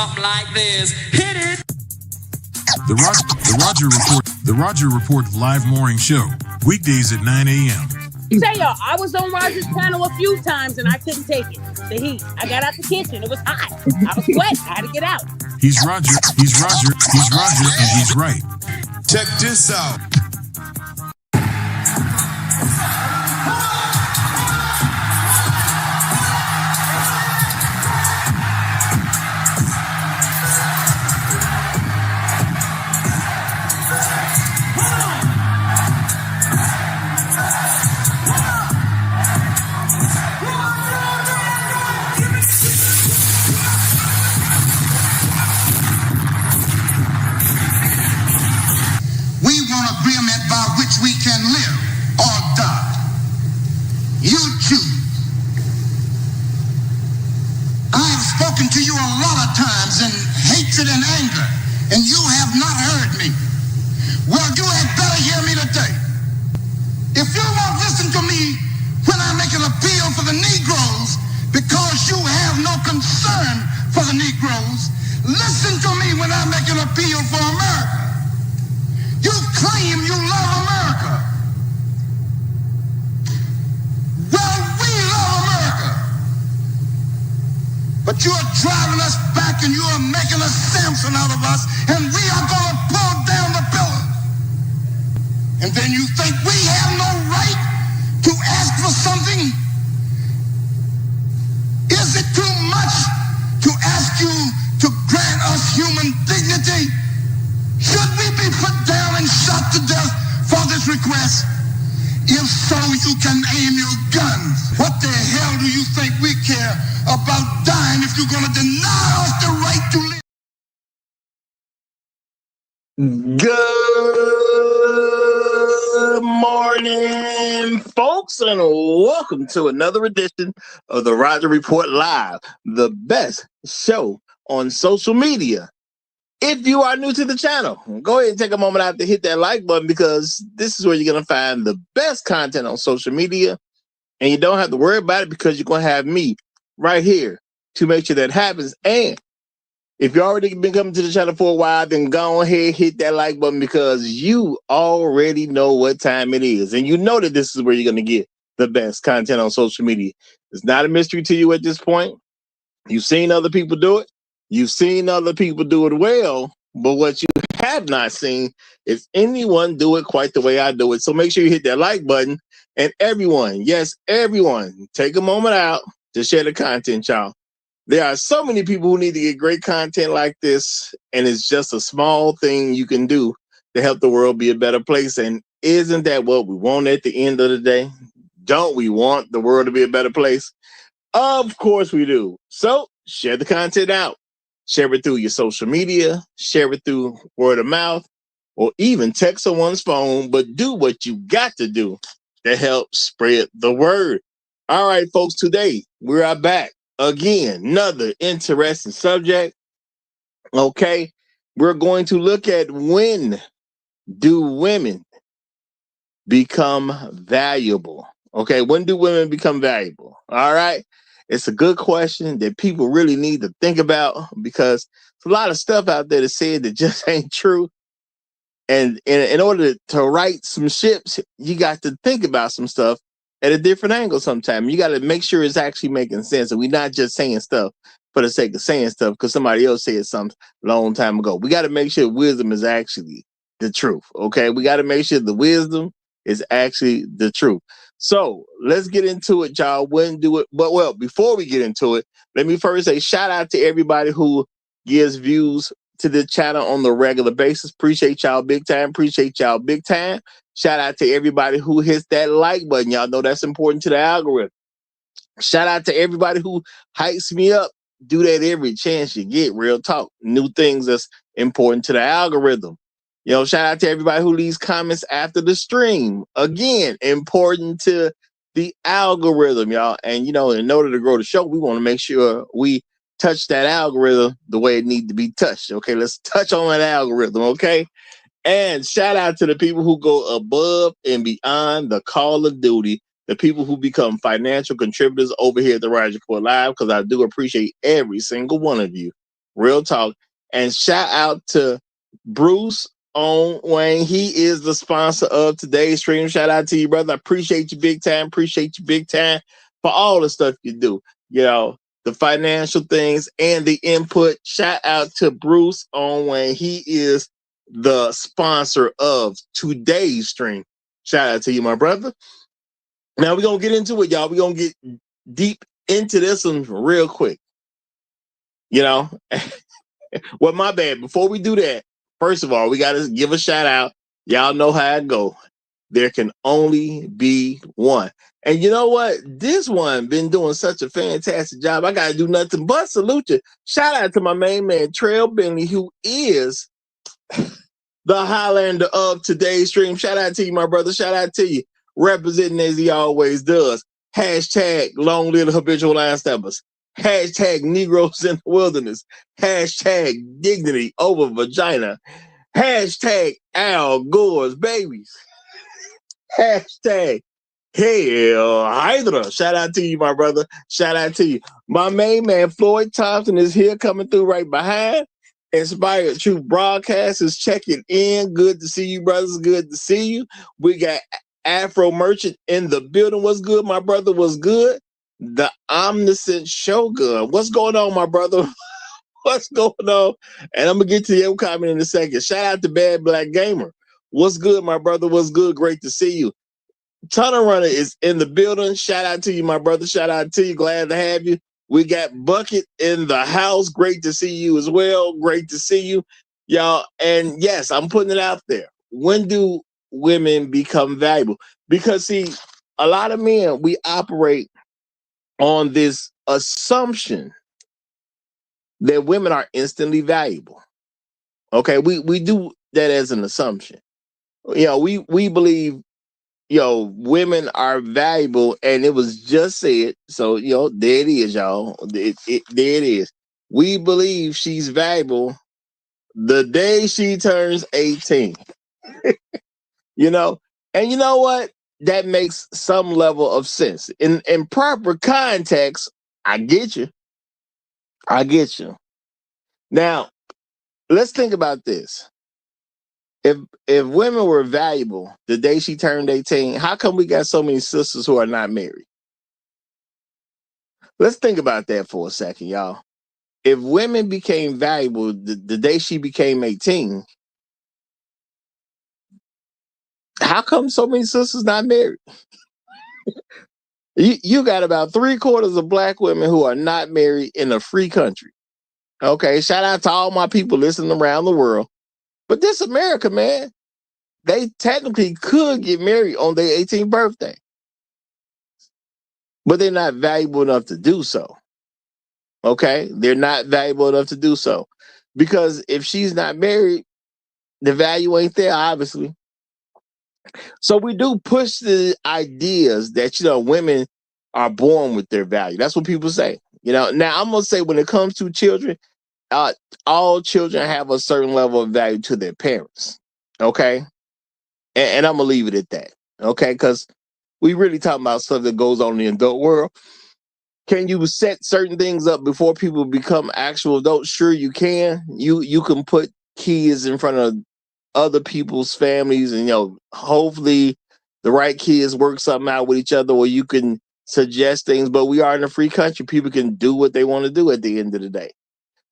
Like this. Hit it. The Roger Report live morning show. Weekdays at 9 a.m. Say y'all, I was on Roger's panel a few times and I couldn't take it. The heat. I got out the kitchen. It was hot. I was sweating. I had to get out. He's Roger, and he's right. Check this out. We can live or die. You choose. I have spoken to you a lot of times in hatred and anger, and you have not heard me. Well, you had better hear me today. If you won't listen to me when I make an appeal for the Negroes because you have no concern for the Negroes, listen to me when I make an appeal for America. You claim you love America. Well, we love America. But you are driving us back and you are making a Samson out of us, and we are going to pull down the pillars. And then you think we have no right to ask for something? Is it too much to ask you to grant us human dignity? Should we be put down and shot to death for this request? If so, you can aim your guns. What the hell do you think we care about dying if you're going to deny us the right to live? Good morning, folks, and welcome to another edition of the Roger Report Live, the best show on social media. If you are new to the channel, go ahead and take a moment out to hit that like button, because this is where you're going to find the best content on social media, and you don't have to worry about it because you're going to have me right here to make sure that happens. And if you already been coming to the channel for a while, then go ahead, hit that like button, because you already know what time it is, and you know that this is where you're going to get the best content on social media. It's not a mystery to you at this point. You've seen other people do it. You've seen other people do it well, but what you have not seen is anyone do it quite the way I do it. So make sure you hit that like button, and everyone, yes, everyone, take a moment out to share the content, y'all. There are so many people who need to get great content like this, and it's just a small thing you can do to help the world be a better place. And isn't that what we want at the end of the day? Don't we want the world to be a better place? Of course we do. So share the content out. Share it through your social media, share it through word of mouth, or even text someone's phone, but do what you got to do to help spread the word. All right, folks, today we are back again, another interesting subject. Okay, we're going to look at when do women become valuable? Okay, when do women become valuable? All right. It's a good question that people really need to think about, because there's a lot of stuff out there that said that just ain't true. And in order to right some ships, you got to think about some stuff at a different angle sometimes. You got to make sure it's actually making sense, and we're not just saying stuff for the sake of saying stuff because somebody else said something a long time ago. We got to make sure wisdom is actually the truth, okay? We got to make sure the wisdom is actually the truth. So let's get into it, y'all. When do it? But well, before we get into it, let me first say shout out to everybody who gives views to the channel on the regular basis. Appreciate y'all big time. Appreciate y'all big time. Shout out to everybody who hits that like button. Y'all know that's important to the algorithm. Shout out to everybody who hypes me up. Do that every chance you get. Real talk. New things that's important to the algorithm. You know, shout out to everybody who leaves comments after the stream. Again, important to the algorithm, y'all. And, you know, in order to grow the show, we want to make sure we touch that algorithm the way it needs to be touched. Okay, let's touch on that algorithm, okay? And shout out to the people who go above and beyond the call of duty, the people who become financial contributors over here at the Roger Report Live, because I do appreciate every single one of you. Real talk. And shout out to Bruce on Wayne. He is the sponsor of today's stream. Shout out to you, brother. I appreciate you big time. Appreciate you big time for all the stuff you do. You know, the financial things and the input. Shout out to Bruce on Wayne. He is the sponsor of today's stream. Shout out to you, my brother. Now we're going to get into it, y'all. We're going to get deep into this one real quick. You know, well, my bad. Before we do that, first of all, we got to give a shout out. Y'all know how it go. There can only be one. And you know what? This one been doing such a fantastic job. I got to do nothing but salute you. Shout out to my main man, Trail Bentley, who is the Highlander of today's stream. Shout out to you, my brother. Shout out to you. Representing as he always does. Hashtag long live the habitual line steppers. Hashtag Negroes in the wilderness. Hashtag dignity over vagina. Hashtag Al Gore's babies. Hashtag Hail Hydra. Shout out to you, my brother. Shout out to you. My main man, Floyd Thompson, is here coming through right behind. Inspired Truth Broadcast is checking in. Good to see you, brothers. Good to see you. We got Afro Merchant in the building. What's good, my brother? What's good? The Omniscient Shogun. What's going on, my brother? What's going on? And I'm going to get to your comment in a second. Shout out to Bad Black Gamer. What's good, my brother? What's good? Great to see you. Tunnel Runner is in the building. Shout out to you, my brother. Shout out to you. Glad to have you. We got Bucket in the house. Great to see you as well. Great to see you, y'all. And yes, I'm putting it out there. When do women become valuable? Because, see, a lot of men, we operate on this assumption that women are instantly valuable. Okay, we do that as an assumption. You know, we believe, you know, women are valuable, and it was just said. So, you know, there it is, y'all. There it is. We believe she's valuable the day she turns 18. You know, and you know what? That makes some level of sense. In proper context, I get you. I get you. Now, let's think about this. If women were valuable the day she turned 18, how come we got so many sisters who are not married? Let's think about that for a second, y'all. If women became valuable the day she became 18, how come so many sisters not married? You got about 3/4 of black women who are not married in a free country. Okay, shout out to all my people listening around the world. But this America, man, they technically could get married on their 18th birthday. But they're not valuable enough to do so. Okay? They're not valuable enough to do so. Because if she's not married, the value ain't there, obviously. So we do push the ideas that, you know, women are born with their value. That's what people say. You know, now I'm going to say when it comes to children, all children have a certain level of value to their parents. Okay? And I'm going to leave it at that. Okay? Because we really talking about stuff that goes on in the adult world. Can you set certain things up before people become actual adults? Sure, you can. You can put kids in front of other people's families, and, you know, hopefully the right kids work something out with each other, or you can suggest things. But we are in a free country. People can do what they want to do at the end of the day.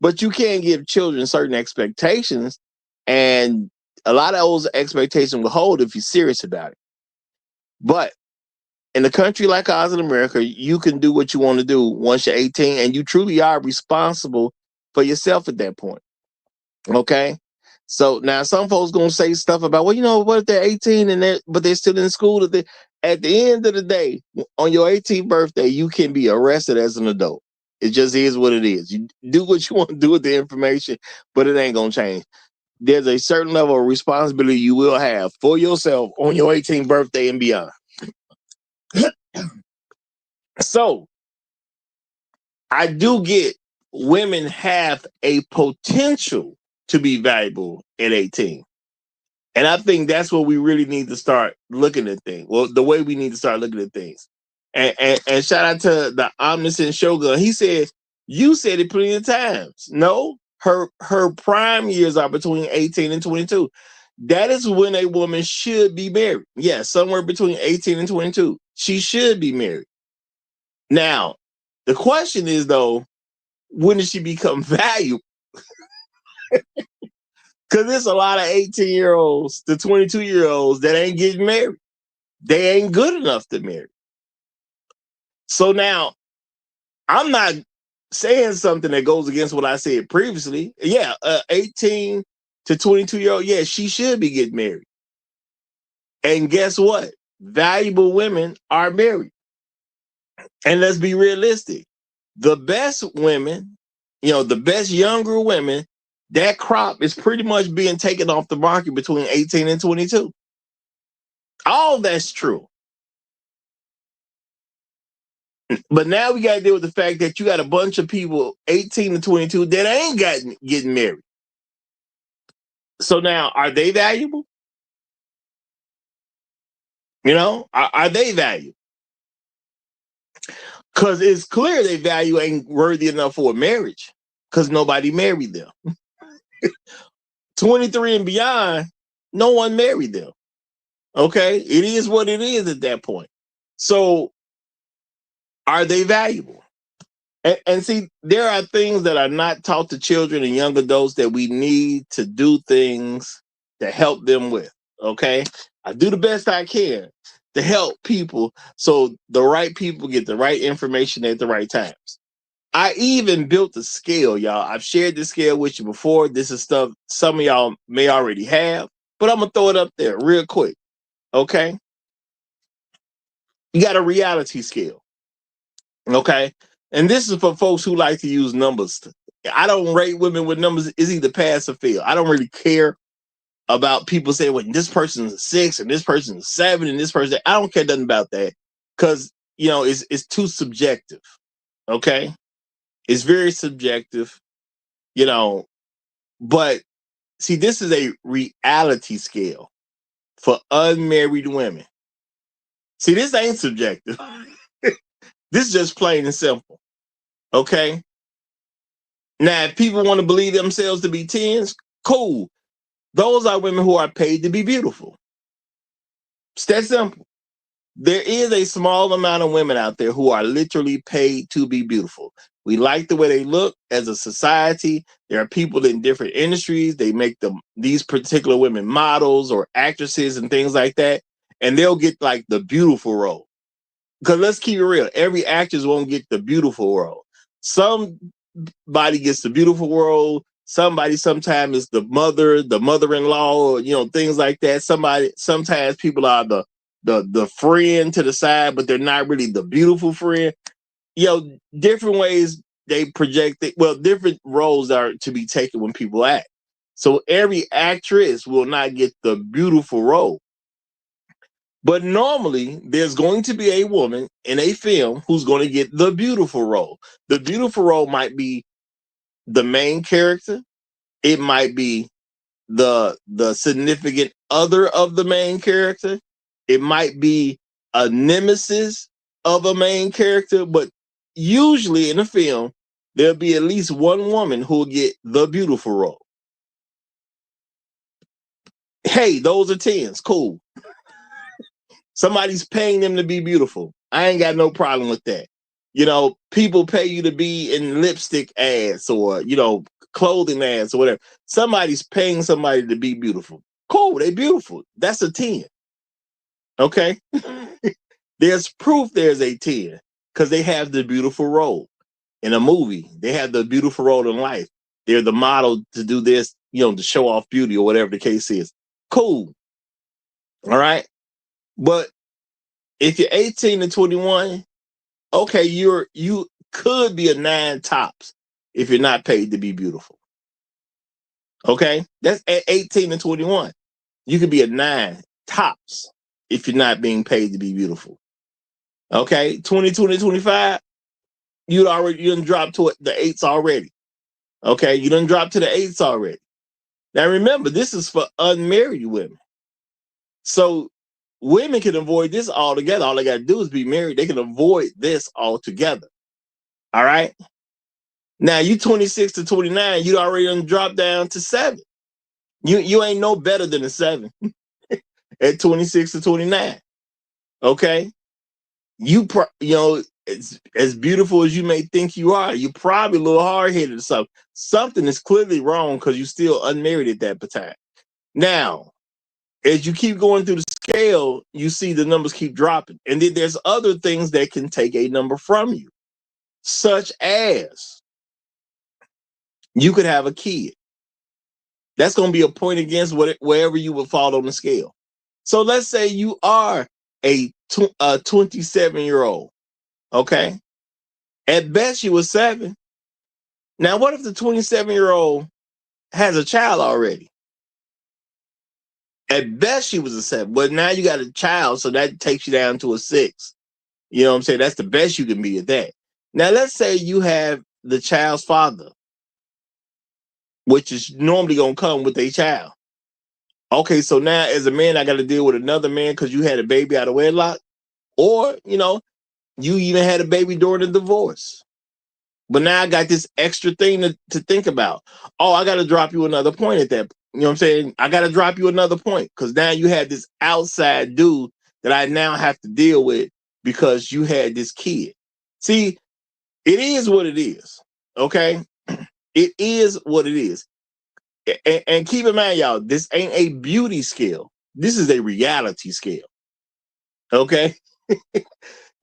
But you can't give children certain expectations, and a lot of those expectations will hold if you're serious about it. But in a country like ours in America, you can do what you want to do once you're 18, and you truly are responsible for yourself at that point. Okay? So now some folks gonna say stuff about, well, you know, what if they're 18 and but they're still in school? At the end of the day, on your 18th birthday, you can be arrested as an adult. It just is what it is. You do what you want to do with the information, but it ain't gonna change. There's a certain level of responsibility you will have for yourself on your 18th birthday and beyond. So I do get women have a potential to be valuable at 18. And I think that's what we really need to start looking at things. Well, the way we need to start looking at things. And shout out to the Omniscient Shogun. He said, you said it plenty of times. No, Her prime years are between 18 and 22. That is when a woman should be married. Yeah, somewhere between 18 and 22. She should be married. Now, the question is though, when does she become valuable? Because there's a lot of 18-year-olds to 22-year-olds that ain't getting married. They ain't good enough to marry. So now, I'm not saying something that goes against what I said previously. Yeah, 18 to 22-year-old, yeah, she should be getting married. And guess what? Valuable women are married. And let's be realistic. The best women, the best younger women, that crop is pretty much being taken off the market between 18 and 22. All that's true. But now we got to deal with the fact that you got a bunch of people 18 to 22 that ain't getting married. So now, are they valuable? Are they valuable? Because it's clear their value ain't worthy enough for a marriage because nobody married them. 23 and beyond, no one married them. Okay? It is what it is at that point. So, are they valuable? And see, there are things that are not taught to children and young adults that we need to do things to help them with. Okay? I do the best I can to help people so the right people get the right information at the right times. I even built a scale, y'all. I've shared this scale with you before. This is stuff some of y'all may already have, but I'm going to throw it up there real quick. Okay? You got a reality scale. Okay? And this is for folks who like to use numbers. I don't rate women with numbers. It's either pass or fail. I don't really care about people saying, well, this person's a 6 and this person's a 7 and this person. I don't care nothing about that because, it's too subjective. Okay? It's very subjective, but see, this is a reality scale for unmarried women. See, this ain't subjective. This is just plain and simple. Okay? Now, if people want to believe themselves to be 10s, cool. Those are women who are paid to be beautiful. It's that simple. There is a small amount of women out there who are literally paid to be beautiful. We like the way they look as a society. There are people in different industries. They make these particular women models or actresses and things like that. And they'll get like the beautiful role. Because let's keep it real. Every actress won't get the beautiful role. Somebody gets the beautiful role. Somebody sometimes is the mother-in-law, or, things like that. Sometimes people are the friend to the side, but they're not really the beautiful friend. Different ways they project it. Well, different roles are to be taken when people act. So every actress will not get the beautiful role. But normally there's going to be a woman in a film who's going to get the beautiful role. The beautiful role might be the main character. It might be the significant other of the main character. It might be a nemesis of a main character, but usually in a film, there'll be at least one woman who will get the beautiful role. Hey, those are 10s. Cool. Somebody's paying them to be beautiful. I ain't got no problem with that. People pay you to be in lipstick ads or, clothing ads or whatever. Somebody's paying somebody to be beautiful. Cool, they beautiful. That's a 10. Okay? There's proof there's a 10 because they have the beautiful role in a movie. They have the beautiful role in life. They're the model to do this, to show off beauty or whatever the case is. Cool. All right? But if you're 18 to 21, okay, you could be a 9 tops if you're not paid to be beautiful. Okay? That's at 18 to 21. You could be a 9 tops if you're not being paid to be beautiful. Okay? 22 to 25, you done dropped to the 8s already. Okay? You done dropped to the 8s already. Now remember, this is for unmarried women. So women can avoid this altogether. All they got to do is be married. They can avoid this altogether. All right? Now you 26 to 29, you already done dropped down to 7. You ain't no better than a 7 at 26 to 29. Okay, you know, as beautiful as you may think you are, you're probably a little hard headed or something. Something is clearly wrong because you're still unmarried at that time. Now, as you keep going through the scale, you see the numbers keep dropping, and then there's other things that can take a number from you, such as you could have a kid. That's going to be a point against wherever you would fall on the scale. So let's say you are a 27-year-old. Okay. At best, you were 7. Now, what if the 27-year-old has a child already? At best, she was a 7, but now you got a child, so that takes you down to a 6. You know what I'm saying? That's the best you can be at that. Now, let's say you have the child's father, which is normally going to come with a child. Okay, so now as a man, I got to deal with another man because you had a baby out of wedlock, or, you know, you even had a baby during the divorce. But now I got this extra thing to think about. Oh, I got to drop you another point at that. You know what I'm saying? I got to drop you another point because now you had this outside dude that I now have to deal with because you had this kid. See, it is what it is. Okay? It is what it is. And keep in mind, y'all, this ain't a beauty scale. This is a reality scale. Okay?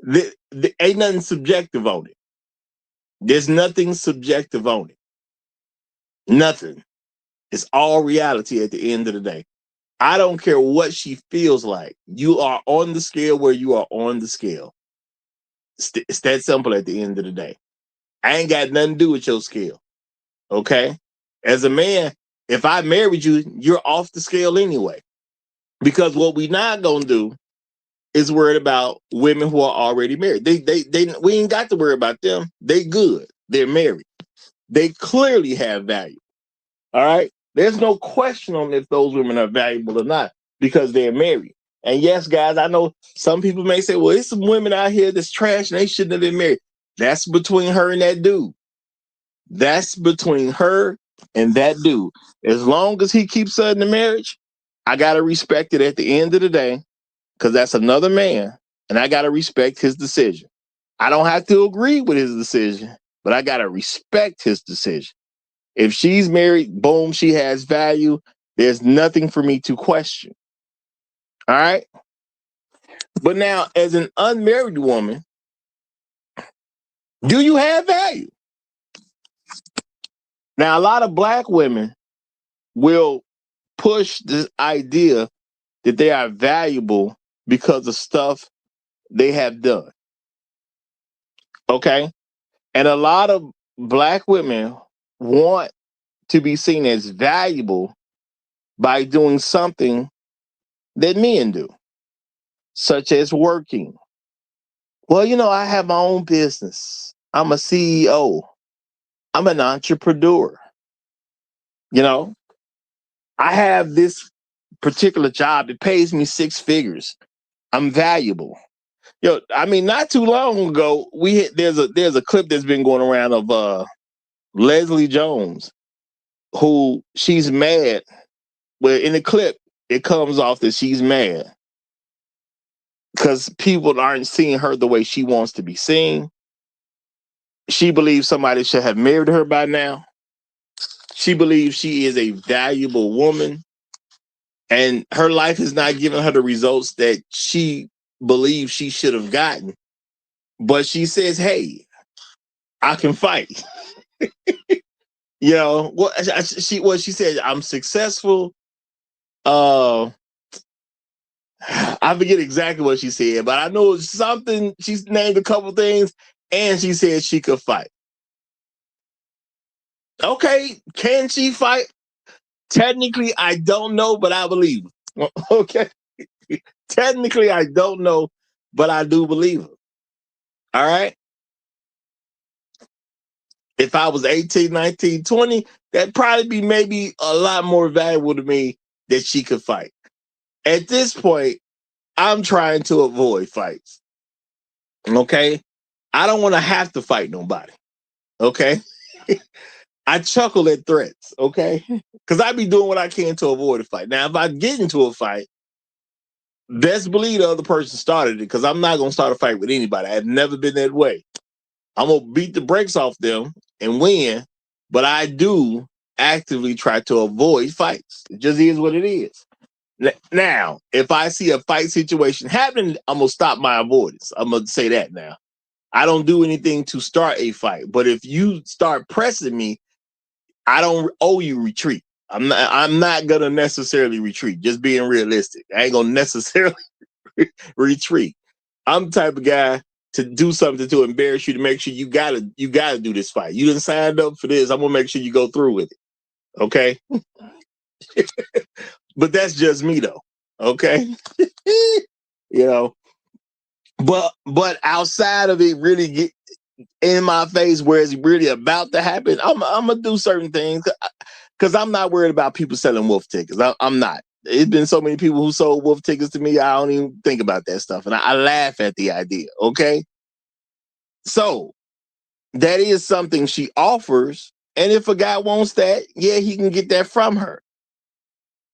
There ain't nothing subjective on it. There's nothing subjective on it. Nothing. It's all reality at the end of the day. I don't care what she feels like. You are on the scale where you are on the scale. It's that simple at the end of the day. I ain't got nothing to do with your scale. Okay? As a man, if I married you, you're off the scale anyway. Because what we not going to do is worried about women who are already married. We ain't got to worry about them. They good. They're married. They clearly have value. All right. There's no question on if those women are valuable or not because they're married. And yes, guys, I know some people may say, well, there's some women out here that's trash and they shouldn't have been married. That's between her and that dude. That's between her and that dude. As long as he keeps her in the marriage, I got to respect it at the end of the day because that's another man and I got to respect his decision. I don't have to agree with his decision, but I got to respect his decision. If she's married, boom, she has value. There's nothing for me to question. All right. But now, as an unmarried woman, do you have value? Now, a lot of Black women will push this idea that they are valuable because of stuff they have done. Okay. And a lot of Black women want to be seen as valuable by doing something that men do, such as working. Well, you know, I have my own business. I'm a CEO. I'm an entrepreneur. You know, I have this particular job. It pays me 6 figures. I'm valuable. Yo, I mean, not too long ago, there's a clip that's been going around of Leslie Jones, who she's mad. Well, in the clip, it comes off that she's mad because people aren't seeing her the way she wants to be seen. She believes somebody should have married her by now. She believes she is a valuable woman and her life has not given her the results that she believes she should have gotten. But she says, hey, I can fight. You know, she said, I'm successful. I forget exactly what she said, but I know something. She's named a couple things and she said she could fight. Okay, can she fight? Technically, I don't know, but I believe her. Okay. Technically, I don't know, but I do believe her. All right. If I was 18, 19, 20, that'd probably be maybe a lot more valuable to me that she could fight. At this point, I'm trying to avoid fights. Okay. I don't want to have to fight nobody. Okay. I chuckle at threats, okay? Because I be doing what I can to avoid a fight. Now, if I get into a fight, best believe the other person started it, because I'm not going to start a fight with anybody. I have never been that way. I'm going to beat the brakes off them and win, but I do actively try to avoid fights. It just is what it is. Now, if I see a fight situation happening, I'm going to stop my avoidance. I'm going to say that now. I don't do anything to start a fight, but if you start pressing me, I don't owe you retreat. I'm not gonna necessarily retreat. Just being realistic. I ain't gonna necessarily retreat. I'm the type of guy to do something to embarrass you, to make sure you gotta do this fight. You didn't sign up for this. I'm gonna make sure you go through with it. Okay. But that's just me though. Okay. You know. But outside of it really get in my face where it's really about to happen, I'm gonna do certain things because I'm not worried about people selling wolf tickets. I'm not. It's been so many people who sold wolf tickets to me, I don't even think about that stuff, and I laugh at the idea. Okay, so that is something she offers, and if a guy wants that, yeah, he can get that from her.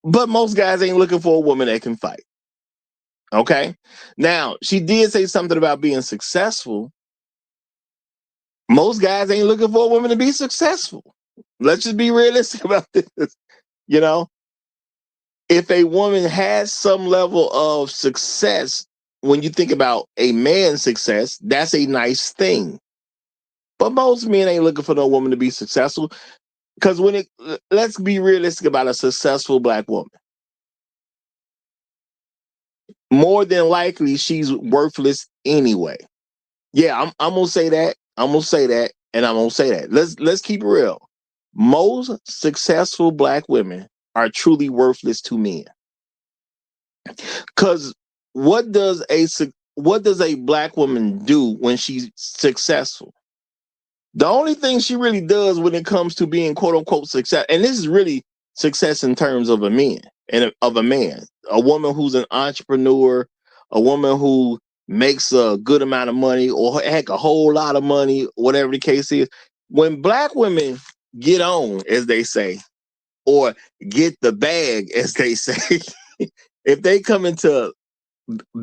But most guys ain't looking for a woman that can fight. Okay, now she did say something about being successful. Most guys ain't looking for a woman to be successful. Let's just be realistic about this. You know, if a woman has some level of success, when you think about a man's success, that's a nice thing. But most men ain't looking for no woman to be successful, because let's be realistic about a successful black woman. More than likely, she's worthless anyway. Yeah, I'm gonna say that. I'm gonna say that, and I'm gonna say that. Let's keep it real. Most successful black women are truly worthless to men. Because what does a black woman do when she's successful? The only thing she really does when it comes to being quote unquote success, and this is really success in terms of a man, a woman who's an entrepreneur, a woman who makes a good amount of money, or heck, a whole lot of money, whatever the case is. When black women get on, as they say, or get the bag, as they say, if they come into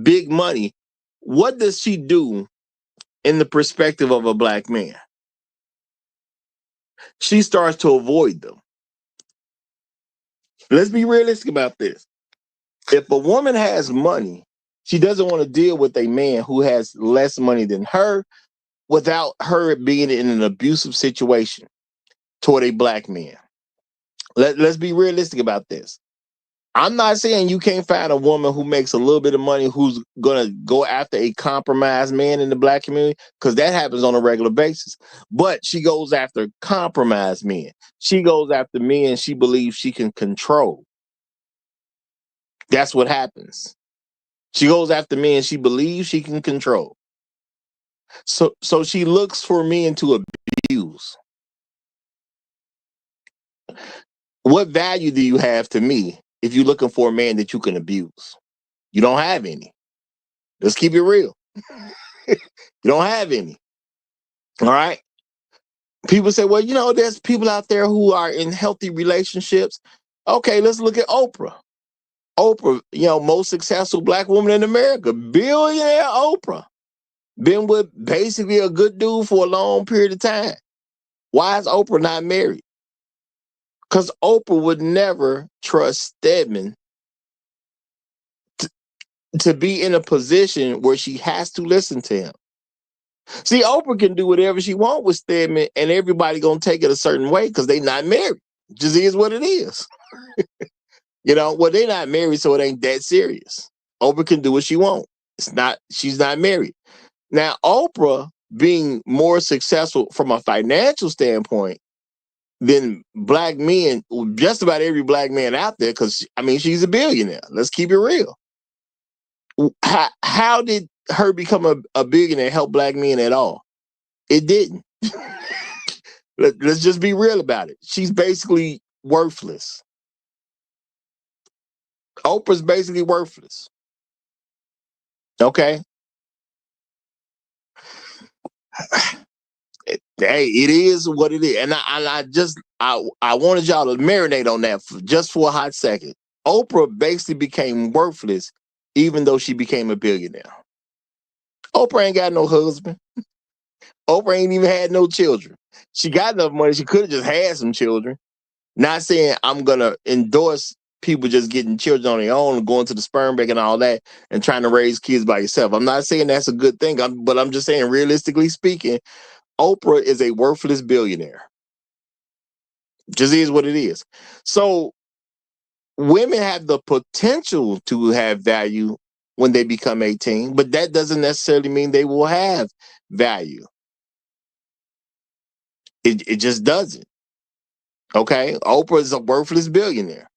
big money, what does she do in the perspective of a black man? She starts to avoid them. Let's be realistic about this. If a woman has money, she doesn't want to deal with a man who has less money than her without her being in an abusive situation toward a black man. Let's be realistic about this. I'm not saying you can't find a woman who makes a little bit of money who's gonna go after a compromised man in the black community, because that happens on a regular basis. But she goes after compromised men. She goes after men she believes she can control. That's what happens. She goes after men she believes she can control. So she looks for men to abuse. What value do you have to me if you're looking for a man that you can abuse? You don't have any. Let's keep it real. You don't have any. All right. People say, well, there's people out there who are in healthy relationships. Okay, let's look at Oprah. Oprah, most successful black woman in America, billionaire Oprah. Been with basically a good dude for a long period of time. Why is Oprah not married? Because Oprah would never trust Stedman to be in a position where she has to listen to him. See, Oprah can do whatever she wants with Stedman, and everybody gonna take it a certain way because they not married. Just is what it is. Well, they not married, so it ain't that serious. Oprah can do what she wants. She's not married. Now, Oprah being more successful from a financial standpoint than black men, just about every black man out there, because she's a billionaire. Let's keep it real. How did her become a billionaire help black men at all? It didn't. Let's just be real about it. She's basically worthless. Oprah's basically worthless. Okay. Hey, it is what it is. And I wanted y'all to marinate on that just for a hot second. Oprah basically became worthless even though she became a billionaire. Oprah ain't got no husband. Oprah ain't even had no children. She got enough money. She could have just had some children. Not saying I'm going to endorse people just getting children on their own, going to the sperm bank and all that, and trying to raise kids by yourself. I'm not saying that's a good thing, but I'm just saying, realistically speaking, Oprah is a worthless billionaire. Just is what it is. So women have the potential to have value when they become 18, but that doesn't necessarily mean they will have value. It just doesn't. Okay? Oprah is a worthless billionaire.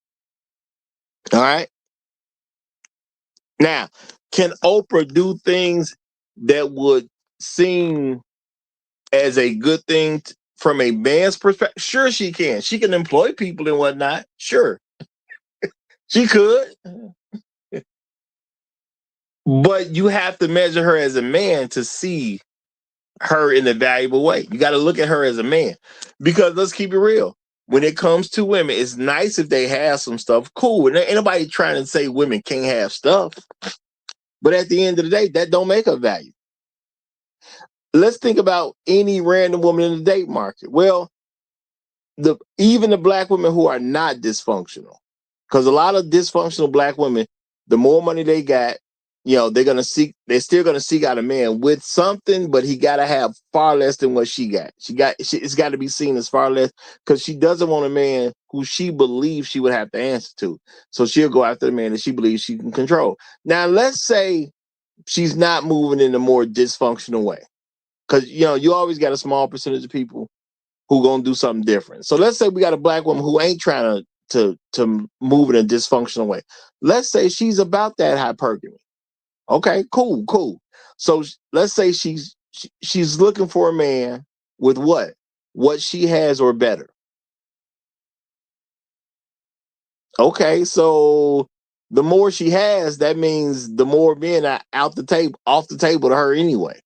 All right? Now, can Oprah do things that would seem as a good thing from a man's perspective? Sure, she can. She can employ people and whatnot. Sure, she could. But you have to measure her as a man to see her in a valuable way. You got to look at her as a man. Because let's keep it real. When it comes to women, it's nice if they have some stuff. Cool. And ain't nobody trying to say women can't have stuff. But at the end of the day, that don't make her value. Let's think about any random woman in the date market. Well, even the black women who are not dysfunctional, because a lot of dysfunctional black women, the more money they got, they're still gonna seek out a man with something, but he gotta have far less than what she got. It's got to be seen as far less because she doesn't want a man who she believes she would have to answer to. So she'll go after the man that she believes she can control. Now, let's say she's not moving in a more dysfunctional way, because you always got a small percentage of people who gonna do something different. So let's say we got a black woman who ain't trying to move in a dysfunctional way. Let's say she's about that hypergamy. Okay, cool. So let's say she's looking for a man with what she has or better. Okay, so the more she has, that means the more men are off the table to her anyway.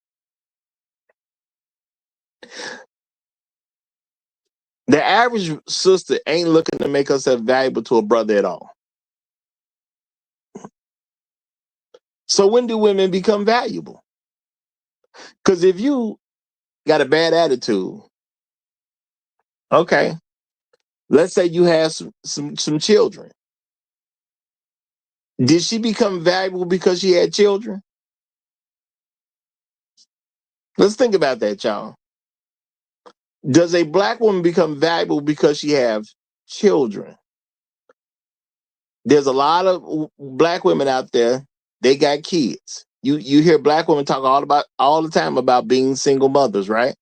The average sister ain't looking to make herself valuable to a brother at all. So when do women become valuable? Because if you got a bad attitude, okay, let's say you have some children. Did she become valuable because she had children? Let's think about that, y'all. Does a black woman become valuable because she has children? There's a lot of black women out there, they got kids. You hear black women talk all the time about being single mothers, right?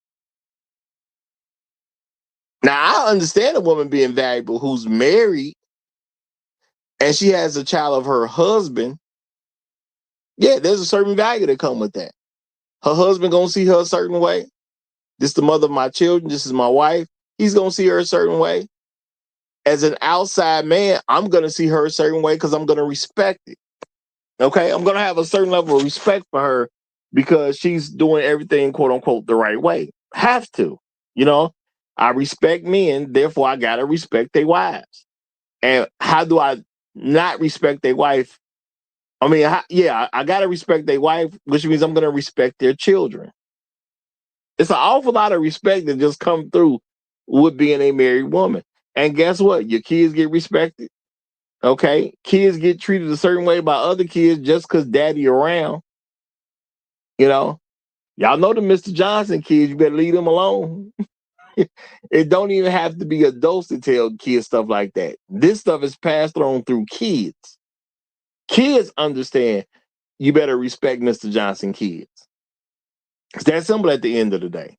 Now I understand a woman being valuable who's married and she has a child of her husband. Yeah, there's a certain value that come with that. Her husband gonna see her a certain way. This is the mother of my children. This is my wife. He's gonna see her a certain way. As an outside man, I'm gonna see her a certain way because I'm gonna respect it. Okay, I'm gonna have a certain level of respect for her because she's doing everything quote unquote the right way. Have to, you know. I respect men, therefore I gotta respect their wives. And how do I not respect their wife? I mean, I gotta respect their wife, which means I'm gonna respect their children. It's an awful lot of respect that just come through with being a married woman. And guess what? Your kids get respected. Okay, kids get treated a certain way by other kids just because daddy around. You know, y'all know the Mr. Johnson kids. You better leave them alone. It don't even have to be adults to tell kids stuff like that. This stuff is passed on through kids. Kids understand. You better respect Mr. Johnson kids. It's that simple at the end of the day.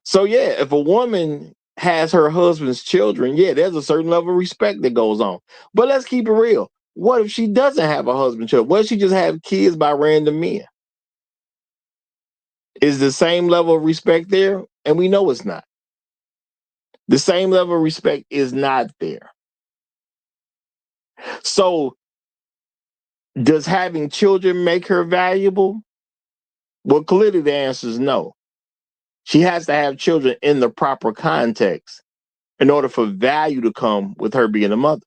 So yeah, if a woman has her husband's children, yeah, there's a certain level of respect that goes on. But let's keep it real. What if she doesn't have a husband children? What if she just have kids by random men? Is the same level of respect there? And we know it's not. The same level of respect is not there. So does having children make her valuable? Well, clearly the answer is no. She has to have children in the proper context in order for value to come with her being a mother.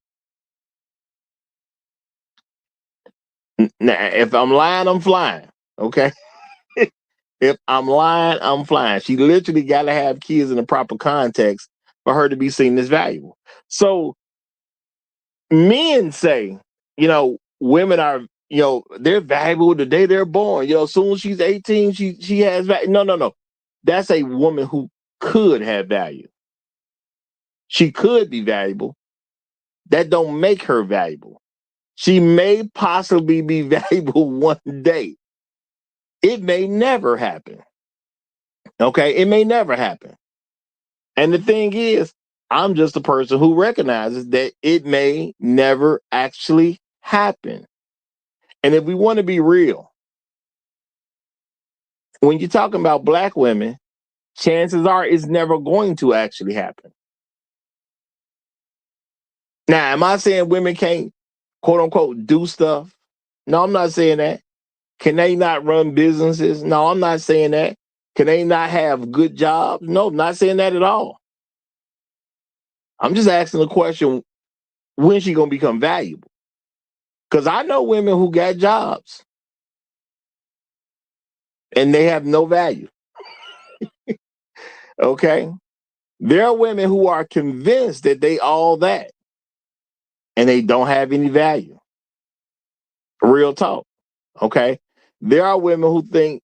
Now, if I'm lying, I'm flying. Okay. If I'm lying, I'm flying. She literally got to have kids in the proper context for her to be seen as valuable. So men say, women are, they're valuable the day they're born. As soon as she's 18, she has value. No. That's a woman who could have value. She could be valuable. That don't make her valuable. She may possibly be valuable one day. It may never happen. Okay, it may never happen. And the thing is, I'm just a person who recognizes that it may never actually happen. And if we want to be real, when you're talking about black women, chances are it's never going to actually happen. Now, am I saying women can't, quote unquote, do stuff? No, I'm not saying that. Can they not run businesses? No, I'm not saying that. Can they not have good jobs? No, I'm not saying that at all. I'm just asking the question, when's she going to become valuable? Because I know women who got jobs and they have no value. Okay? There are women who are convinced that they all that and they don't have any value. Real talk. Okay? There are women who think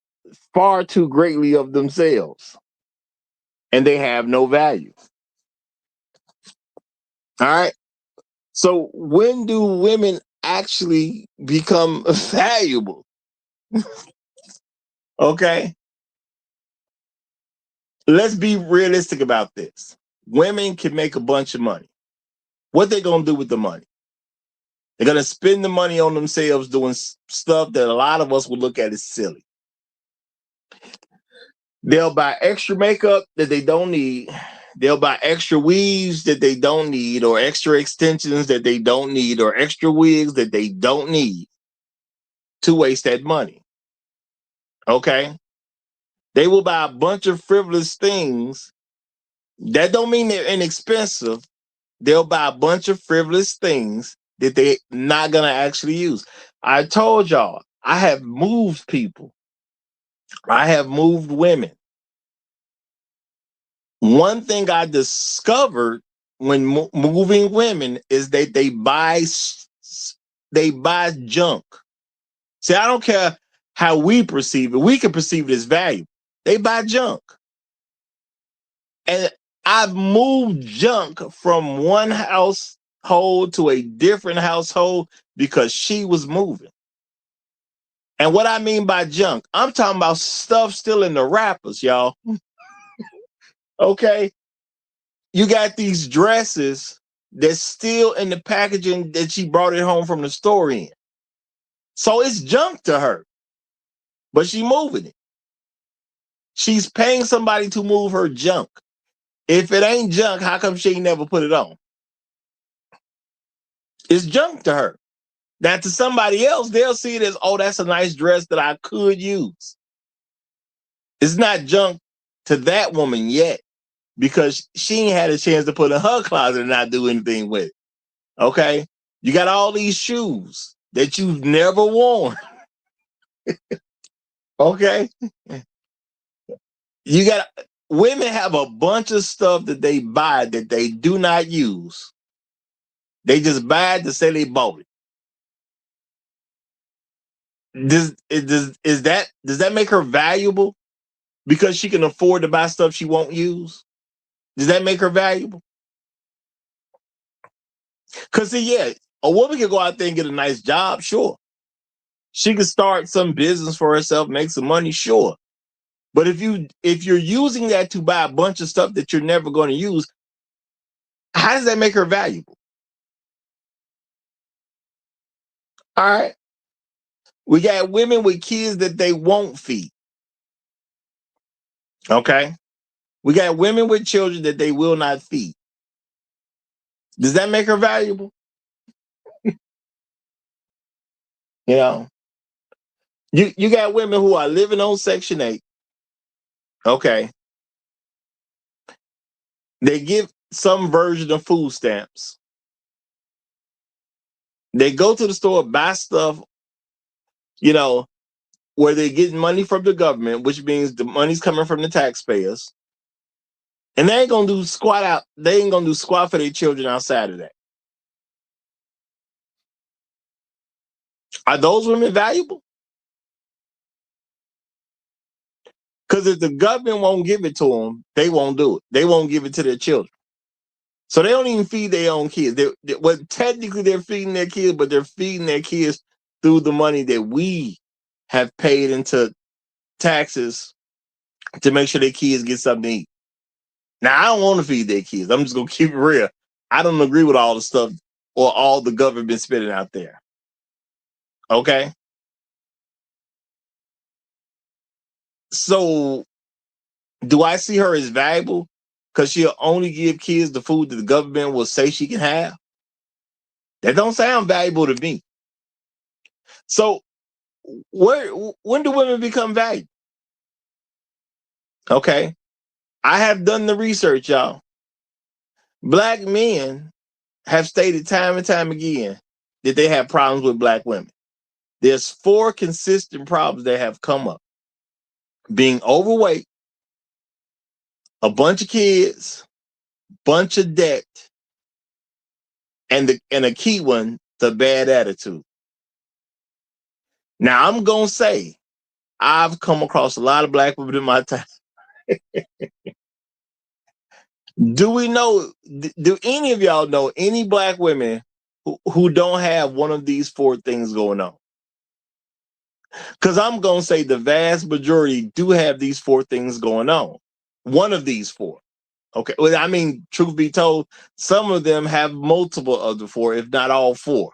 far too greatly of themselves and they have no value. All right? So when do women actually become valuable? Okay? Let's be realistic about this. Women can make a bunch of money. What they going to do with the money? They're going to spend the money on themselves doing stuff that a lot of us would look at as silly. They'll buy extra makeup that they don't need. They'll buy extra weaves that they don't need, or extra extensions that they don't need, or extra wigs that they don't need to waste that money. Okay? They will buy a bunch of frivolous things. That don't mean they're inexpensive. They'll buy a bunch of frivolous things that they're not going to actually use. I told y'all, I have moved people. I have moved women. One thing I discovered when moving women is that they buy junk. See, I don't care how we perceive it. We can perceive it as value. They buy junk. And I've moved junk from one household to a different household because she was moving. And what I mean by junk, I'm talking about stuff still in the wrappers, y'all. Okay? You got these dresses that's still in the packaging that she brought it home from the store in. So it's junk to her, but she moving it. She's paying somebody to move her junk. If it ain't junk, how come she ain't never put it on? It's junk to her. Now, to somebody else, they'll see it as, oh, that's a nice dress that I could use. It's not junk to that woman yet because she ain't had a chance to put it in her closet and not do anything with it. Okay? You got all these shoes that you've never worn. Okay? You got women have a bunch of stuff that they buy that they do not use. They just buy it to say they bought it. Does that make her valuable because she can afford to buy stuff she won't use? Does that make her valuable? Because see, yeah, a woman can go out there and get a nice job, sure. She can start some business for herself, make some money, sure. But if you're using that to buy a bunch of stuff that you're never going to use, how does that make her valuable? All right. We got women with kids that they won't feed. Okay. We got women with children that they will not feed. Does that make her valuable? You know, you got women who are living on Section 8. Okay. They give some version of food stamps. They go to the store, buy stuff, where they're getting money from the government, which means the money's coming from the taxpayers. And they ain't gonna do squat for their children outside of that. Are those women valuable? Because if the government won't give it to them, they won't do it. They won't give it to their children. So they don't even feed their own kids. Technically they're feeding their kids, but they're feeding their kids through the money that we have paid into taxes to make sure their kids get something to eat. Now, I don't want to feed their kids. I'm just going to keep it real. I don't agree with all the stuff or all the government spending out there. Okay? So, do I see her as valuable because she'll only give kids the food that the government will say she can have? That don't sound valuable to me. So, when do women become valuable? Okay? I have done the research, y'all. Black men have stated time and time again that they have problems with black women. There's 4 consistent problems that have come up. Being overweight, a bunch of kids, bunch of debt, and a key one, the bad attitude. Now, I'm going to say, I've come across a lot of black women in my time. Do any of y'all know any black women who don't have one of these 4 things going on? Because I'm going to say the vast majority do have these 4 things going on. One of these 4. Okay. Well, I mean, truth be told, some of them have multiple of the 4, if not all 4.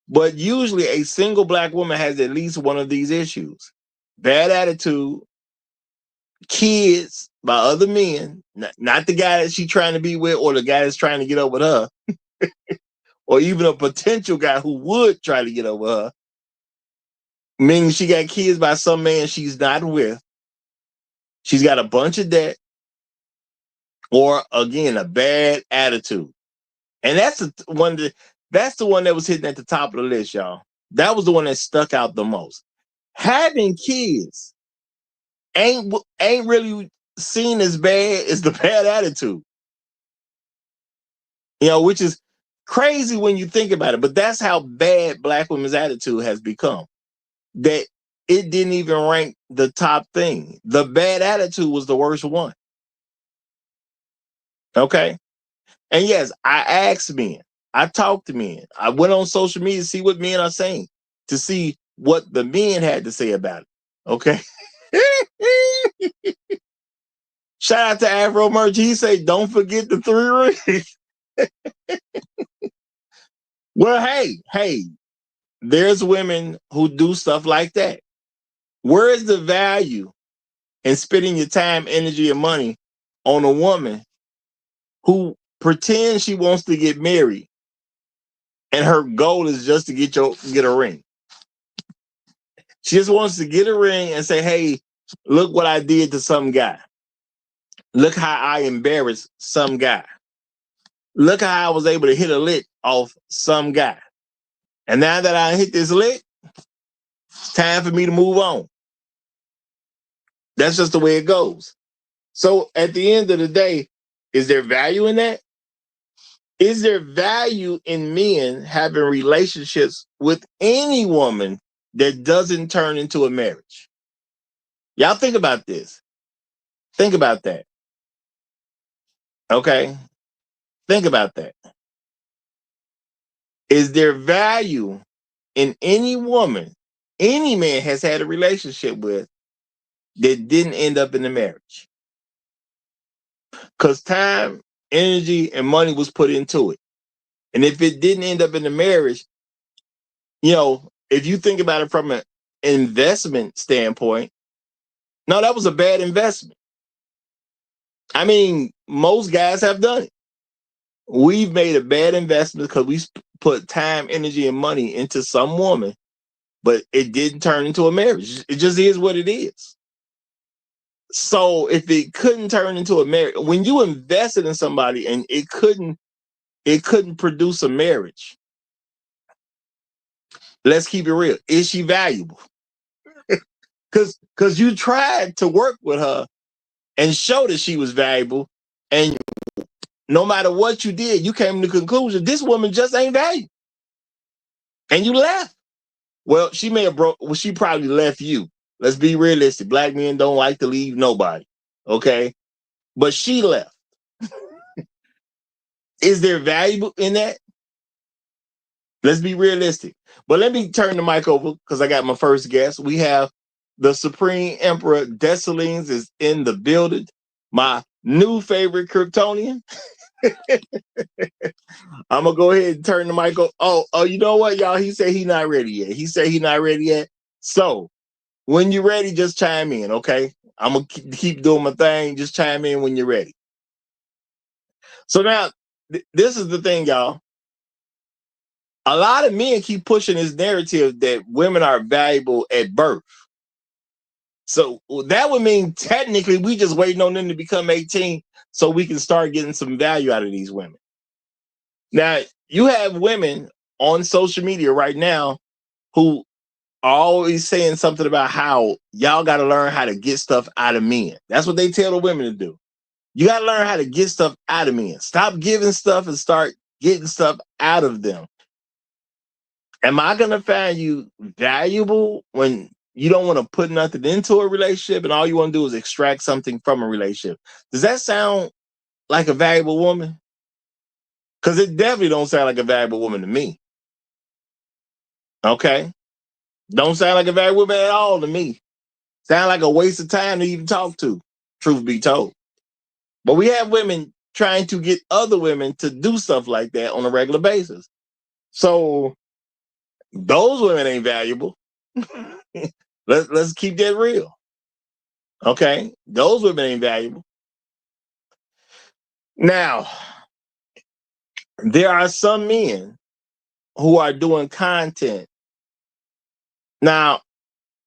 But usually a single black woman has at least one of these issues. Bad attitude, kids by other men, not the guy that she's trying to be with or the guy that's trying to get over her, or even a potential guy who would try to get over her. Meaning she got kids by some man she's not with. She's got a bunch of debt, or again, a bad attitude. And that's the one that was hitting at the top of the list, y'all. That was the one that stuck out the most. Having kids ain't really seen as bad as the bad attitude. Which is crazy when you think about it. But that's how bad black women's attitude has become. That it didn't even rank the top thing. The bad attitude was the worst one. Okay? And yes, I asked men. I talked to men. I went on social media to see what men are saying, to see what the men had to say about it. Okay? Shout out to Afro Merch. He said, don't forget the 3 rings. Well, hey, there's women who do stuff like that. Where is the value in spending your time, energy, and money on a woman who pretends she wants to get married and her goal is just to get a ring? She just wants to get a ring and say, hey, look what I did to some guy. Look how I embarrassed some guy. Look how I was able to hit a lick off some guy. And now that I hit this lick, it's time for me to move on. That's just the way it goes. So at the end of the day, is there value in that? Is there value in men having relationships with any woman that doesn't turn into a marriage? Y'all think about this. Think about that. Okay? Think about that. Is there value in any woman any man has had a relationship with that didn't end up in the marriage? Because time, energy, and money was put into it. And if it didn't end up in the marriage, if you think about it from an investment standpoint, no, that was a bad investment. I mean, most guys have done it. We've made a bad investment because we put time, energy, and money into some woman, but it didn't turn into a marriage. It just is what it is. So if it couldn't turn into a marriage, when you invested in somebody and it couldn't produce a marriage, let's keep it real. Is she valuable? Because you tried to work with her and show that she was valuable, and no matter what you did, you came to the conclusion this woman just ain't valuable, and you left. Well, she may have broke. Well, she probably left you. Let's be realistic. Black men don't like to leave nobody. Okay, but she left. Is there value in that? Let's be realistic. But let me turn the mic over because I got my first guest. We have the Supreme Emperor Dessalines is in the building. My new favorite Kryptonian. I'm gonna go ahead and turn the mic over. Oh, you know what, y'all? He said he's not ready yet. He said he's not ready yet. So when you're ready, just chime in, okay? I'm gonna keep doing my thing. Just chime in when you're ready. So now, this is the thing, y'all. A lot of men keep pushing this narrative that women are valuable at birth. So that would mean technically we just waiting on them to become 18 so we can start getting some value out of these women. Now, you have women on social media right now who are always saying something about how y'all got to learn how to get stuff out of men. That's what they tell the women to do. You got to learn how to get stuff out of men. Stop giving stuff and start getting stuff out of them. Am I going to find you valuable when you don't want to put nothing into a relationship and all you want to do is extract something from a relationship? Does that sound like a valuable woman? Because it definitely don't sound like a valuable woman to me. Okay? Don't sound like a valuable woman at all to me. Sound like a waste of time to even talk to, truth be told. But we have women trying to get other women to do stuff like that on a regular basis. So those women ain't valuable. Let's keep that real. Okay? Those women ain't valuable. Now, there are some men who are doing content. Now,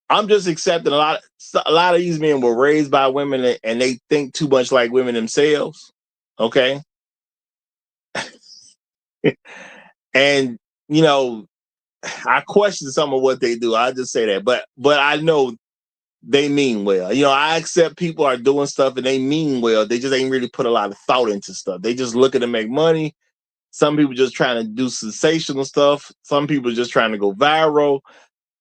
I'm just accepting a lot of these men were raised by women and they think too much like women themselves. Okay? And you know, I question some of what they do. I just say that, but I know they mean well. You know, I accept people are doing stuff and they mean well. They just ain't really put a lot of thought into stuff. They just looking to make money. Some people just trying to do sensational stuff. Some people just trying to go viral,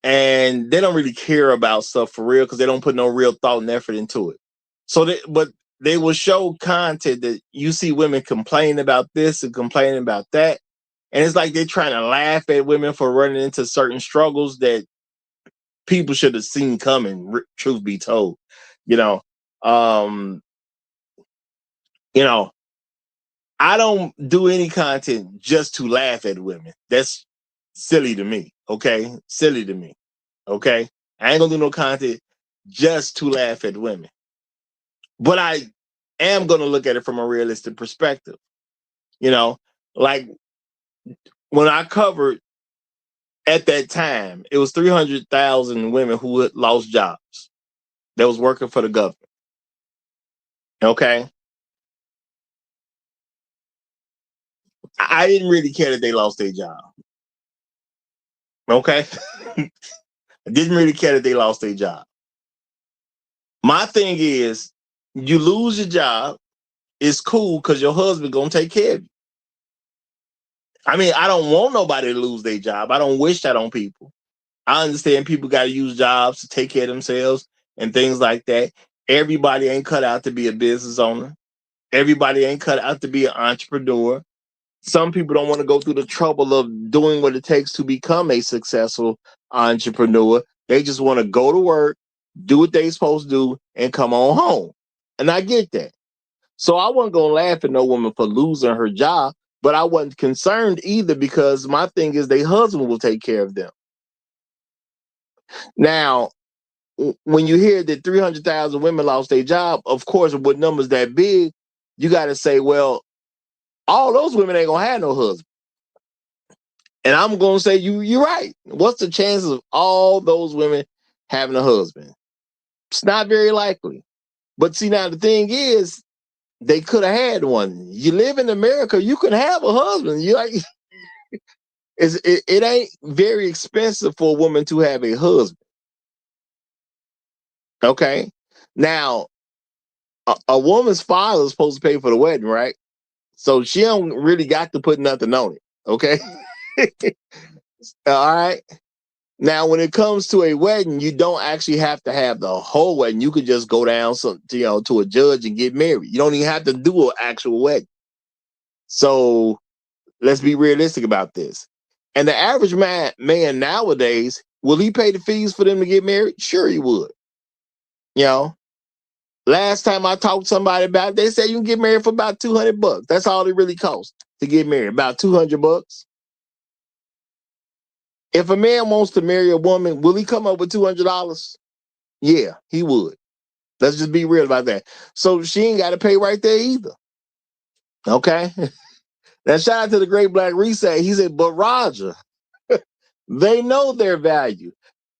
and they don't really care about stuff for real because they don't put no real thought and effort into it. So, but they will show content that you see women complaining about this and complaining about that. And it's like they're trying to laugh at women for running into certain struggles that people should have seen coming, truth be told. You know, um, you know, I don't do any content just to laugh at women. That's silly to me. Okay. Silly to me. Okay. I ain't gonna do no content just to laugh at women. But I am gonna look at it from a realistic perspective. You know, like when I covered at that time, it was 300,000 women who had lost jobs that was working for the government. Okay. I didn't really care that they lost their job. Okay. I didn't really care that they lost their job. My thing is, you lose your job, it's cool because your husband gonna take care of you. I mean, I don't want nobody to lose their job. I don't wish that on people. I understand people got to use jobs to take care of themselves and things like that. Everybody ain't cut out to be a business owner. Everybody ain't cut out to be an entrepreneur. Some people don't want to go through the trouble of doing what it takes to become a successful entrepreneur. They just want to go to work, do what they supposed to do, and come on home. And I get that. So I wasn't going to laugh at no woman for losing her job, but I wasn't concerned either because my thing is their husband will take care of them. Now, when you hear that 300,000 women lost their job, of course, with numbers that big, you got to say, well, all those women ain't going to have no husband. And I'm going to say, you're right. What's the chances of all those women having a husband? It's not very likely. But see, now the thing is, they could have had one. You live in America, you can have a husband. You like it ain't very expensive for a woman to have a husband. Okay. Now, a woman's father is supposed to pay for the wedding, right? So she don't really got to put nothing on it. Okay. All right. Now, when it comes to a wedding, you don't actually have to have the whole wedding. You could just go down to a judge and get married. You don't even have to do an actual wedding. So let's be realistic about this. And the average man nowadays, will he pay the fees for them to get married? Sure, he would. You know, last time I talked to somebody about it, they said you can get married for about $200. That's all it really costs to get married, about $200. If a man wants to marry a woman, will he come up with $200? Yeah, he would. Let's just be real about that. So she ain't got to pay right there either. Okay. Now, shout out to the Great Black Reset. He said, but Roger, they know their value.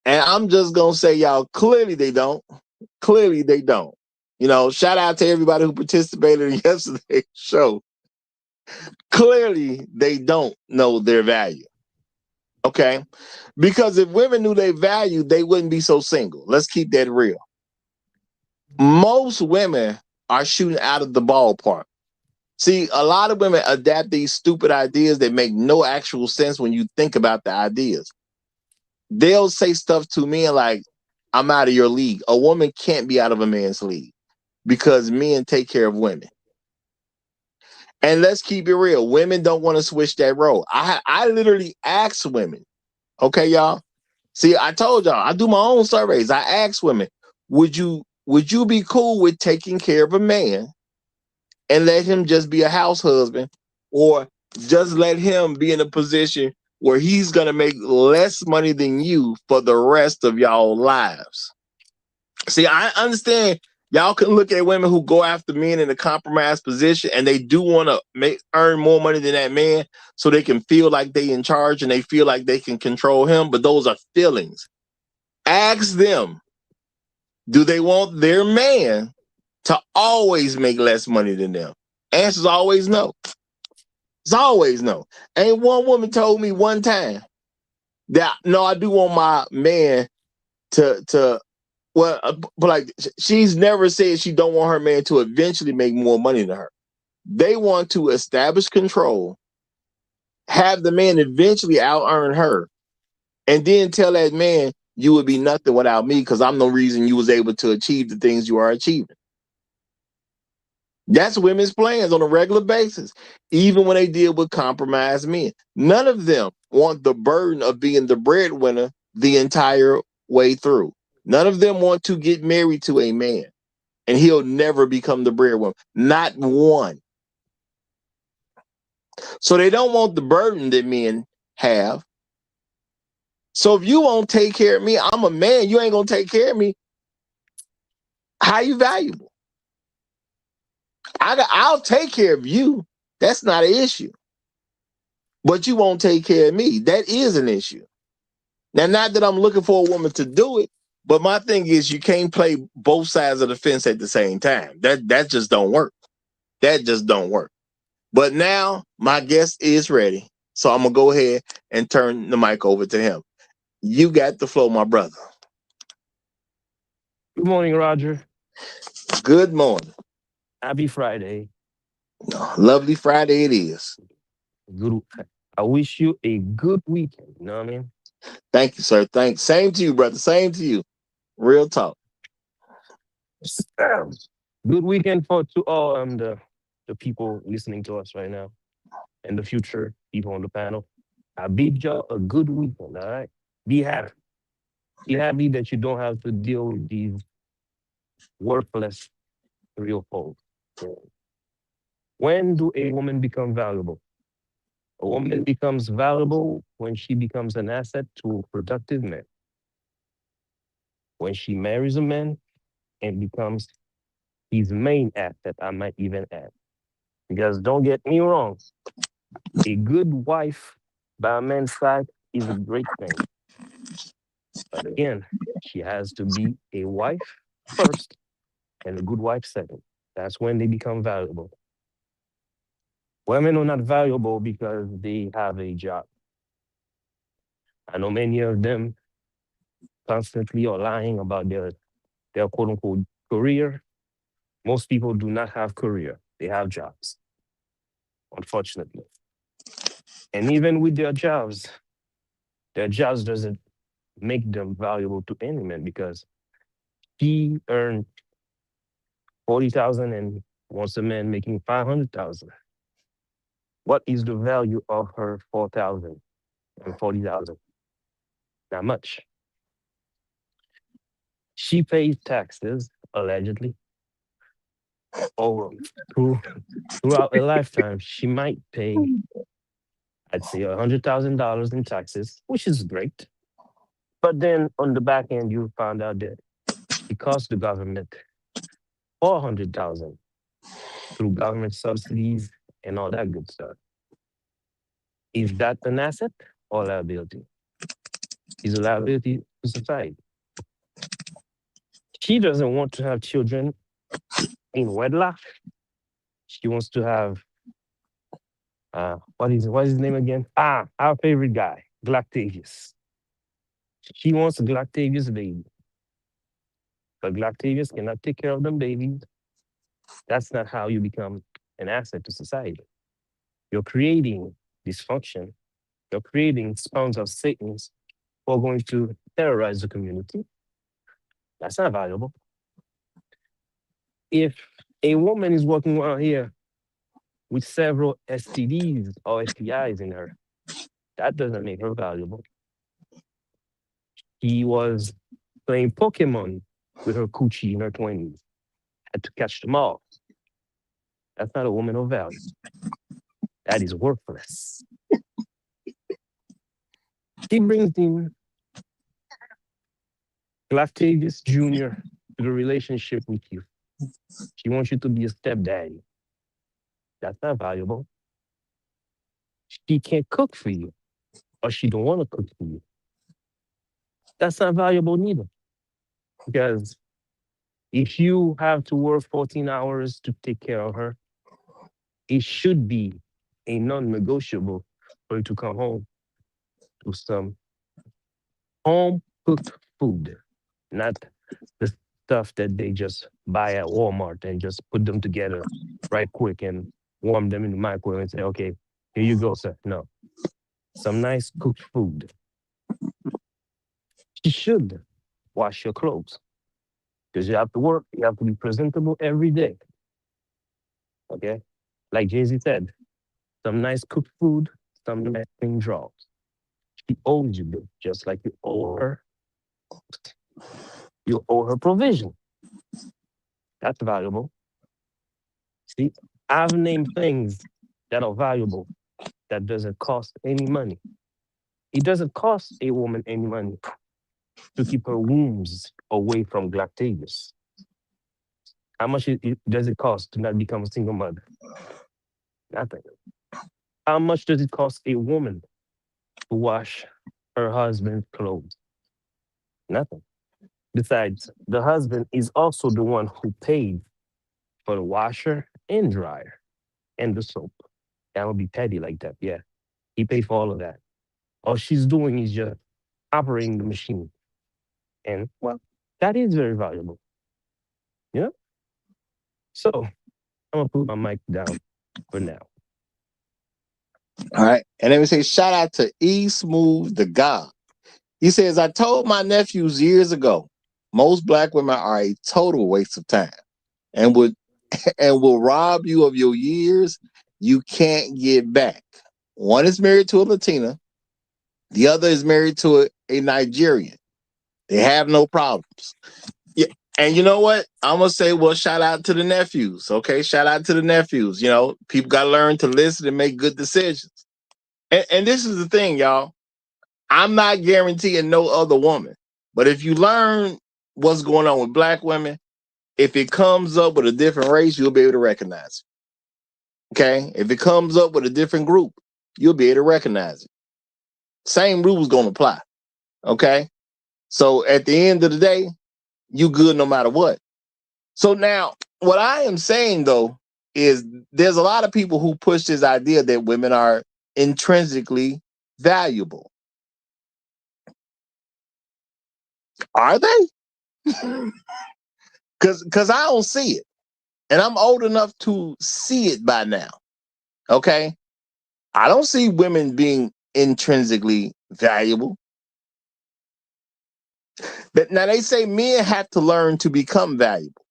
And I'm just going to say, y'all, clearly they don't. Clearly they don't. You know, shout out to everybody who participated in yesterday's show. Clearly they don't know their value. Okay. Because if women knew their value, they wouldn't be so single. Let's keep that real. Most women are shooting out of the ballpark. See, a lot of women adapt these stupid ideas that make no actual sense when you think about the ideas. They'll say stuff to men like, I'm out of your league. A woman can't be out of a man's league because men take care of women. And let's keep it real. Women don't want to switch that role. I literally ask women, okay, y'all? See, I told y'all, I do my own surveys. I ask women, would you be cool with taking care of a man and let him just be a house husband, or just let him be in a position where he's going to make less money than you for the rest of y'all lives? See, I understand y'all can look at women who go after men in a compromised position and they do want to earn more money than that man so they can feel like they in charge and they feel like they can control him, but those are feelings. Ask them, do they want their man to always make less money than them? Answer's always no. It's always no. Ain't one woman told me one time that, no, I do want my man to well, but like she's never said she don't want her man to eventually make more money than her. They want to establish control, have the man eventually out earn her, and then tell that man you would be nothing without me because I'm the reason you was able to achieve the things you are achieving. That's women's plans on a regular basis, even when they deal with compromised men. None of them want the burden of being the breadwinner the entire way through. None of them want to get married to a man and he'll never become the breadwinner. Not one. So they don't want the burden that men have. So if you won't take care of me, I'm a man, you ain't going to take care of me. How you valuable? I'll take care of you. That's not an issue. But you won't take care of me. That is an issue. Now, not that I'm looking for a woman to do it, but my thing is you can't play both sides of the fence at the same time. That just don't work. That just don't work. But now my guest is ready. So I'm going to go ahead and turn the mic over to him. You got the flow, my brother. Good morning, Roger. Good morning. Happy Friday. Lovely Friday it is. Good. I wish you a good weekend. You know what I mean? Thank you, sir. Thanks. Same to you, brother. Same to you. Real talk. Good weekend to all the people listening to us right now and the future people on the panel. I bid y'all a good weekend. All right. Be happy. Be happy that you don't have to deal with these worthless real folks. When do a woman become valuable? A woman becomes valuable when she becomes an asset to a productive man. When she marries a man and becomes his main asset, I might even add. Because don't get me wrong, a good wife by a man's side is a great thing. But again, she has to be a wife first and a good wife second. That's when they become valuable. Women are not valuable because they have a job. I know many of them constantly are lying about their quote unquote career. Most people do not have career. They have jobs, unfortunately. And even with their jobs doesn't make them valuable to any man because she earned 40,000 and wants a man making 500,000. What is the value of her 4,000 and 40,000? Not much. She pays taxes, allegedly, over through, throughout a lifetime. She might pay, I'd say, $100,000 in taxes, which is great. But then on the back end, you found out that it cost the government 400,000 through government subsidies and all that good stuff. Is that an asset or liability? Is a liability to society. She doesn't want to have children in wedlock. She wants to have what is his name again? Our favorite guy, Glactavius. She wants a Glactavius baby, but Glactavius cannot take care of them babies. That's not how you become an asset to society. You're creating dysfunction. You're creating spawns of Satans who are going to terrorize the community. That's not valuable. If a woman is walking around here with several STDs or STIs in her, that doesn't make her valuable. He was playing Pokemon with her coochie in her 20s, had to catch them all. That's not a woman of value. That is worthless. She brings in Lactavius Jr. to the relationship with you. She wants you to be a stepdaddy. That's not valuable. She can't cook for you, or she don't want to cook for you. That's not valuable neither. Because if you have to work 14 hours to take care of her, it should be a non-negotiable for you to come home to some home cooked food, not the stuff that they just buy at Walmart and just put them together right quick and warm them in the microwave and say, okay, here you go, sir. No, some nice cooked food. You should wash your clothes because you have to work. You have to be presentable every day. Okay? Like Jay-Z said, some nice cooked food, some nice clean drawers. She owes you, bill, just like you owe her. You owe her provision. That's valuable. See, I've named things that are valuable that doesn't cost any money. It doesn't cost a woman any money to keep her wombs away from Glactavius. How much does it cost to not become a single mother? Nothing. How much does it cost a woman to wash her husband's clothes? Nothing. Besides, the husband is also the one who paid for the washer and dryer and the soap. That would be petty like that. Yeah. He paid for all of that. All she's doing is just operating the machine. And well, that is very valuable. Yeah. So I'm gonna put my mic down for now. All right. And let me say shout out to E Smooth the God. He says, I told my nephews years ago, most black women are a total waste of time and will rob you of your years you can't get back. One is married to a Latina, the other is married to a Nigerian. They have no problems. Yeah. And you know what? I'm gonna say, well, shout out to the nephews. Okay, shout out to the nephews. You know, people gotta learn to listen and make good decisions. And this is the thing, y'all. I'm not guaranteeing no other woman, but if you learn what's going on with black women, if it comes up with a different race, you'll be able to recognize it. Okay, if it comes up with a different group, you'll be able to recognize it. Same rules gonna apply. Okay, so at the end of the day, you good no matter what. So now, what I am saying though is there's a lot of people who push this idea that women are intrinsically valuable. Are they? Because I don't see it. And I'm old enough to see it by now. Okay? I don't see women being intrinsically valuable. But now they say men have to learn to become valuable.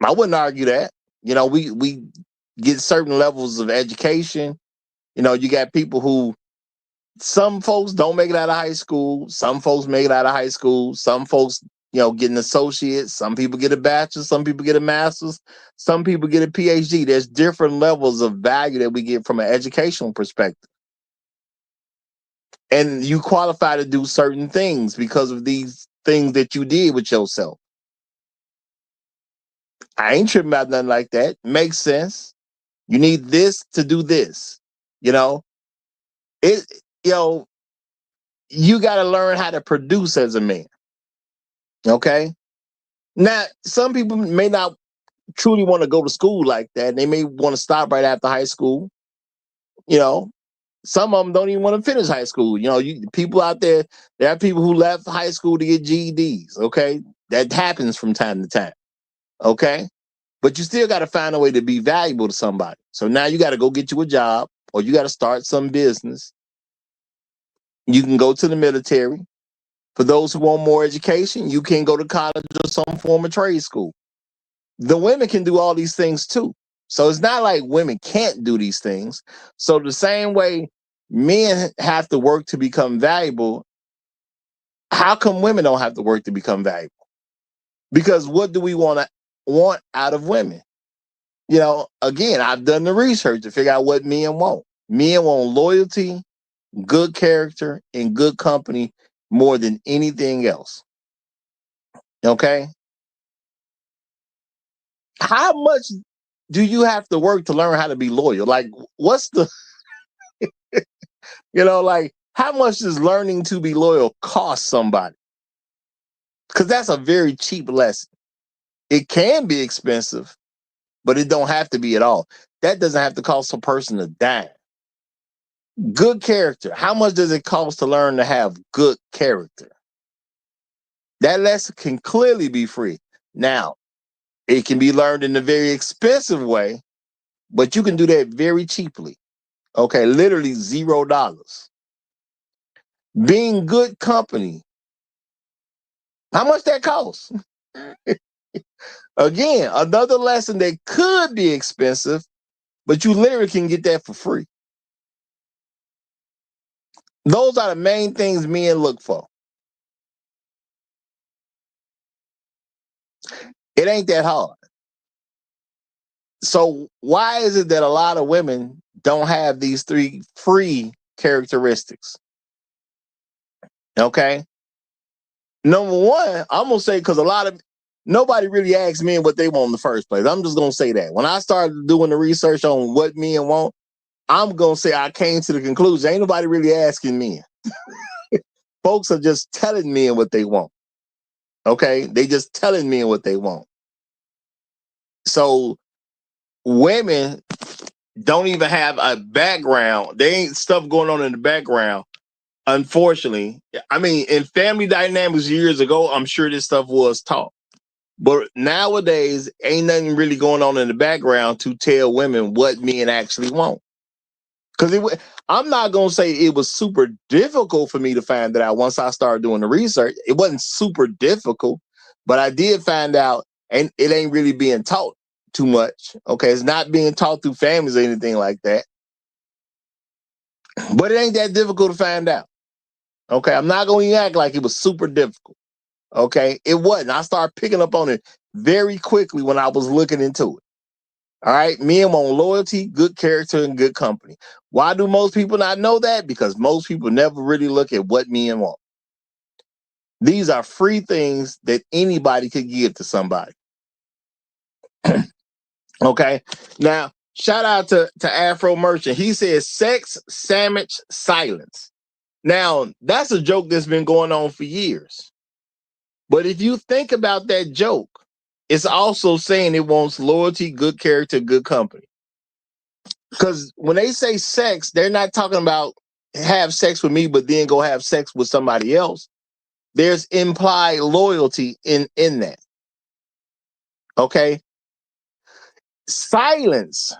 I wouldn't argue that. You know, we get certain levels of education. You know, you got people who, some folks don't make it out of high school. Some folks make it out of high school. Some folks, you know, get an associate. Some people get a bachelor's. Some people get a master's. Some people get a PhD. There's different levels of value that we get from an educational perspective. And you qualify to do certain things because of these things that you did with yourself. I ain't tripping about nothing like that. Makes sense. You need this to do this. You know, it, you know, you got to learn how to produce as a man. Okay. Now, some people may not truly want to go to school like that. They may want to stop right after high school. You know, some of them don't even want to finish high school. You know, people out there, there are people who left high school to get GEDs. Okay. That happens from time to time. Okay. But you still got to find a way to be valuable to somebody. So now you got to go get you a job, or you got to start some business. You can go to the military. For those who want more education, you can go to college or some form of trade school. The women can do all these things too. So it's not like women can't do these things. So the same way men have to work to become valuable, how come women don't have to work to become valuable? Because what do we want out of women? You know, again, I've done the research to figure out what men want. Men want loyalty, good character, and good company more than anything else. Okay? How much do you have to work to learn how to be loyal? Like, what's the, you know, like, how much does learning to be loyal cost somebody? Because that's a very cheap lesson. It can be expensive, but it don't have to be at all. That doesn't have to cost a person a dime. Good character. How much does it cost to learn to have good character? That lesson can clearly be free. Now, it can be learned in a very expensive way, but you can do that very cheaply. Okay, literally $0. Being good company. How much that costs? Again, another lesson that could be expensive, but you literally can get that for free. Those are the main things men look for. It ain't that hard. So why is it that a lot of women don't have these three free characteristics? Okay. Number one, I'm gonna say, because nobody really asks men what they want in the first place. I'm just gonna say that. When I started doing the research on what men want, I'm gonna say I came to the conclusion ain't nobody really asking men. Folks are just telling men what they want. Okay, they just telling men what they want. So women don't even have a background. They ain't stuff going on in the background. Unfortunately, I mean, in family dynamics years ago, I'm sure this stuff was taught. But nowadays, ain't nothing really going on in the background to tell women what men actually want. Because I'm not going to say it was super difficult for me to find that out once I started doing the research. It wasn't super difficult, but I did find out, and it ain't really being taught too much. Okay, it's not being taught through families or anything like that. But it ain't that difficult to find out. Okay, I'm not going to act like it was super difficult. Okay, it wasn't. I started picking up on it very quickly when I was looking into it. All right, men want loyalty, good character, and good company. Why do most people not know that? Because most people never really look at what men want. These are free things that anybody could give to somebody. Okay, now shout out to Afro Merchant. He says sex, sandwich, silence. Now that's a joke that's been going on for years. But if you think about that joke, it's also saying it wants loyalty, good character, good company. Because when they say sex, they're not talking about have sex with me, but then go have sex with somebody else. There's implied loyalty in that. Okay. Silence.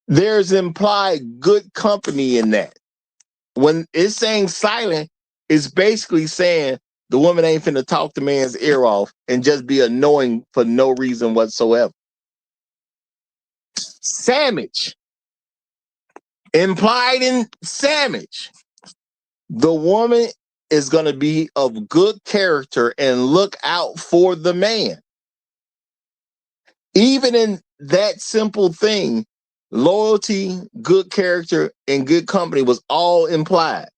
There's implied good company in that. When it's saying silent, it's basically saying the woman ain't finna talk the man's ear off and just be annoying for no reason whatsoever. Sandwich. Implied in sandwich. The woman is going to be of good character and look out for the man. Even in that simple thing, loyalty, good character, and good company was all implied.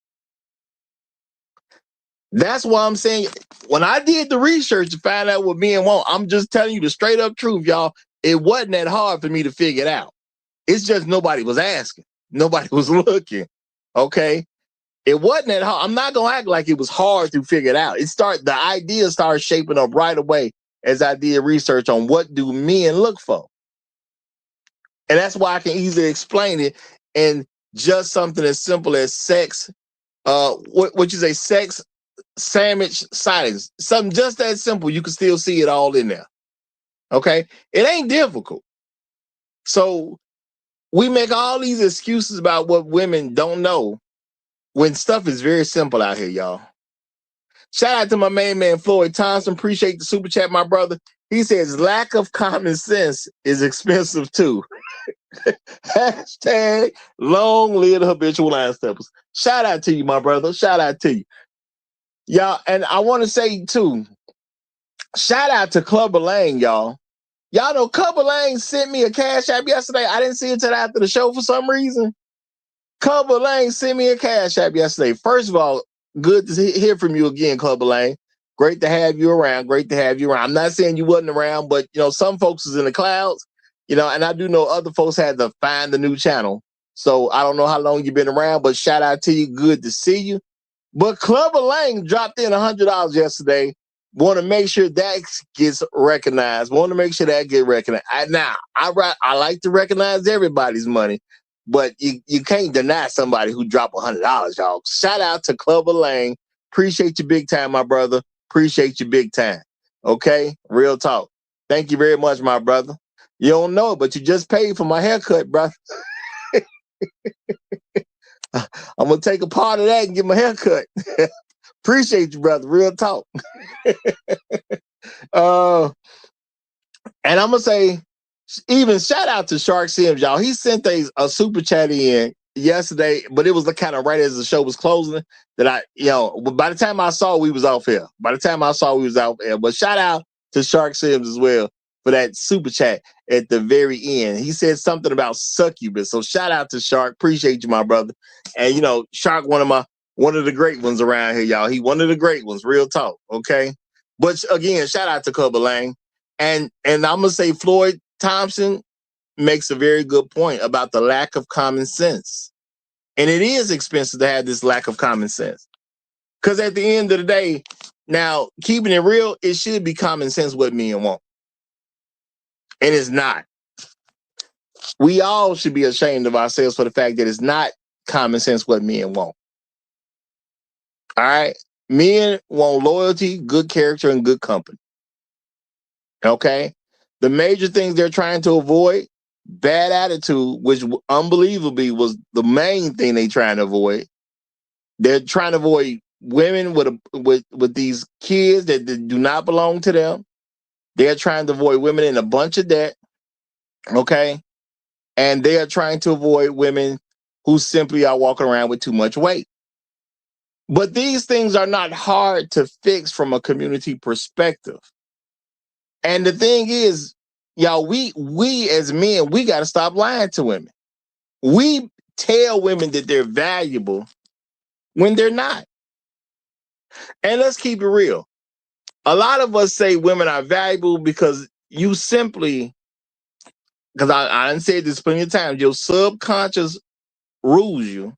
That's why I'm saying when I did the research to find out what men want, I'm just telling you the straight up truth, y'all. It wasn't that hard for me to figure it out. It's just nobody was asking. Nobody was looking. Okay. It wasn't that hard. I'm not going to act like it was hard to figure it out. The idea started shaping up right away as I did research on what do men look for. And that's why I can easily explain it in just something as simple as sex. What you say, sex, sandwich, silence. Something just that simple. You can still see it all in there. Okay. It ain't difficult. So we make all these excuses about what women don't know when stuff is very simple out here, y'all. Shout out to my main man, Floyd Thompson. Appreciate the super chat, my brother. He says, lack of common sense is expensive too. Hashtag long live the habitual line steppers. Shout out to you, my brother. Shout out to you. Y'all, and I want to say too, shout out to Clubber Lang, y'all. Y'all know Clubber Lang sent me a cash app yesterday. I didn't see it till after the show for some reason. Clubber Lang sent me a cash app yesterday. First of all, good to hear from you again, Clubber Lang. Great to have you around. Great to have you around. I'm not saying you wasn't around, but some folks is in the clouds, and I do know other folks had to find the new channel. So I don't know how long you've been around, but shout out to you. Good to see you. But Clubber Lang dropped in $100 yesterday. Want to make sure that gets recognized. Want to make sure that get recognized. I like to recognize everybody's money, but you can't deny somebody who dropped $100, y'all. Shout out to Clubber Lang. Appreciate you big time, my brother. Appreciate you big time. Okay? Real talk. Thank you very much, my brother. You don't know it, but you just paid for my haircut, brother. I'm going to take a part of that and get my haircut. Appreciate you, brother. Real talk. And I'm going to say, even shout out to Shark Sims, y'all. He sent a super chat in yesterday, but it was kind of right as the show was closing that by the time I saw we was off here. But shout out to Shark Sims as well for that super chat at the very end. He said something about succubus. So shout out to Shark. Appreciate you, my brother. And Shark, one of the great ones around here, y'all. He one of the great ones, real talk. Okay. But again, shout out to Clubber Lang. And I'm gonna say Floyd Thompson makes a very good point about the lack of common sense. And it is expensive to have this lack of common sense. Because at the end of the day, now, keeping it real, it should be common sense what men want. And it's not. We all should be ashamed of ourselves for the fact that it's not common sense what men want. All right? Men want loyalty, good character, and good company. Okay? The major things they're trying to avoid, bad attitude, which unbelievably was the main thing they're trying to avoid. They're trying to avoid women with these kids that do not belong to them. They're trying to avoid women in a bunch of debt. Okay? And they are trying to avoid women who simply are walking around with too much weight. But these things are not hard to fix from a community perspective. And the thing is, y'all, we as men, we got to stop lying to women. We tell women that they're valuable when they're not. And let's keep it real. A lot of us say women are valuable because you simply, because I done said this plenty of times, your subconscious rules you.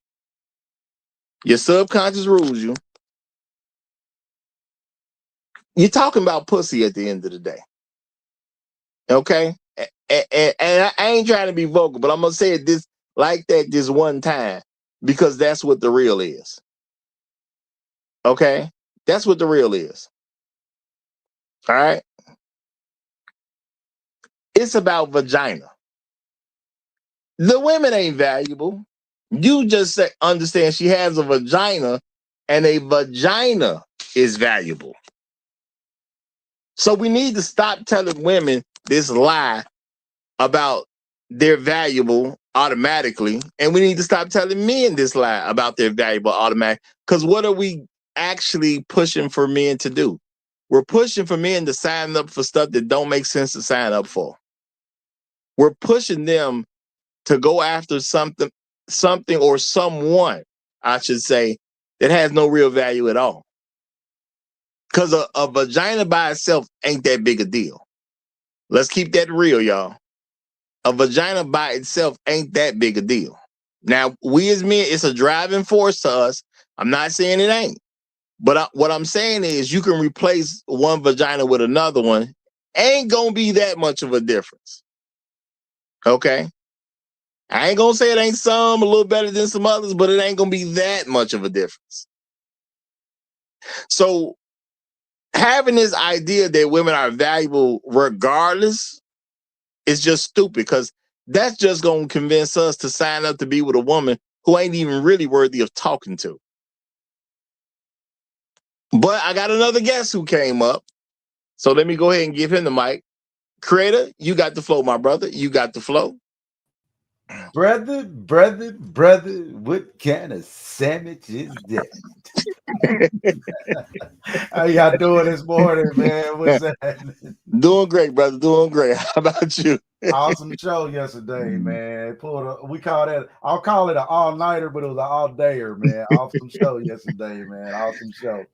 Your subconscious rules you. You're talking about pussy at the end of the day. Okay? And I ain't trying to be vocal, but I'm gonna say it this like that this one time because that's what the real is. Okay? That's what the real is. All right? It's about vagina. The women ain't valuable. You just understand she has a vagina, and a vagina is valuable. So we need to stop telling women this lie about they're valuable automatically, and we need to stop telling men this lie about they're valuable automatically. Because what are we actually pushing for men to do? We're pushing for men to sign up for stuff that don't make sense to sign up for. We're pushing them to go after something or someone, I should say, that has no real value at all. Because a vagina by itself ain't that big a deal. Let's keep that real, y'all. A vagina by itself ain't that big a deal. Now, we as men, it's a driving force to us. I'm not saying it ain't. But what I'm saying is you can replace one vagina with another one. Ain't going to be that much of a difference. Okay? I ain't going to say it ain't some a little better than some others, but it ain't going to be that much of a difference. So having this idea that women are valuable regardless is just stupid because that's just going to convince us to sign up to be with a woman who ain't even really worthy of talking to. But I got another guest who came up. So let me go ahead and give him the mic. Creator, you got the flow, my brother. You got the flow. Brother, what kind of sandwich is that? How y'all doing this morning, man? What's that? Doing great, brother. Doing great. How about you? Awesome show yesterday, man. I'll call it an all-nighter, but it was an all-dayer, man. Awesome show yesterday, man. Awesome show.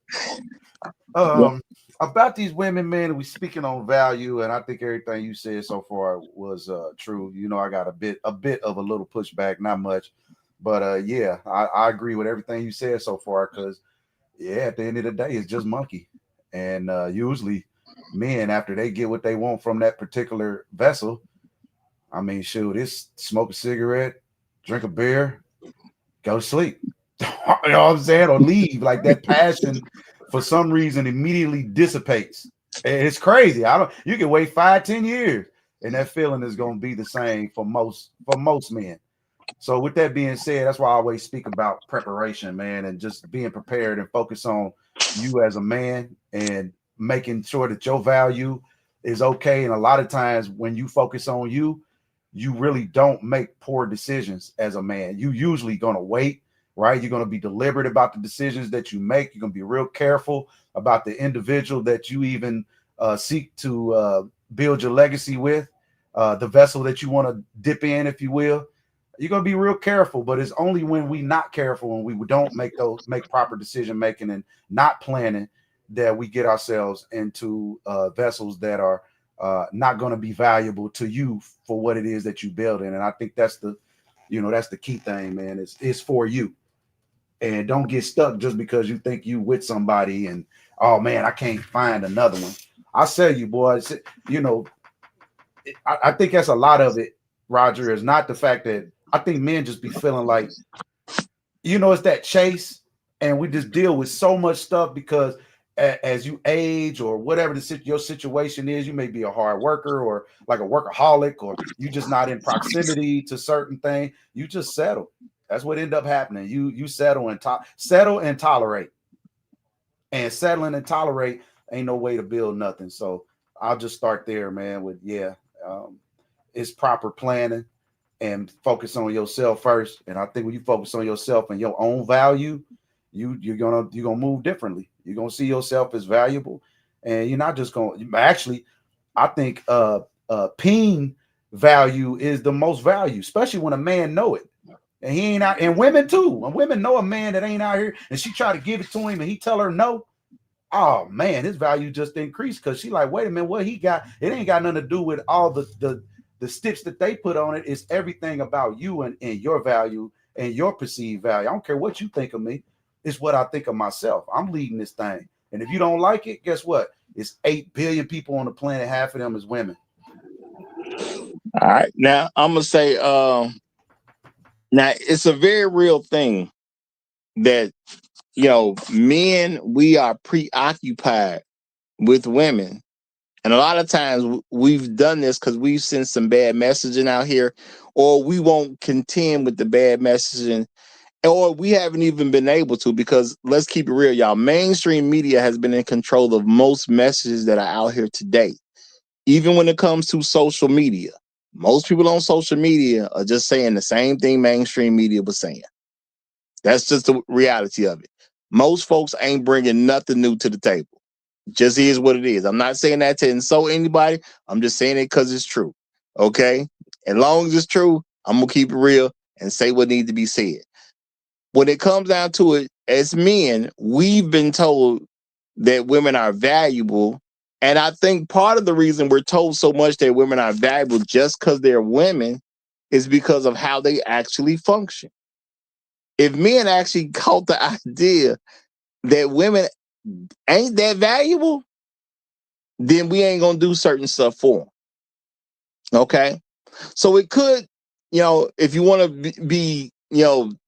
About these women, man, we speaking on value, and I think everything you said so far was true. You know, I got a bit of a little pushback, not much, but yeah, I agree with everything you said so far. Because at the end of the day, it's just monkey, and usually men, after they get what they want from that particular vessel, I mean, shoot, it's smoke a cigarette, drink a beer, go to sleep. You know what I'm saying? Or leave. Like that passion for some reason immediately dissipates. It's crazy. You can wait 5-10 years and that feeling is going to be the same for most men. So with that being said, that's why I always speak about preparation, man, and just being prepared and focus on you as a man and making sure that your value is okay. And a lot of times when you focus on you really don't make poor decisions as a man. You usually going to wait, right? You're going to be deliberate about the decisions that you make. You're going to be real careful about the individual that you even seek to build your legacy with, the vessel that you want to dip in, if you will. You're going to be real careful, but it's only when we not careful and we don't make proper decision making and not planning that we get ourselves into vessels that are not going to be valuable to you for what it is that you build in. And I think that's the key thing, man. It's for you. And don't get stuck just because you think you with somebody and, oh man, I can't find another one. I tell you, boys, I think that's a lot of it, Roger, is not the fact that I think men just be feeling like, it's that chase. And we just deal with so much stuff because as you age or whatever your situation is, you may be a hard worker or like a workaholic, or you just not in proximity to certain things. You just settle. That's what ended up happening. You settle and tolerate. And settling and tolerate ain't no way to build nothing. So I'll just start there, man, with it's proper planning and focus on yourself first. And I think when you focus on yourself and your own value, you're gonna move differently. You're gonna see yourself as valuable, and you're not just gonna. Actually, I think peen value is the most value, especially when a man know it, and he ain't out. And women too. When women know a man that ain't out here, and she try to give it to him, and he tell her no. Oh man, his value just increased because she like, wait a minute, what he got? It ain't got nothing to do with all the stitch that they put on it. It's everything about you and your value and your perceived value. I don't care what you think of me. It's what I think of myself. I'm leading this thing. And if you don't like it, guess what? It's 8 billion people on the planet. Half of them is women. All right. Now I'm gonna say, now it's a very real thing that men, we are preoccupied with women. And a lot of times we've done this because we've sent some bad messaging out here, or we won't contend with the bad messaging, or we haven't even been able to, because let's keep it real, y'all. Mainstream media has been in control of most messages that are out here today. Even when it comes to social media, most people on social media are just saying the same thing mainstream media was saying. That's just the reality of it. Most folks ain't bringing nothing new to the table. Just is what it is. I'm not saying that to insult anybody. I'm just saying it because it's true. Okay? As long as it's true, I'm going to keep it real and say what needs to be said. When it comes down to it, as men, we've been told that women are valuable. And I think part of the reason we're told so much that women are valuable just because they're women is because of how they actually function. If men actually caught the idea that women ain't that valuable, then we ain't gonna do certain stuff for them. Okay, so it could, if you want to be,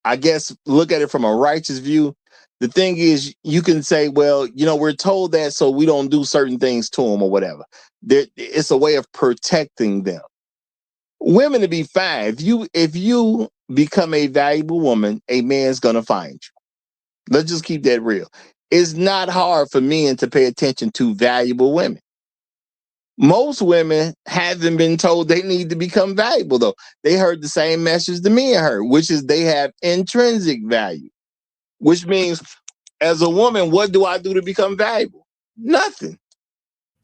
I guess look at it from a righteous view. The thing is, you can say, well, we're told that, so we don't do certain things to them or whatever. It's a way of protecting them. Women to be fine. If you become a valuable woman, a man's gonna find you. Let's just keep that real. It's not hard for men to pay attention to valuable women. Most women haven't been told they need to become valuable, though. They heard the same message the men heard, which is they have intrinsic value, which means as a woman, what do I do to become valuable? Nothing.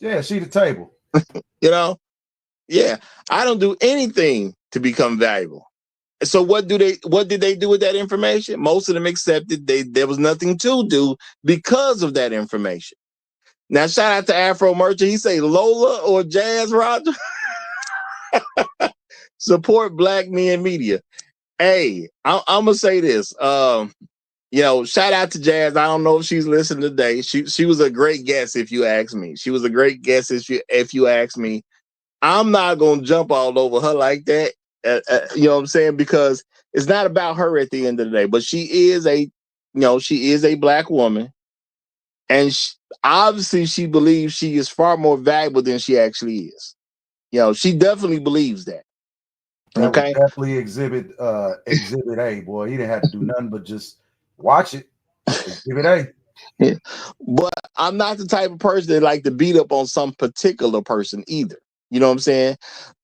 Yeah, see the table. Yeah, I don't do anything to become valuable. So what did they do with that information? Most of them accepted there was nothing to do because of that information. Now, shout out to Afro Merchant. He say Lola or Jazz Roger. Support black men media. Hey, I'm gonna say this. Shout out to Jazz. I don't know if she's listening today. She was a great guest, if you ask me. She was a great guest if you ask me. I'm not gonna jump all over her like that. You know what I'm saying? Because it's not about her at the end of the day. But she is a black woman, and obviously she believes she is far more valuable than she actually is. She definitely believes that. That was Okay. definitely exhibit A, boy. He didn't have to do nothing but just watch it. Exhibit A. Yeah. But I'm not the type of person that like to beat up on some particular person either. You know what I'm saying?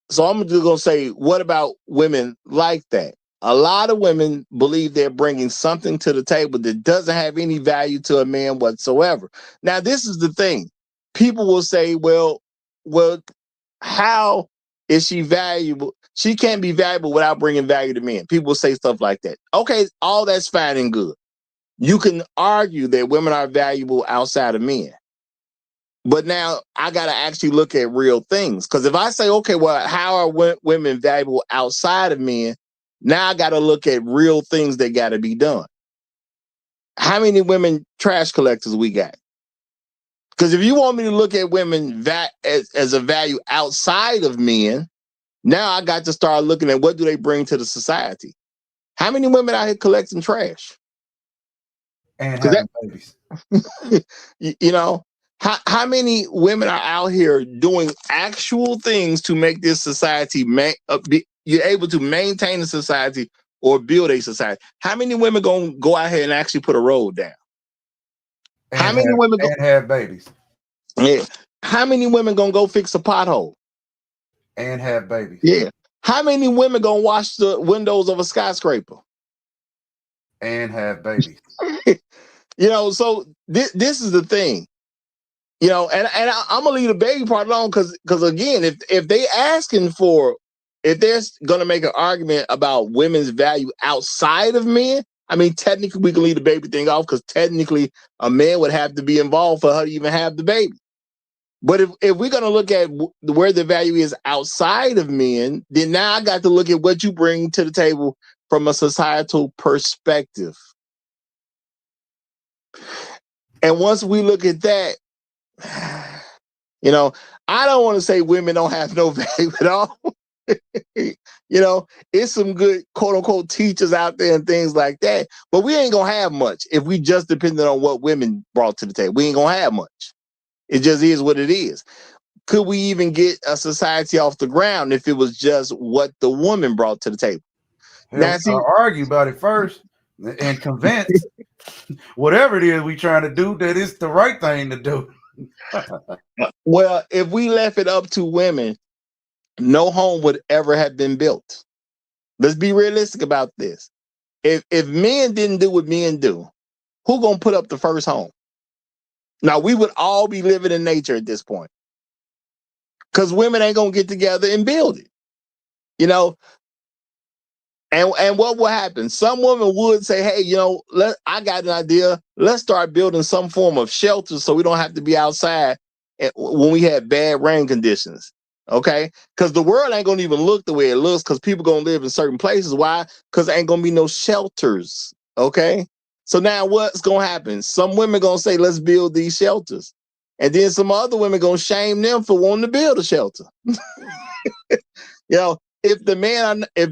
So I'm just going to say, what about women like that? A lot of women believe they're bringing something to the table that doesn't have any value to a man whatsoever. Now, this is the thing. People will say, well, how is she valuable? She can't be valuable without bringing value to men. People will say stuff like that. Okay, all that's fine and good. You can argue that women are valuable outside of men. But now I got to actually look at real things. Because if I say, okay, well, how are women valuable outside of men? Now I got to look at real things that got to be done. How many women trash collectors we got? Because if you want me to look at women as a value outside of men, now I got to start looking at what do they bring to the society. How many women out here collecting trash? And having babies. How many women are out here doing actual things to make this society you're able to maintain a society or build a society? How many women gonna go out here and actually put a road down? How many women have babies? Yeah. How many women gonna go fix a pothole? And have babies. Yeah. How many women gonna wash the windows of a skyscraper? And have babies. So this is the thing. And I'm gonna leave the baby part alone because again, if they're gonna make an argument about women's value outside of men, I mean, technically we can leave the baby thing off because technically a man would have to be involved for her to even have the baby. But if we're gonna look at where the value is outside of men, then now I got to look at what you bring to the table from a societal perspective. And once we look at that, you know, I don't want to say women don't have no value at all. You know, it's some good quote unquote teachers out there and things like that. But we ain't gonna have much if we just depended on what women brought to the table. We ain't gonna have much. It just is what it is. Could we even get a society off the ground if it was just what the woman brought to the table? Hell, Now, see, argue about it first and convince whatever it is we trying to do that it's the right thing to do. well, if we left it up to women, no home would ever have been built. Let's be realistic about this. If men didn't do what men do, who gonna put up the first home? Now we would all be living in nature at this point, because women ain't gonna get together and build it. You know, and what will happen? Some women would say, "Hey, you know, I got an idea. Let's start building some form of shelter so we don't have to be outside when we have bad rain conditions." Okay, because the world ain't gonna even look the way it looks, because people gonna live in certain places. Why? Because there ain't gonna be no shelters. Okay, so now what's gonna happen? Some women gonna say, "Let's build these shelters," and then some other women gonna shame them for wanting to build a shelter. You know, if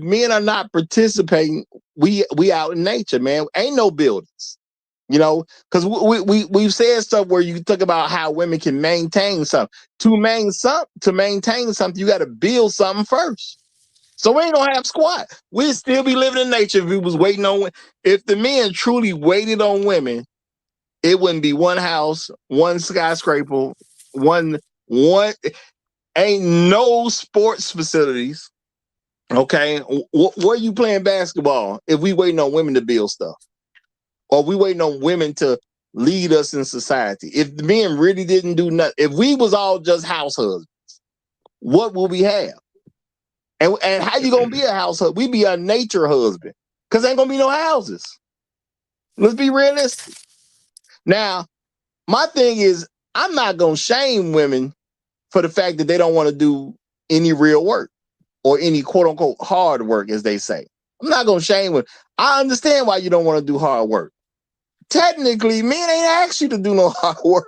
men are not participating, we out in nature, man. Ain't no buildings. You know, because we've said stuff where you talk about how women can maintain something. To maintain something, you got to build something first. So we ain't gonna have squat. We'd still be living in nature if we was waiting on. If the men truly waited on women, it wouldn't be one house, one skyscraper, one. Ain't no sports facilities. Okay, where you playing basketball if we waiting on women to build stuff? Or we waiting on women to lead us in society? If the men really didn't do nothing, if we was all just house husbands, what will we have? And how you gonna be a house husband? We be a nature husband, because ain't gonna be no houses. Let's be realistic. Now, my thing is, I'm not gonna shame women for the fact that they don't want to do any real work or any quote unquote hard work, as they say. I'm not gonna shame women. I understand why you don't want to do hard work. Technically, men ain't asked you to do no hard work.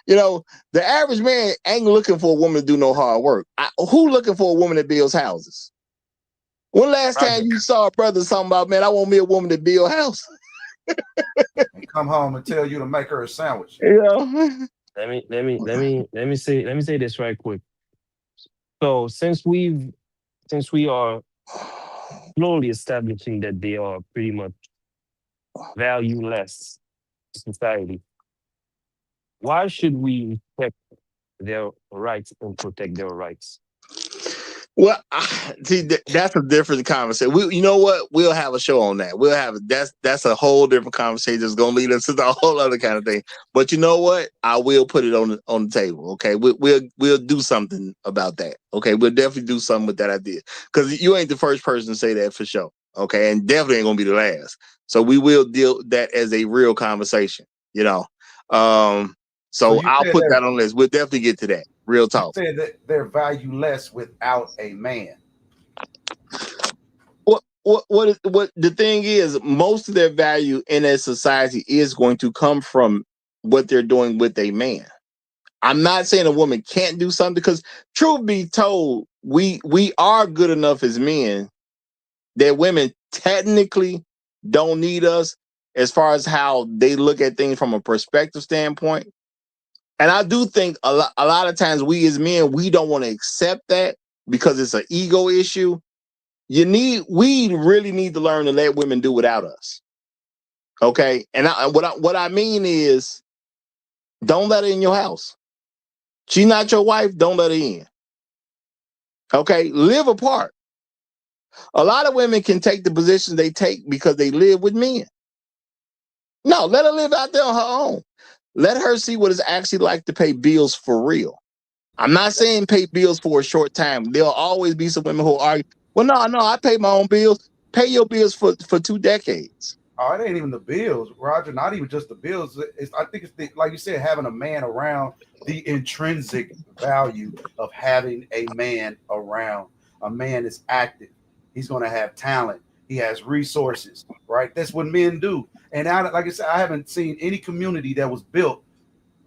You know, the average man ain't looking for a woman to do no hard work. Who looking for a woman that builds houses? When last time you saw a brother talking about, man, I want me a woman to build a house? And come home and tell you to make her a sandwich. You know? Let me say this right quick. So since we are slowly establishing that they are pretty much valueless society, why should we respect their rights and protect their rights? Well, see, that's a different conversation. You know what? We'll have a show on that. That's a whole different conversation. That's gonna lead us to the whole other kind of thing. But you know what? I will put it on the table. Okay, we'll do something about that. Okay, we'll definitely do something with that idea, because you ain't the first person to say that for sure. Okay, and definitely ain't gonna be the last. So we will deal with that as a real conversation. You know, so I'll put that on the list. We'll definitely get to that. Real talk. You said that they're valueless without a man. What the thing is, most of their value in a society is going to come from what they're doing with a man. I'm not saying a woman can't do something, because truth be told, we are good enough as men that women technically don't need us, as far as how they look at things from a perspective standpoint. And I do think a lot of times we as men, we don't want to accept that because it's an ego issue. We really need to learn to let women do without us. Okay. And what I mean is, don't let her in your house. She's not your wife. Don't let her in. Okay. Live apart. A lot of women can take the positions they take because they live with men. No, let her live out there on her own. Let her see what it's actually like to pay bills for real. I'm not saying pay bills for a short time. There'll always be some women who argue, well, no, I pay my own bills. Pay your bills for 2 decades. Oh, it ain't even the bills, Roger. Not even just the bills. I think it's like you said, having a man around, the intrinsic value of having a man around. A man is active. He's going to have talent. He has resources, right? That's what men do. And now, like I said, I haven't seen any community that was built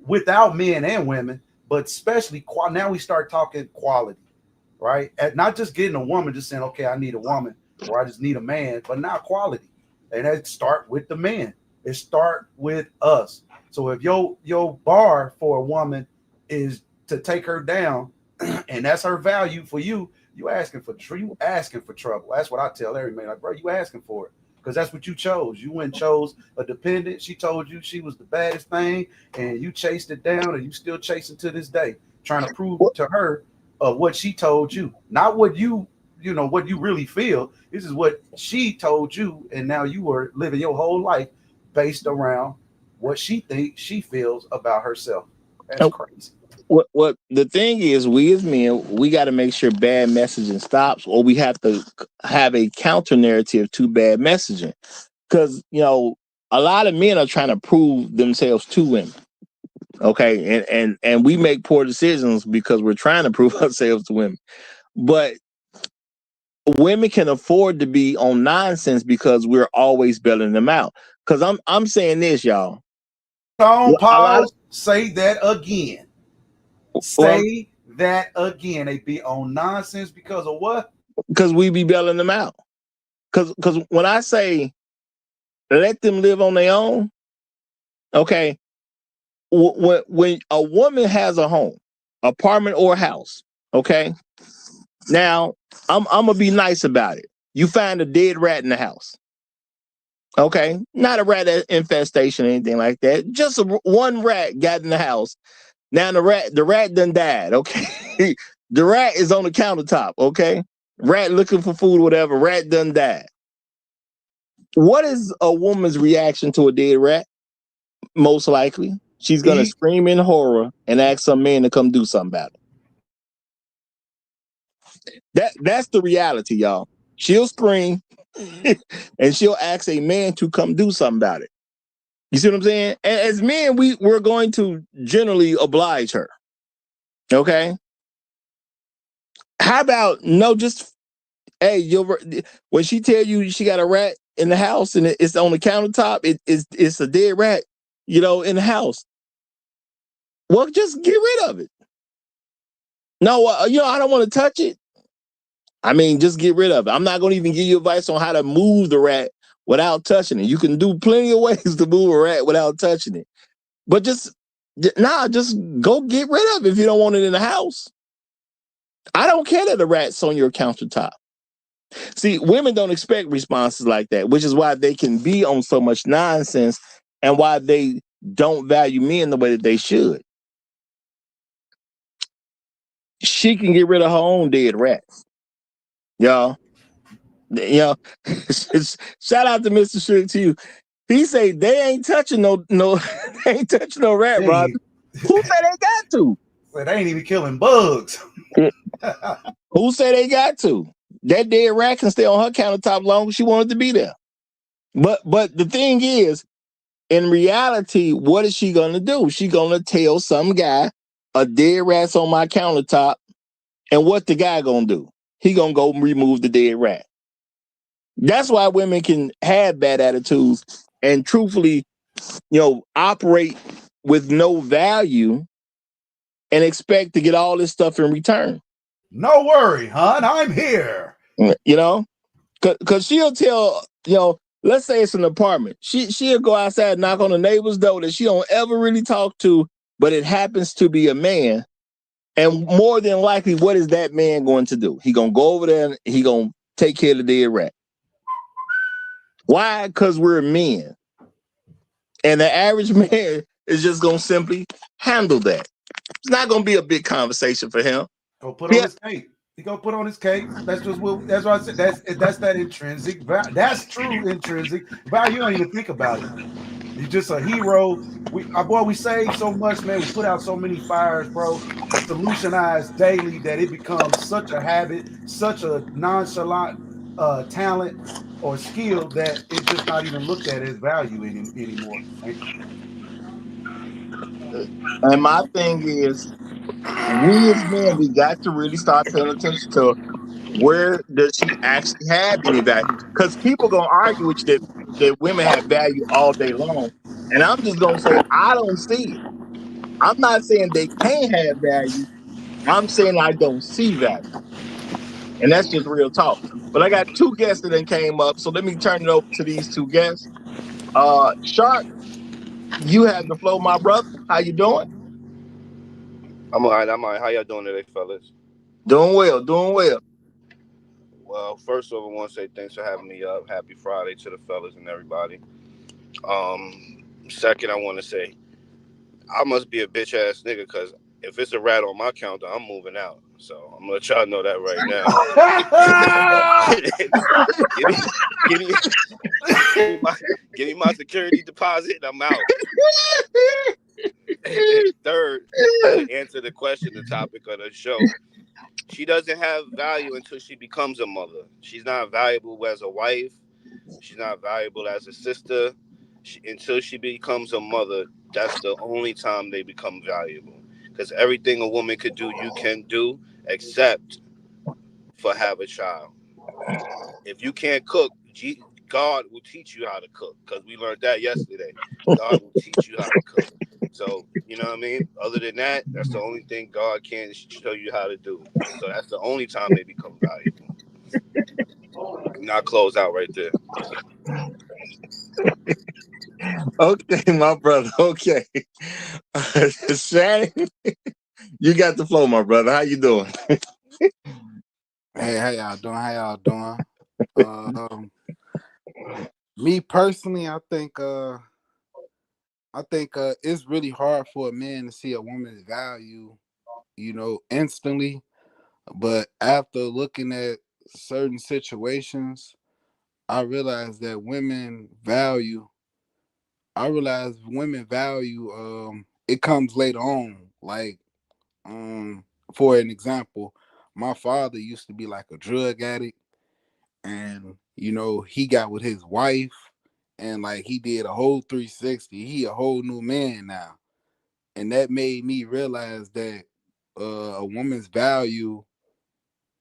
without men and women, but especially now we start talking quality, right? At not just getting a woman, just saying, okay, I need a woman or I just need a man, but now quality. And that start with the man. It start with us. So if your bar for a woman is to take her down, and that's her value for you, you asking for trouble. That's what I tell every man. Like, bro, you asking for it. Because that's what you chose. You went and chose a dependent. She told you she was the baddest thing, and you chased it down, and you still chasing to this day, trying to prove to her what she told you, not what what you really feel. This is what she told you, and now you are living your whole life based around what she thinks she feels about herself. That's crazy. What the thing is, we as men, we got to make sure bad messaging stops, or we have to have a counter narrative to bad messaging. Because a lot of men are trying to prove themselves to women. Okay, and we make poor decisions because we're trying to prove ourselves to women. But women can afford to be on nonsense because we're always bailing them out. Because I'm saying this, y'all. Don't pause. Say that again. Say that again. They be on nonsense because of what? Because we be bailing them out. Because when I say let them live on their own, okay, when a woman has a home, apartment or house, okay, now I'm gonna be nice about it. You find a dead rat in the house, okay, not a rat infestation or anything like that. Just one rat got in the house. Now the rat done died, okay. The rat is on the countertop, okay. Rat looking for food, whatever. Rat done died. What is a woman's reaction to a dead rat? Most likely, she's gonna scream in horror and ask some man to come do something about it. That's the reality, y'all. She'll scream and she'll ask a man to come do something about it. You see what I'm saying? And as men, we're going to generally oblige her. Okay. How about hey, when she tell you she got a rat in the house and it's on the countertop, it's a dead rat, in the house. Well, just get rid of it. No, I don't want to touch it. I mean, just get rid of it. I'm not going to even give you advice on how to move the rat without touching it. You can do plenty of ways to move a rat without touching it. But just go get rid of it if you don't want it in the house. I don't care that the rat's on your countertop. See, women don't expect responses like that, which is why they can be on so much nonsense and why they don't value men the way that they should. She can get rid of her own dead rats. Y'all. Shout out to Mr. Strick too. He say they ain't touching no they ain't touching no rat, bro. Who say they got to? Well, they ain't even killing bugs. Who say they got to? That dead rat can stay on her countertop long as she wanted to be there. But the thing is, in reality, what is she gonna do? She gonna tell some guy a dead rat's on my countertop, and what the guy gonna do? He gonna go remove the dead rat. That's why women can have bad attitudes and truthfully, operate with no value and expect to get all this stuff in return. No worry, hon, I'm here. Because she'll tell, let's say it's an apartment. She'll go outside, knock on the neighbor's door that she don't ever really talk to, but it happens to be a man. And more than likely, what is that man going to do? He gonna go over there and he gonna take care of the dead rat. Why? Because we're men. And the average man is just gonna simply handle that. It's not gonna be a big conversation for him. Go put on his cape. He gonna put on his cape. That's what I said. That's that intrinsic value. That's true intrinsic value. You don't even think about it. You're just a hero. We save so much, man. We put out so many fires, bro. Solutionize daily that it becomes such a habit, such a nonchalant talent or skill that it's just not even looked at as value anymore. And my thing is, we as men, we got to really start paying attention to where does she actually have any value? Because people gonna argue with you that that women have value all day long. And I'm just gonna say I don't see it. I'm not saying they can't have value. I'm saying I don't see value. And that's just real talk. But I got two guests that then came up. So let me turn it over to these two guests. Shark, you have the flow, my brother. How you doing? I'm all right. I'm all right. How y'all doing today, fellas? Doing well, doing well. Well, first of all, I want to say thanks for having me up. Happy Friday to the fellas and everybody. Second, I want to say I must be a bitch ass nigga because if it's a rat on my counter, I'm moving out. So I'm gonna let y'all know that right now. give me, give me my security deposit and I'm out. Third, to answer the question, the topic of the show, she doesn't have value until she becomes a mother. She's not valuable as a wife. She's not valuable as a sister. Until she becomes a mother, that's the only time they become valuable. Because everything a woman could do, you can do, except for have a child. If you can't cook, God will teach you how to cook. Because we learned that yesterday. God will teach you how to cook. So, you know what I mean? Other than that, that's the only thing God can show you how to do. So that's the only time they become valuable. Not close out right there. Okay, my brother. Okay. Shannon, you got the flow, my brother. How you doing? Hey, how y'all doing? How y'all doing? Me personally, I think it's really hard for a man to see a woman's value, instantly. But after looking at certain situations, I realized that women value it comes later on. Like, for an example, my father used to be like a drug addict, and he got with his wife, and like he did a whole 360. He a whole new man now, and that made me realize that a woman's value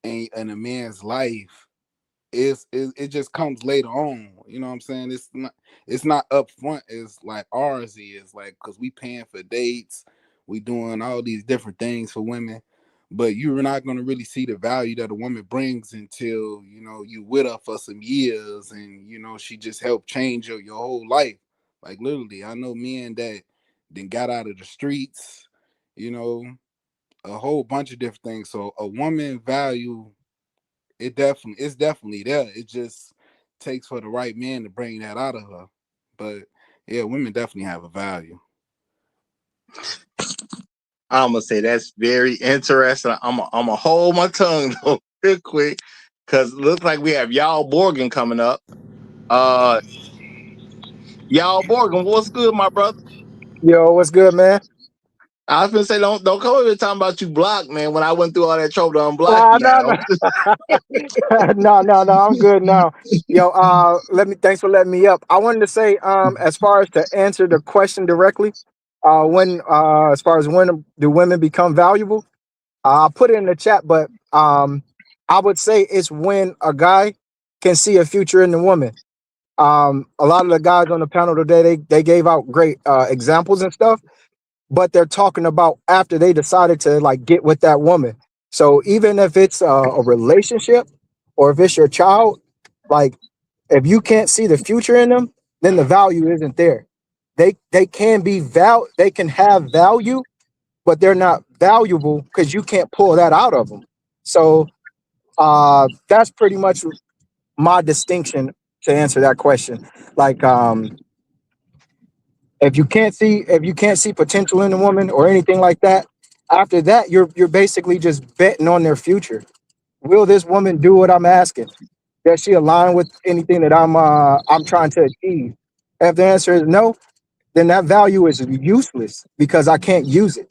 in a man's life it just comes later on. You know what I'm saying? It's not up front as like ours is, like, because we paying for dates, we doing all these different things for women, but you're not going to really see the value that a woman brings until you with her for some years, and she just helped change your whole life. Like, literally, I know men that then got out of the streets, you know a whole bunch of different things. So a woman value, it's definitely there. It just takes for the right man to bring that out of her. But yeah, women definitely have a value. I'm gonna say that's very interesting. I'm gonna hold my tongue though, real quick, because it looks like we have Y'all Borgen coming up. Y'all Borgen, what's good, my brother? Yo, what's good, man? I was gonna say don't come over here talking about you blocked, man. When I went through all that trouble to unblock Nah, you, no, no, no. I'm good now. Yo, thanks for letting me up. I wanted to say, as far as to answer the question directly, as far as when do women become valuable, I'll put it in the chat, but I would say it's when a guy can see a future in the woman. A lot of the guys on the panel today, they gave out great examples and stuff, but they're talking about after they decided to like get with that woman. So even if it's a relationship or if it's your child, like, if you can't see the future in them, then the value isn't there. They can they can have value, but they're not valuable because you can't pull that out of them. So that's pretty much my distinction to answer that question. Like, if you can't see potential in a woman or anything like that, after that you're basically just betting on their future. Will this woman do what I'm asking? Does she align with anything that I'm trying to achieve? If the answer is no, then that value is useless because I can't use it.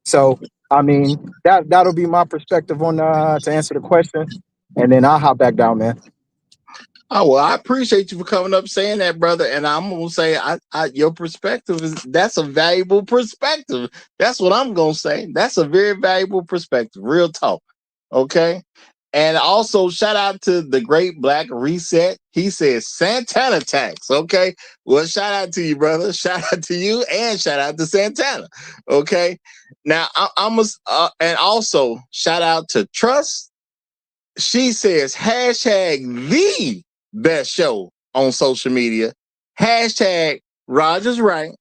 So I mean, that'll be my perspective on to answer the question, and then I'll hop back down, man. Oh well, I appreciate you for coming up saying that, brother. And I'm gonna say, your perspective that's a valuable perspective. That's what I'm gonna say. That's a very valuable perspective. Real talk. Okay. And also shout out to the Great Black Reset. He says Santana tax. Okay. Well, shout out to you, brother. Shout out to you and shout out to Santana. Okay. Now and also shout out to Trust. She says hashtag the best show on social media. Hashtag Rogers Right.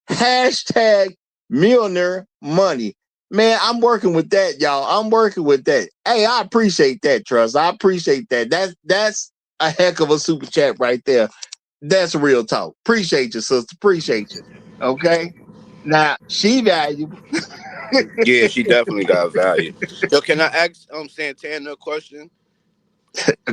Hashtag millionaire money. Man, I'm working with that, y'all. I'm working with that. Hey, I appreciate that, Trust. I appreciate that. That's a heck of a super chat right there. That's real talk. Appreciate you, sister. Appreciate you. Okay. Now she valuable. Yeah, she definitely got value. Yo, can I ask Santana a question?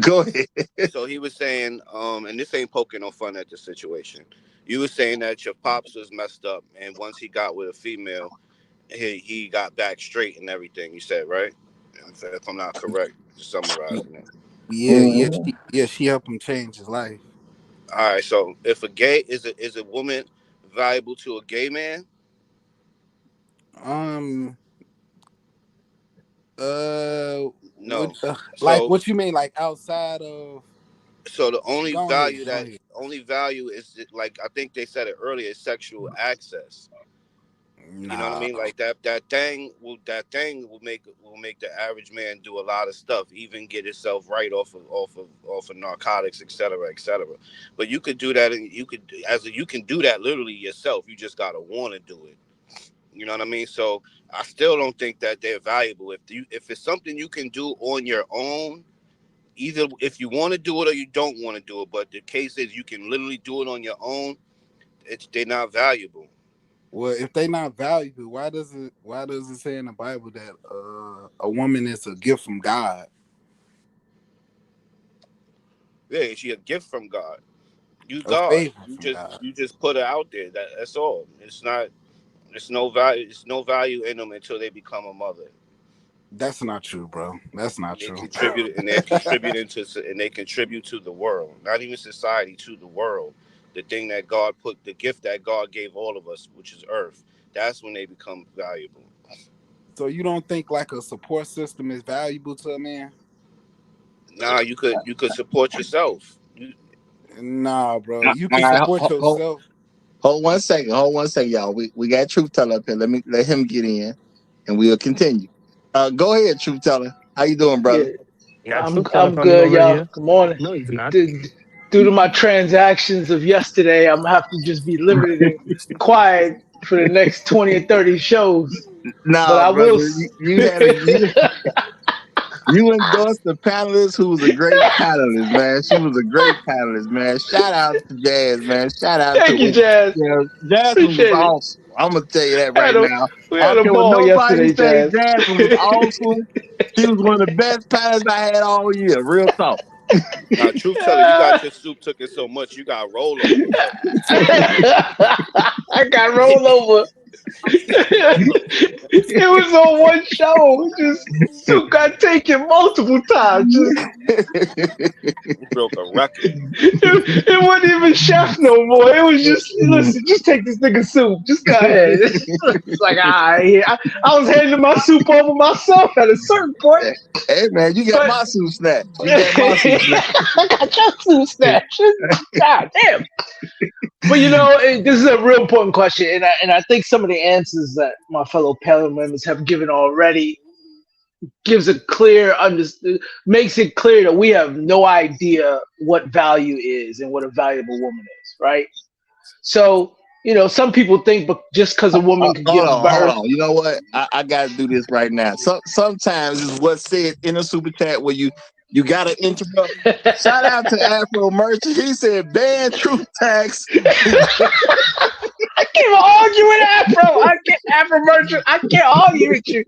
Go ahead. So he was saying, and this ain't poking no fun at the situation. You were saying that your pops was messed up, and once he got with a female, he got back straight and everything. You said, right? If I'm not correct, just summarizing it. She helped him change his life. All right. So if a gay is a woman valuable to a gay man? No. So, what you mean, like outside of? So the only Go value ahead. is like I think they said it earlier, is sexual access. Nah. You know what I mean? Like that thing will make the average man do a lot of stuff, even get himself right off of narcotics, et cetera, et cetera. But you could do that, and you can do that literally yourself. You just gotta want to do it. You know what I mean? So I still don't think that they're valuable. If it's something you can do on your own, either if you want to do it or you don't want to do it. But the case is you can literally do it on your own. They're not valuable. Well, if they're not valuable, why does it say in the Bible that a woman is a gift from God? Yeah, she a gift from God. You A God. favor from God. You just put her out there. That's all. It's not. There's no value. It's no value in them until they become a mother. That's not true, bro. That's not They true. contribute and they contribute to the world, not even society, to the world. The thing that God put, the gift that God gave all of us, which is Earth. That's when they become valuable. So you don't think like a support system is valuable to a man? Nah, you could support yourself. Nah, bro. You can All support right, yourself. Hold 1 second. Hold 1 second, y'all. We got Truth Teller up here. Let him get in, and we'll continue. Go ahead, Truth Teller. How you doing, brother? Yeah, I'm truth teller coming good, over y'all. here. Good morning. No, he's not. Due to my transactions of yesterday, I'm gonna have to just be limited and quiet for the next 20 or 30 shows. But Nah, I will. brother. You endorsed the panelist who was a great panelist, man. She was a great panelist, man. Shout out to Jazz, man. Shout out to Thank you, Jazz. Jasmine was Appreciate it. awesome. I'm gonna tell you that right now. We I had don't a care what ball nobody yesterday, say. Jazz. Jasmine was awesome. She was one of the best panelists I had all year. Real talk. Now, truth teller, you got your soup cooking so much, you got rollover or something. I got rolled over. It was on one show. Just Soup got taken multiple times. You broke a record. It wasn't even chef no more. It was just listen. Just take this nigga soup. Just go ahead. It's like I was handing my soup over myself at a certain point. Hey man, you got my soup snatched. I got your soup snatched. God damn. But this is a real important question, and I think some of the answers that my fellow panel members have given already gives a makes it clear that we have no idea what value is and what a valuable woman is, right? So some people think, but just because a woman can give birth. Hold on. You know what? I got to do this right now. Sometimes it's what's said in a super chat where you got to interrupt. Shout out to Afro Merchant. He said, ban truth tax. I can't argue with Afro Merchant. I can't argue with you.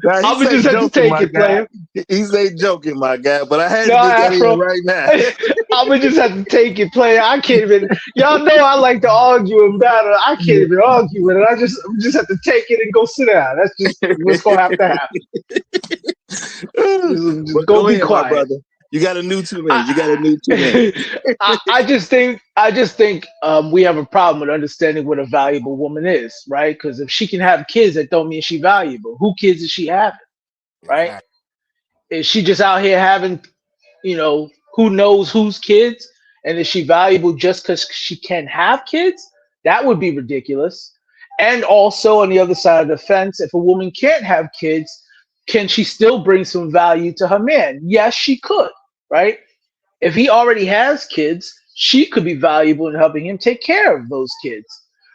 Now, I just have to take it, player. He say joking, my guy, but I had to get that in right now. I would just have to take it, player. I can't even. Y'all know I like to argue and battle. I can't even argue with it. I just have to take it and go sit down. That's just what's gonna have to happen. Just go be ahead, quiet, my brother. You got a new 2 minutes. I just think we have a problem with understanding what a valuable woman is, right? Because if she can have kids, that don't mean she's valuable. Who kids is she having, right? Exactly. Is she just out here having, who knows whose kids? And is she valuable just because she can have kids? That would be ridiculous. And also, on the other side of the fence, if a woman can't have kids, can she still bring some value to her man? Yes, she could, right? If he already has kids, she could be valuable in helping him take care of those kids.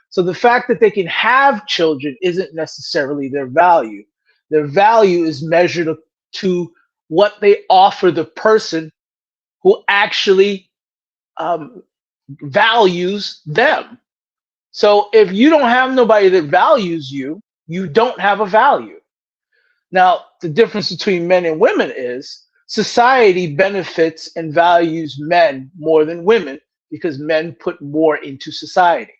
So the fact that they can have children isn't necessarily their value. Their value is measured to what they offer the person who actually values them. So if you don't have nobody that values you, you don't have a value. Now, the difference between men and women is society benefits and values men more than women because men put more into society.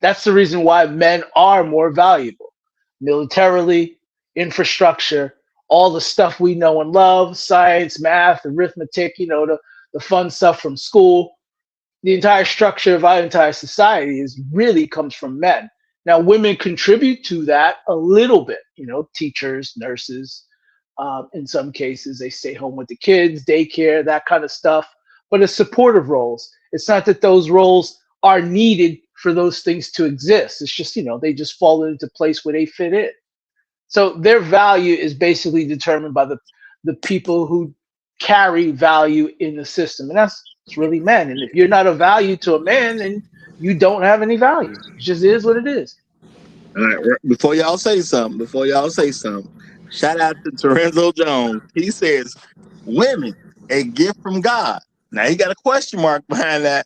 That's the reason why men are more valuable. Militarily, infrastructure, all the stuff we know and love, science, math, arithmetic, the fun stuff from school. The entire structure of our entire society is really comes from men. Now, women contribute to that a little bit, teachers, nurses. In some cases, they stay home with the kids, daycare, that kind of stuff. But it's supportive roles. It's not that those roles are needed for those things to exist. It's just, they just fall into place where they fit in. So their value is basically determined by the people who carry value in the system. And it's really men. And if you're not of value to a man, then you don't have any value. It just is what it is. All right, before y'all say something, shout out to Terenzo Jones. He says, women, a gift from God. Now he got a question mark behind that.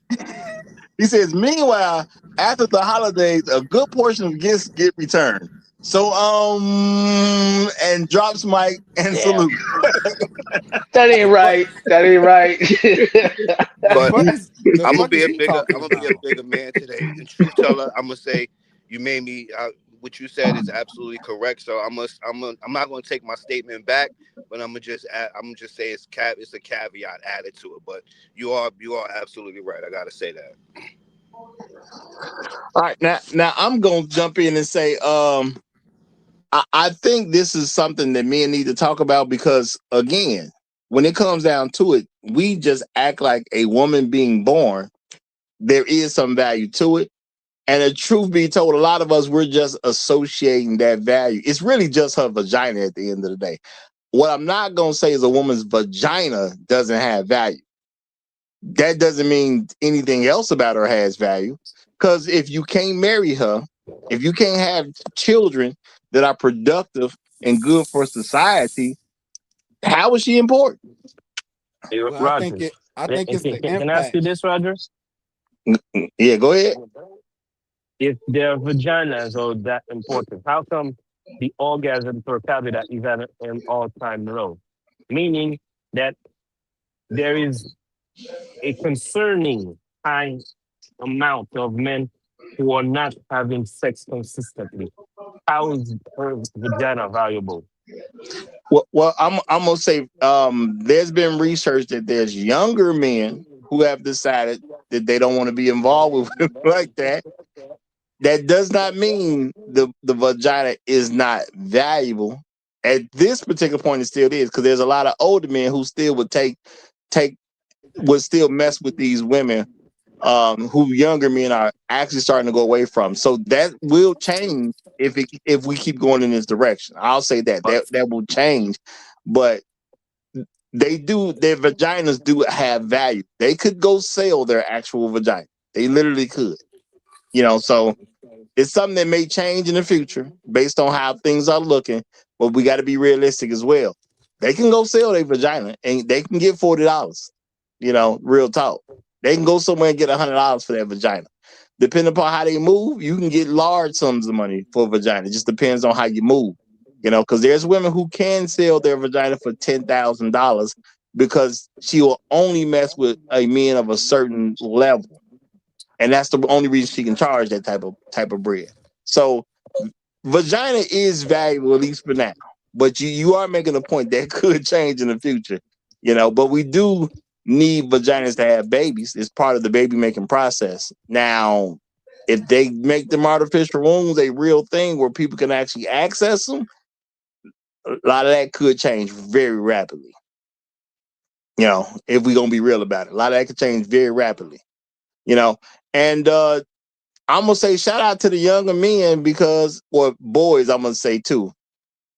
He says, meanwhile, after the holidays, a good portion of gifts get returned. So, and drops mic and salute. That ain't right. That ain't right. But What is I'm gonna what be is a he bigger, talking I'm gonna be a about? bigger man today. And truth teller, I'm gonna say you made me. What you said is absolutely correct. So I'm not gonna take my statement back, but I'm gonna just say it's a caveat added to it. But you are absolutely right. I gotta say that. All right, now I'm gonna jump in and say, I think this is something that men need to talk about because, again, when it comes down to it, we just act like a woman being born. There is some value to it. And the truth be told, a lot of us, we're just associating that value. It's really just her vagina at the end of the day. What I'm not going to say is a woman's vagina doesn't have value. That doesn't mean anything else about her has value. Because if you can't marry her, if you can't have children that are productive and good for society, how is she important? Hey, Well, Rogers, I think it's the can I ask you impact. this, Rogers? Yeah, go ahead. If their vaginas are that important, how come the orgasm per capita is at an all-time low? Meaning that there is a concerning high amount of men who are not having sex consistently. How is her vagina valuable? Well, I'm gonna say there's been research that there's younger men who have decided that they don't want to be involved with women like that. That does not mean the vagina is not valuable. At this particular point, it still is because there's a lot of older men who still would would still mess with these women who younger men are actually starting to go away from. So that will change if we keep going in this direction. I'll say that will change, but their vaginas do have value. They could go sell their actual vagina. They literally could. So it's something that may change in the future based on how things are looking, but we got to be realistic as well. They can go sell their vagina and they can get $40. Real talk. They can go somewhere and get $100 for that vagina. Depending upon how they move, you can get large sums of money for a vagina. It just depends on how you move. Because there's women who can sell their vagina for $10,000 because she will only mess with a man of a certain level, and that's the only reason she can charge that type of bread. So, vagina is valuable at least for now, but you are making a point that could change in the future. But we do need vaginas to have babies. It's part of the baby making process. Now, if they make them artificial wombs a real thing where people can actually access them, a lot of that could change very rapidly. If we're gonna be real about it, a lot of that could change very rapidly. And I'm gonna say shout out to the younger men or boys. I'm gonna say too.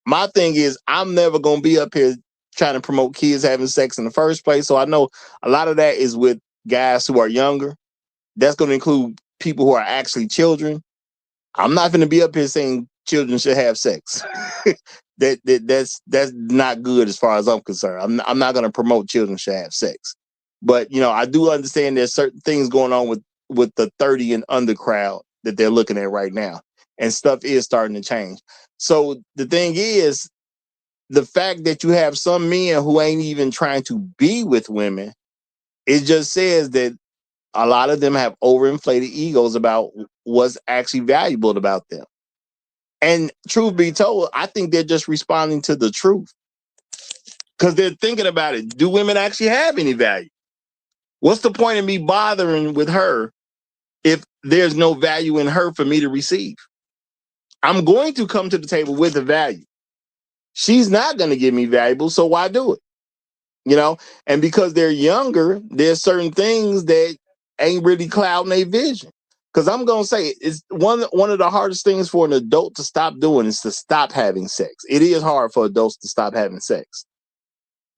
My thing is, I'm never gonna be up here trying to promote kids having sex in the first place. So I know a lot of that is with guys who are younger. That's gonna include people who are actually children. I'm not gonna be up here saying children should have sex. That's not good as far as I'm concerned. I'm not gonna promote children should have sex. But I do understand there's certain things going on with the 30 and under crowd that they're looking at right now. And stuff is starting to change. So the thing is, the fact that you have some men who ain't even trying to be with women, it just says that a lot of them have overinflated egos about what's actually valuable about them. And truth be told, I think they're just responding to the truth. Because they're thinking about it. Do women actually have any value? What's the point of me bothering with her if there's no value in her for me to receive? I'm going to come to the table with a value. She's not going to give me valuable, so why do it? And because they're younger, there's certain things that ain't really clouding their vision. Because I'm going to say it's one of the hardest things for an adult to stop doing is to stop having sex. It is hard for adults to stop having sex.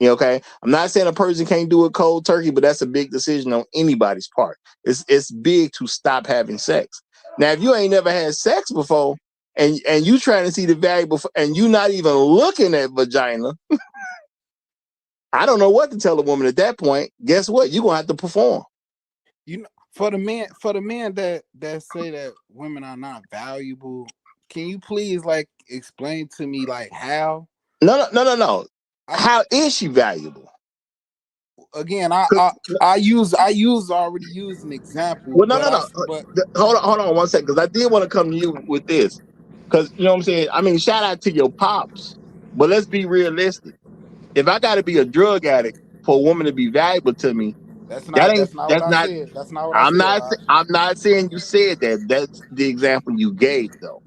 Okay? I'm not saying a person can't do it cold turkey, but that's a big decision on anybody's part. It's big to stop having sex. Now, if you ain't never had sex before and you trying to see the value before, and you not even looking at vagina, I don't know what to tell a woman at that point. Guess what? You're gonna have to perform. For the men that say that women are not valuable, can you please explain to me how? No. How is she valuable? Again, I already used an example. Well, no. Hold on 1 second, because I did want to come to you with this. Because you know what I'm saying? I mean, shout out to your pops, but let's be realistic. If I gotta be a drug addict for a woman to be valuable to me, that's not what I said. That's not what I said. I'm not saying you said that. That's the example you gave, though.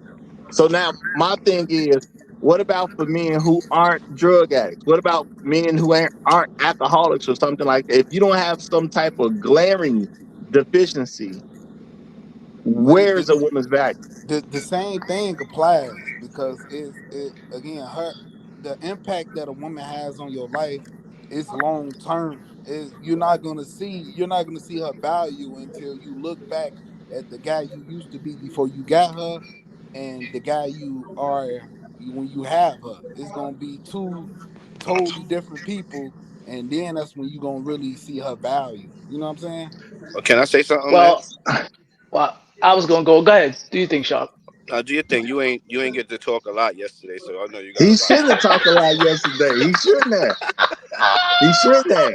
So now my thing is, what about for men who aren't drug addicts? What about men who aren't alcoholics or something like that? If you don't have some type of glaring deficiency, where is a woman's value? The same thing applies, because again, the impact that a woman has on your life is long term. You're not gonna see her value until you look back at the guy you used to be before you got her, and the guy you are when you have her. It's gonna be two totally different people, and then that's when you're gonna really see her value. You know what I'm saying? Well, can I say something, man? Well, I was gonna go. Go ahead. Do you think, Sharp? Do your thing. You ain't get to talk a lot yesterday, so I know you got. He shouldn't have talked a lot yesterday. He shouldn't have. He should have.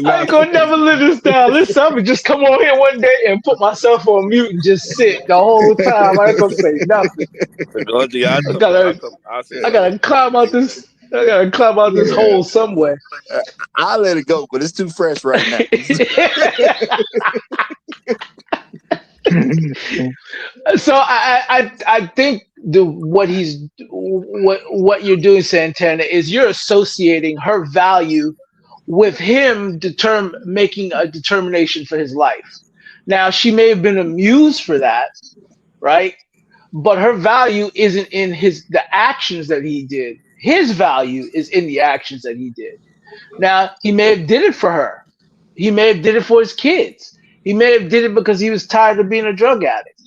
I ain't gonna never live this down. Listen, I'm gonna just come on here one day and put myself on mute and just sit the whole time. I ain't gonna say nothing. I gotta climb out this. I gotta climb out this hole somewhere. I'll let it go, but it's too fresh right now. So I think what you're doing, Santana, is you're associating her value with him making a determination for his life. Now, she may have been amused for that, right? But her value isn't in the actions that he did. His value is in the actions that he did. Now, he may have did it for her. He may have did it for his kids. He may have did it because he was tired of being a drug addict.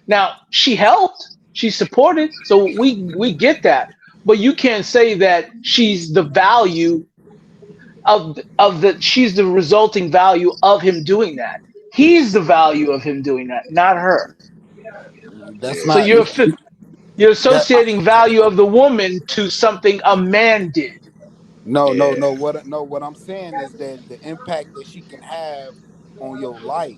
Now, she helped, she supported, so we get that. But you can't say that she's the value she's the resulting value of him doing that. He's the value of him doing that, not her. So you're associating value of the woman to something a man did. No. What I'm saying is that the impact that she can have on your life,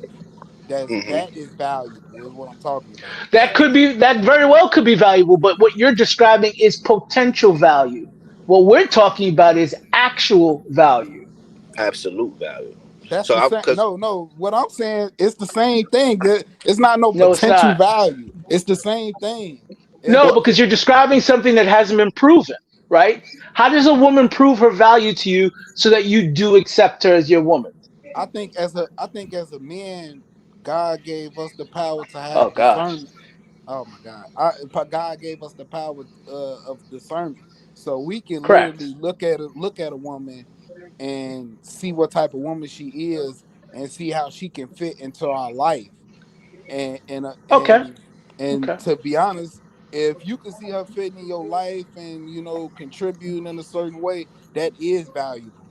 that is valuable, is what I'm talking about. That very well could be valuable, but what you're describing is potential value. What we're talking about is actual value. Absolute value. That's the same. No. What I'm saying, it's the same thing. It's not no potential value. It's the same thing. No, because you're describing something that hasn't been proven, right? How does a woman prove her value to you so that you do accept her as your woman? I think as a man, God gave us the power to Oh have gosh. discernment. Oh my God! God gave us the power of discernment, so we can Correct. literally look at a woman and see what type of woman she is, and see how she can fit into our life. And and uh, Okay. and and Okay. to be honest, if you can see her fitting in your life and contributing in a certain way, that is valuable.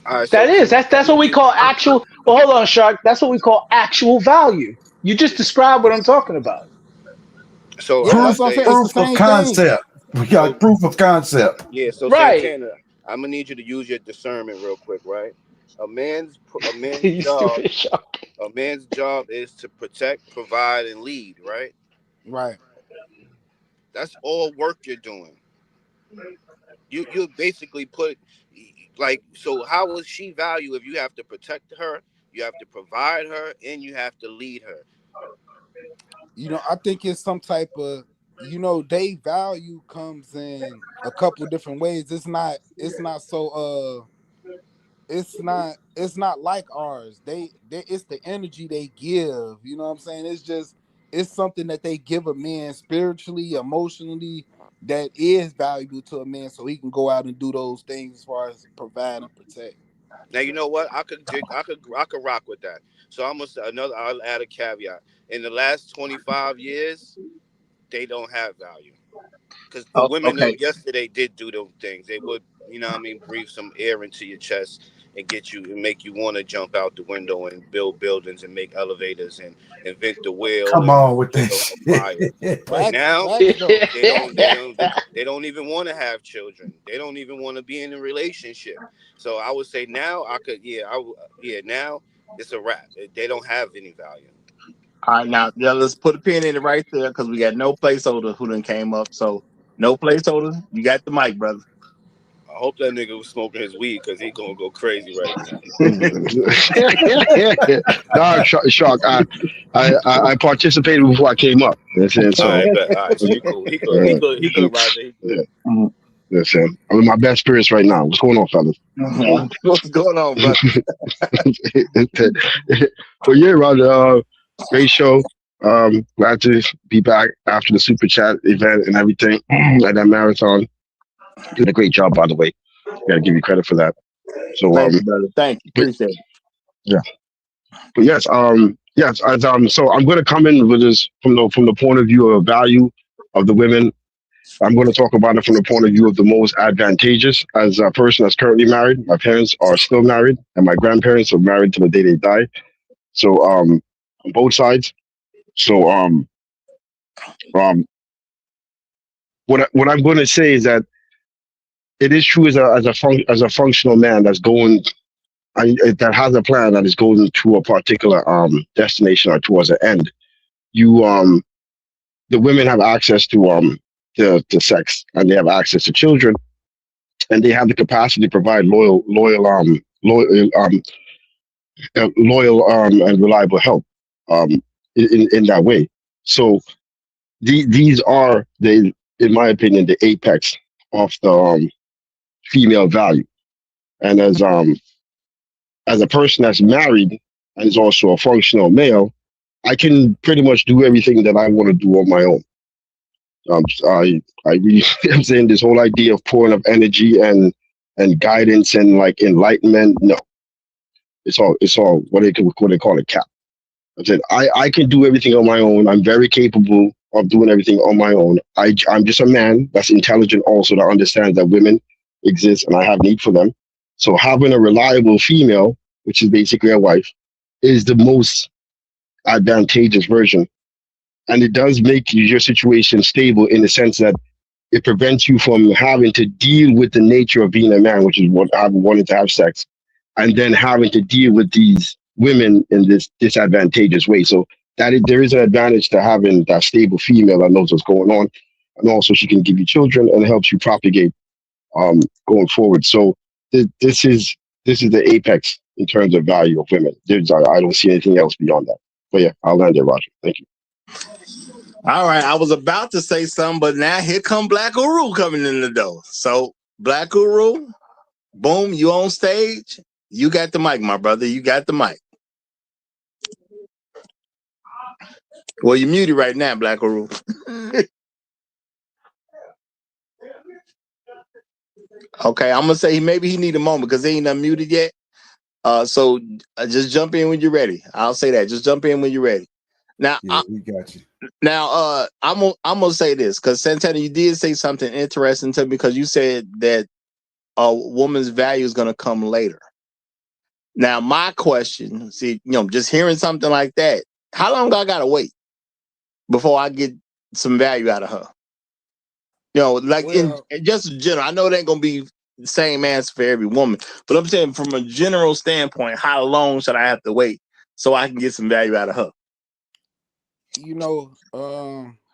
All right, That is. so That's I'm gonna what we give. call actual. Well, hold on, Shark. That's what we call actual value. You just described what I'm talking about. So I'm Yeah, gonna Proof, that's what I'm say. saying. It's the proof of same thing. concept. We got So proof of concept. yeah, so Right. Santana, I'm gonna need you to use your discernment real quick, right? A man's a man's You job stupid Shark. a man's job is to protect, provide, and lead, right? Right. That's all work you're doing. You basically put like, so how will she value if you have to protect her, you have to provide her, and you have to lead her? I think it's some type of they value comes in a couple different ways. It's not so it's not like ours. They it's the energy they give. You know what I'm saying? It's something that they give a man spiritually, emotionally, that is valuable to a man, so he can go out and do those things as far as provide and protect. Now you know what, I could rock with that. So I'm gonna say another. I'll add a caveat. In the last 25 years, they don't have value. Because the Oh, women okay. of yesterday did do those things. They would, what I mean, breathe some air into your chest and get you and make you want to jump out the window and build buildings and make elevators and invent the wheel Come and on with that wheel on fire. But shit. now Facts though. they don't even want to have children. They don't even want to be in a relationship. So I would say now I could, now it's a wrap. They don't have any value. All right, now yeah, let's put a pin in it right there because we got no placeholder who done came up. So no placeholder. You got the mic, brother. I hope that nigga was smoking his weed because he gonna go crazy right now. Dog, Shark. I participated before I came up. You know what I'm saying? All So, right, bet. All right, so you cool. He good. He good. He good, Roger. He good. yeah, Mhm. listen, I'm in my best spirits right now. What's going on, fellas? What's going on, brother? But yeah, Roger, great show. Glad to be back after the super chat event and everything at that marathon. Did a great job, by the way. Got to give you credit for that. So, Thank you, brother. Thank you. but Appreciate it. yeah, but yes, so I'm going to come in with this from the point of view of value of the women. I'm going to talk about it from the point of view of the most advantageous. As a person that's currently married, my parents are still married, and my grandparents are married to the day they die. So, on both sides. So, um, what I'm going to say is that it is true as a functional man that's going that has a plan that is going to a particular destination or towards an end. You The women have access to to sex, and they have access to children, and they have the capacity to provide loyal and reliable help um in that way. So these are in my opinion, the apex of the female value. And as a person that's married and is also a functional male, I can pretty much do everything that I want to do on my own. I really, I'm saying this whole idea of pouring of energy and guidance and like enlightenment. No, it's all what they call it, cap. I said I can do everything on my own. I'm very capable of doing everything on my own. I'm just a man that's intelligent also, that understands that women exist and I have need for them. So having a reliable female, which is basically a wife, is the most advantageous version. And it does make your situation stable in the sense that it prevents you from having to deal with the nature of being a man, which is what I wanted to have sex, and then having to deal with these women in this disadvantageous way. So there is an advantage to having that stable female that knows what's going on, and also she can give you children and helps you propagate going forward. So this is the apex in terms of value of women. I don't see anything else beyond that. But yeah, I'll land there, Roger. Thank you. All right, I was about to say something, but now here come Black Uru coming in the door. So Black Uru, boom, you on stage. You got the mic, my brother. You got the mic. Well, you're muted right now, Black Uru. Okay, I'm gonna say maybe he need a moment because he ain't unmuted yet. So just jump in when you're ready. I'll say that. Just jump in when you're ready. Now, Yeah, we got you. Now, I'm gonna say this because Santana, you did say something interesting to me because you said that a woman's value is gonna come later. Now, my question, see, just hearing something like that, how long I gotta wait before I get some value out of her? Like in just general. I know it ain't gonna be the same answer for every woman, but I'm saying from a general standpoint, how long should I have to wait so I can get some value out of her?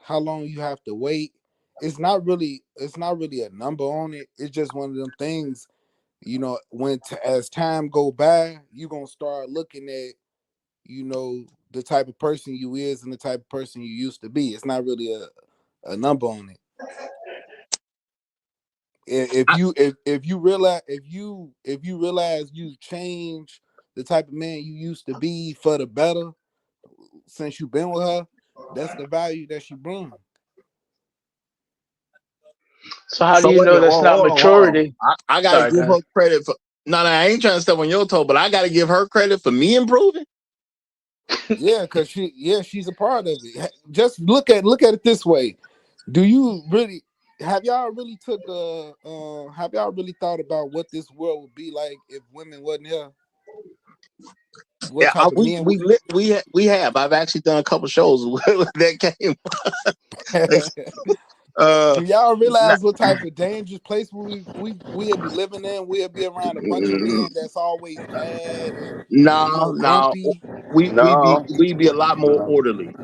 How long you have to wait? It's not really a number on it. It's just one of them things. As time go by, you're gonna start looking at, the type of person you is and the type of person you used to be. It's not really a number on it. If you realize you change the type of man you used to be for the better since you've been with her, that's the value that she brings. So how do you know that's not maturity? I gotta give her credit for. No, I ain't trying to step on your toe, but I gotta give her credit for me improving. Yeah, because she's a part of it. Just look at it this way. Do you really have y'all really thought about what this world would be like if women wasn't here? What type of men we have. I've actually done a couple shows that came. Do y'all realize what type of dangerous place we'll be living in? We'll be around a bunch of men that's always mad and grumpy. We'd be a lot more orderly.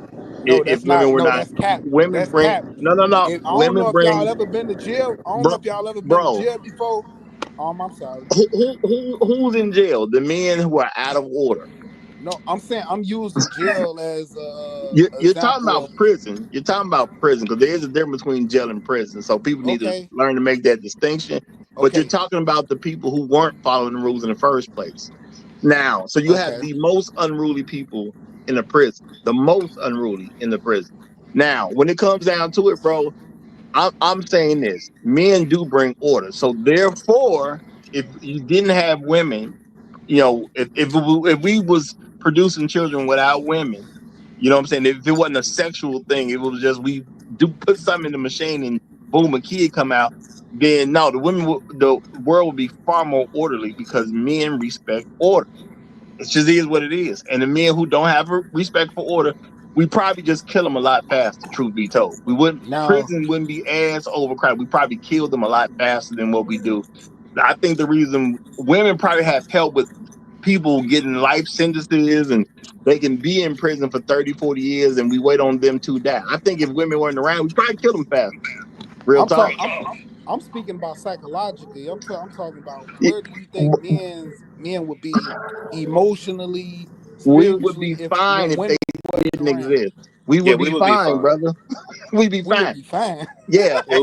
No, that's women not. were No, not. that's cap. Women That's bring cap. no. I don't Women know if bring. y'all ever been to jail. I don't know if y'all ever been to jail before. I'm sorry. Who's in jail? The men who are out of order. No, I'm saying I'm using jail as You're talking example about of, prison. You're talking about prison because there is a difference between jail and prison. So people need to okay. learn to make that distinction. But you're talking about the people who weren't following the rules in the first place. Now, so you have the most unruly people in the prison, the most unruly in the prison. Now, when it comes down to it, bro, I'm saying this: men do bring order. So therefore, if you didn't have women, if we was producing children without women, you know what I'm saying? If it wasn't a sexual thing, it was just we do put something in the machine and boom, a kid come out. Then no, the world would be far more orderly because men respect order. It just is what it is. And the men who don't have respect for order, we probably just kill them a lot faster. Truth be told, prison wouldn't be as overcrowded. We probably kill them a lot faster than what we do. I think the reason women probably have help with people getting life sentences and they can be in prison for 30, 40 years and we wait on them to die. I think if women weren't around, we'd probably kill them faster. Real talk. I'm speaking about psychologically. I'm talking about where do you think men would be emotionally, we would be spiritually if fine if women they didn't exist. We would be fine, brother. We'd be fine. We would be fine. Yeah. It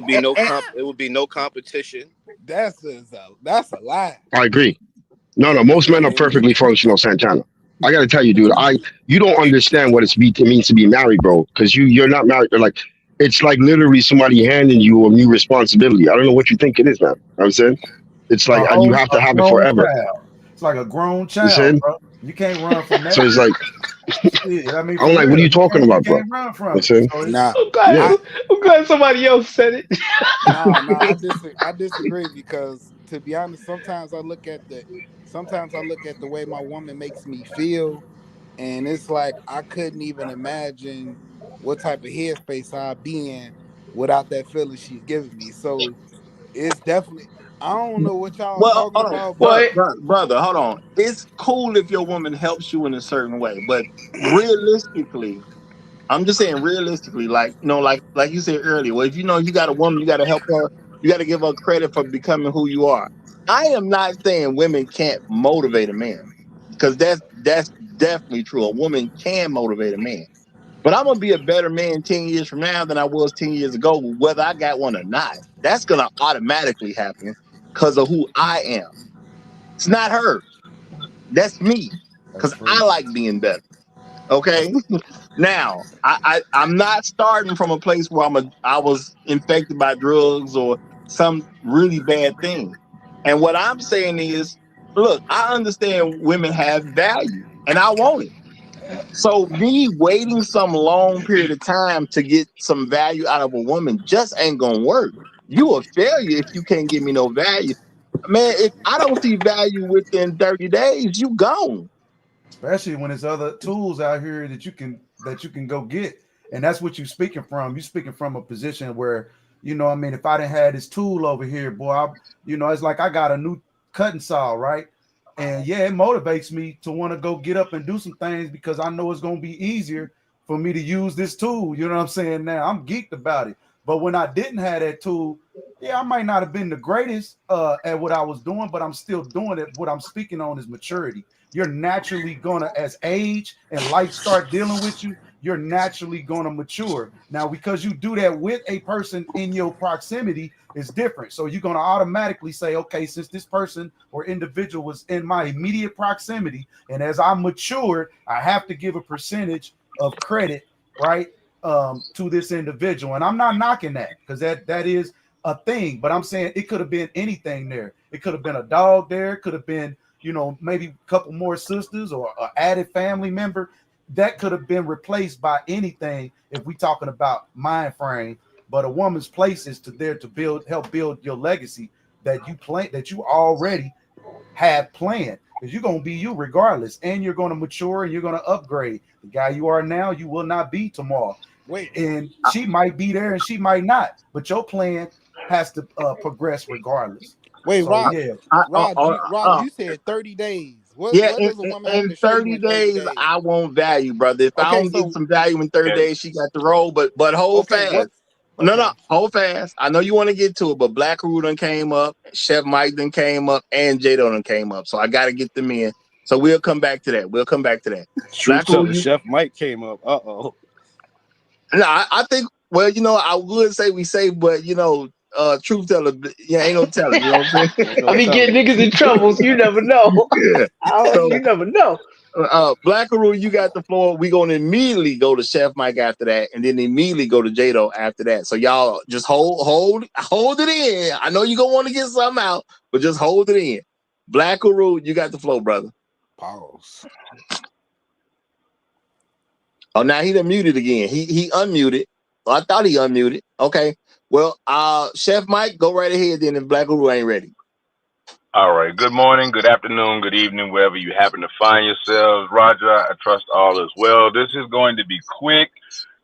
would be no competition. That's a lie. I agree. No, most men are perfectly functional, Santana. I gotta tell you, dude, you don't understand what it means to be married, bro. Because you're not married. Like it's like literally somebody handing you a new responsibility. I don't know what you think it is, man. You know what I'm saying it's like you have to have it forever. It's like a grown You child, bro. You can't run from that. So it's like I mean, I'm like, what are you talking about, bro? You can't run from it. So I'm glad somebody else said it. I disagree because to be honest, sometimes I look at the way my woman makes me feel, and it's like I couldn't even imagine what type of headspace I'd be in without that feeling she's giving me. So it's definitely I don't know what y'all Well, talking hold about, on, but brother, hold on. It's cool if your woman helps you in a certain way, but realistically, I'm just saying realistically, like you said earlier, well, if you know you got a woman, you got to help her, you got to give her credit for becoming who you are. I am not saying women can't motivate a man, because that's definitely true. A woman can motivate a man. But I'm gonna be a better man 10 years from now than I was 10 years ago, whether I got one or not. That's gonna automatically happen because of who I am. It's not her. That's me. That's Because true. I like being better. Okay. Now, I'm not starting from a place where I was infected by drugs or some really bad thing. And what I'm saying is, look, I understand women have value and I want it. So me waiting some long period of time to get some value out of a woman just ain't gonna work. You a failure if you can't give me no value. Man, if I don't see value within 30 days, you gone. Especially when there's other tools out here that you can go get. And that's what you're speaking from. You're speaking from a position where, I mean, if I didn't have this tool over here, boy, it's like I got a new cutting saw, right? And yeah, it motivates me to want to go get up and do some things because I know it's going to be easier for me to use this tool. You know what I'm saying? Now I'm geeked about it. But when I didn't have that tool, yeah, I might not have been the greatest at what I was doing, but I'm still doing it. What I'm speaking on is maturity. You're naturally gonna, as age and life start dealing with you, you're naturally gonna mature. Now, because you do that with a person in your proximity, is different. So you're gonna automatically say, okay, since this person or individual was in my immediate proximity, and as I matured, I have to give a percentage of credit, right, to this individual. And I'm not knocking that because that is a thing, but I'm saying it could have been anything there. It could have been a dog there, it could have been, maybe a couple more sisters or an added family member. That could have been replaced by anything if we talking about mind frame. But a woman's place is to help build your legacy that you already have planned. Because you're gonna be you regardless, and you're gonna mature and you're gonna upgrade. The guy you are now, you will not be tomorrow. Wait, And she might be there and she might not, but your plan has to progress regardless. wait, So Rod, yeah, Rod, you said 30 days. Yeah, What does a woman have in to show you 30 in 30 days, days? I want value, brother. If I Okay, don't get so some value in 30 days, she got the roll. But hold okay, fast. what? No, Okay, hold fast. I know you want to get to it, but Black Roo done came up, Chef Mike done came up, and Jado done came up. So I got to get them in. So we'll come back to that. We'll come back to that. Truth Black Roo, teller, Chef Mike came up. no, I think. Well, I would say we say, but truth teller, yeah, ain't no telling. You know what I'm saying? Ain't no I be getting telling. niggas in trouble, so you never know. Yeah. So You never know. Blackaroo, you got the floor. We're gonna immediately go to Chef Mike after that, and then immediately go to Jado after that. So y'all just hold it in. I know you're gonna want to get something out, but just hold it in. Blackaroo, you got the floor, brother. pause. Oh, now he done muted again. He unmuted. I thought he unmuted. Okay. Well, Chef Mike, go right ahead then if Blackaroo ain't ready. All right. Good morning, good afternoon, good evening, wherever you happen to find yourselves. Roger, I trust all is well. This is going to be quick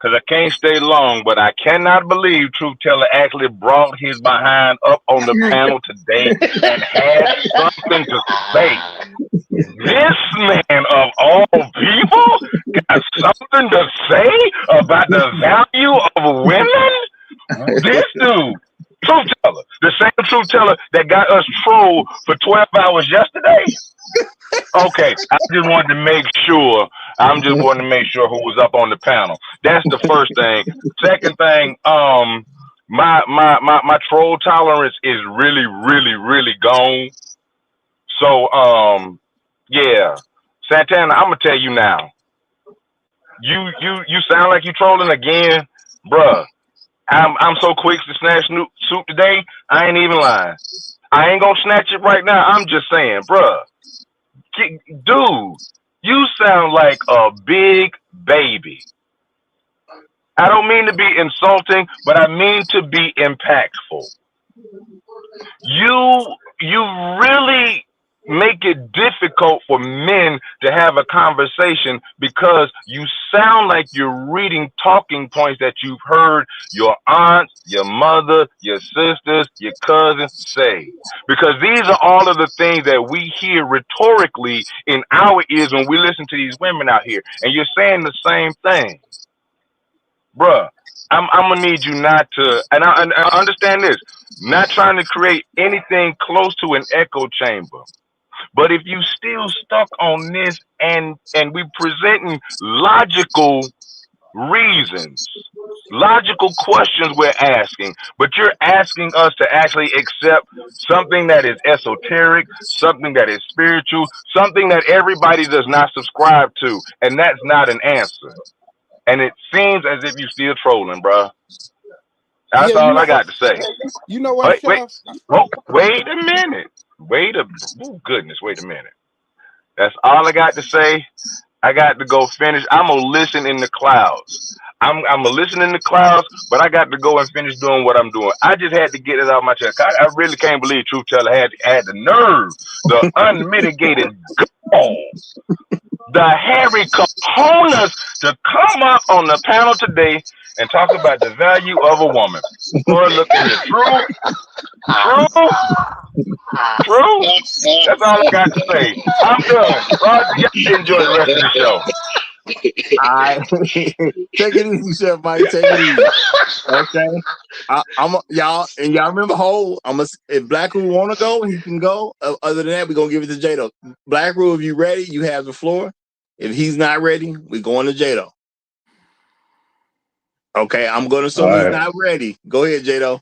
because I can't stay long, but I cannot believe Truth Teller actually brought his behind up on the panel today and had something to say. This man of all people got something to say about the value of women? This dude. Truth teller, the same truth teller that got us trolled for 12 hours yesterday. Okay, I just wanted to make sure. I'm just wanting to make sure who was up on the panel. That's the first thing. Second thing, my troll tolerance is really, really, really gone. So, yeah, Santana, I'm gonna tell you now. You sound like you trolling again, bruh. I'm so quick to snatch soup today. I ain't even lying. I ain't gonna snatch it right now. I'm just saying, bruh, dude, you sound like a big baby. I don't mean to be insulting, but I mean to be impactful. You really make it difficult for men to have a conversation because you sound like you're reading talking points that you've heard your aunts, your mother, your sisters, your cousins say. Because these are all of the things that we hear rhetorically in our ears when we listen to these women out here. And you're saying the same thing. Bruh, I'm gonna need you not to, and I understand this, not trying to create anything close to an echo chamber. But if you still stuck on this and we presenting logical reasons, logical questions we're asking, but you're asking us to actually accept something that is esoteric, something that is spiritual, something that everybody does not subscribe to, and that's not an answer. And it seems as if you're still trolling, bro. Yeah, That's all I got to say. you know what, Wait, Chef? wait a minute. Oh goodness, wait a minute. That's all I got to say. I got to go finish. I'm gonna listen in the clouds. I'm gonna listen in the clouds, but I got to go and finish doing what I'm doing. I just had to get it out of my chest. I really can't believe Truth Teller had the nerve, the unmitigated gall, the hairy cojones to come up on the panel today and talk about the value of a woman. Boy, look at here. True. That's all I got to say. I'm done. Roger, y'all enjoy the rest of the show. All right. Take it easy, Chef Mike. Take it easy. Okay. Y'all remember if Black Rule want to go, he can go. Other than that, we're gonna give it to Jado. Black Rule, if you ready, you have the floor. If he's not ready, we're going to Jado. Okay, I'm gonna assume he's not ready. Go ahead, Jado.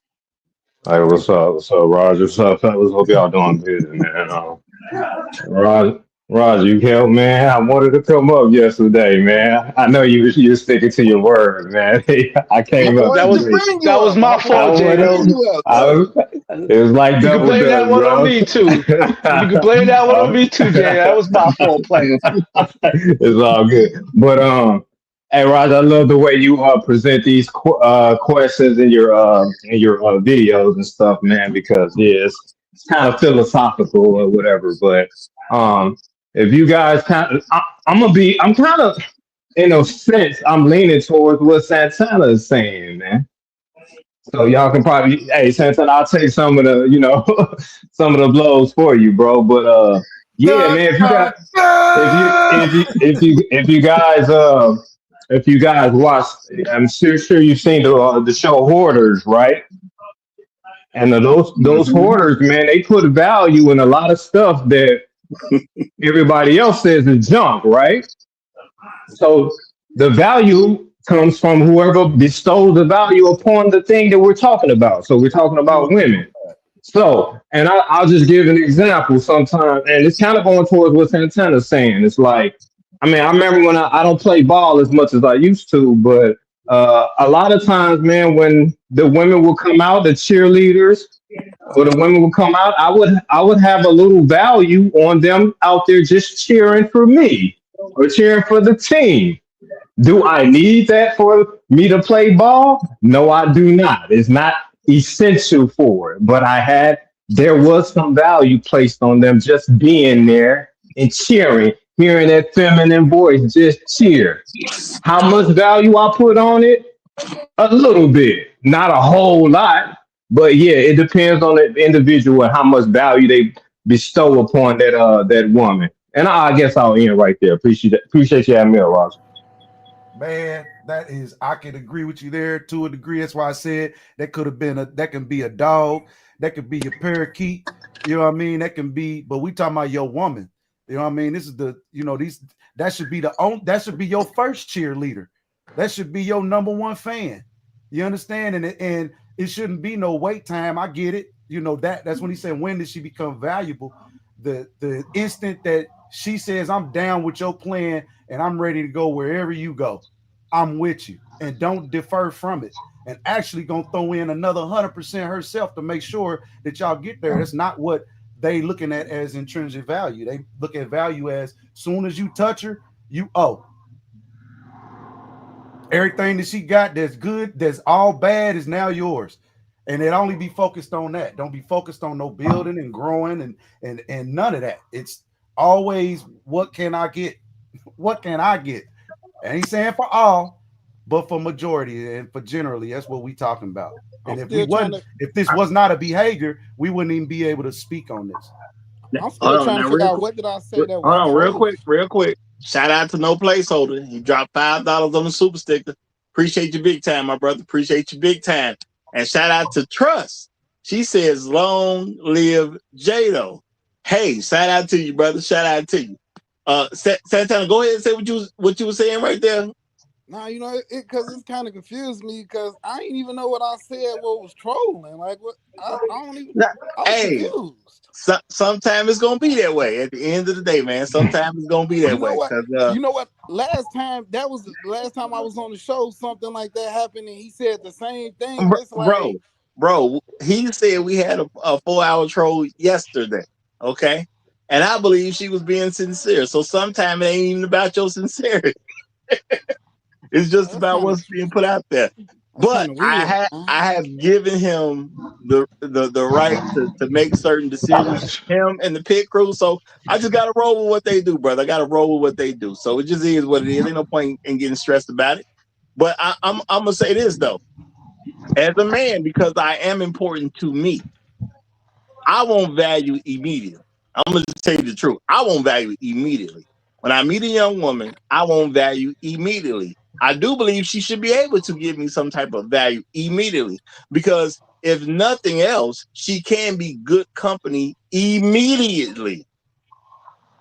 Hey, what's up? What's up, Roger? What's up, fellas? Hope y'all doing good, man. Roger, you helped, man. I wanted to come up yesterday, man. I know you were sticking to your word, man. I came up. That was my fault, Jado. It was like you can double blame that dutch, one bro. on me too. You can blame that one on me too, Jay. That was my fault playing. It's all good. But hey, Roger, I love the way you present these questions in your videos and stuff, man. Because it's kind of philosophical or whatever. But if you guys I'm kind of in a sense, I'm leaning towards what Santana is saying, man. So y'all can probably, hey, Santana, I'll take some of the, some of the blows for you, bro. But yeah, man, if you guys watch, I'm sure you've seen the show Hoarders, right? And those hoarders, man, they put value in a lot of stuff that everybody else says is junk, right? So the value comes from whoever bestows the value upon the thing that we're talking about. So we're talking about women. So, and I'll just give an example sometimes, and it's kind of going towards what Santana's saying. It's like, I mean, I remember when I don't play ball as much as I used to, but a lot of times, man, when the women will come out, the cheerleaders, or the women would come out, I would have a little value on them out there just cheering for me or cheering for the team. Do I need that for me to play ball? No, I do not. It's not essential for it, but there was some value placed on them just being there and cheering, hearing that feminine voice just cheer. How much value I put on it? A little bit, not a whole lot, but yeah, it depends on the individual and how much value they bestow upon that woman. And I guess I'll end right there. Appreciate you having me, Roger. Man, I can agree with you there to a degree. That's why I said that can be a dog, that could be a parakeet, you know what I mean? That can be, but we talking about your woman. You know what I mean? This is that should be your first cheerleader. That should be your number one fan. You understand? And it shouldn't be no wait time. I get it. That's when he said, when did she become valuable? The instant that she says, I'm down with your plan and I'm ready to go wherever you go, I'm with you, and don't defer from it. And actually gonna throw in another 100% herself to make sure that y'all get there. That's not what they looking at as intrinsic value. They look at value as soon as you touch her, you owe. Everything that she got that's good, that's all bad, is now yours. And it only be focused on that. Don't be focused on no building and growing and none of that. It's always, what can I get? What can I get? And he's saying for all, but for majority and for generally, that's what we talking about. And if this was not a behavior, we wouldn't even be able to speak on this. I'm still trying to figure out, what did I say that was? Hold on, real quick. Shout out to No Placeholder. He dropped $5 on the super sticker. Appreciate you big time, my brother. Appreciate you big time. And shout out to Trust. She says, long live Jado. Hey, shout out to you, brother. Shout out to you. Santana, go ahead and say what you were saying right there. Nah, you know, because it's kind of confused me because I didn't even know what I said. What was trolling? Like what? I don't even. Now, I was hey, confused. sometimes it's gonna be that way. At the end of the day, man, sometimes it's gonna be that You know way. what? Cause You know what? Last time that was the last time I was on the show. Something like that happened, and he said the same thing. It's bro, like he said we had a 4 hour troll yesterday. Okay. And I believe she was being sincere. So sometimes it ain't even about your sincerity. It's just that's about kind of what's being put out there. that's But kind of weird. I have given him the right to make certain decisions, him and the pit crew. So I just gotta roll with what they do, brother. I gotta roll with what they do. So it just is what it is. Ain't no point in getting stressed about it. But I'm gonna say this though. As a man, because I am important to me, I won't value immediately. I'm gonna just tell you the truth. I won't value immediately. When I meet a young woman, I won't value immediately. I do believe she should be able to give me some type of value immediately because if nothing else, she can be good company immediately.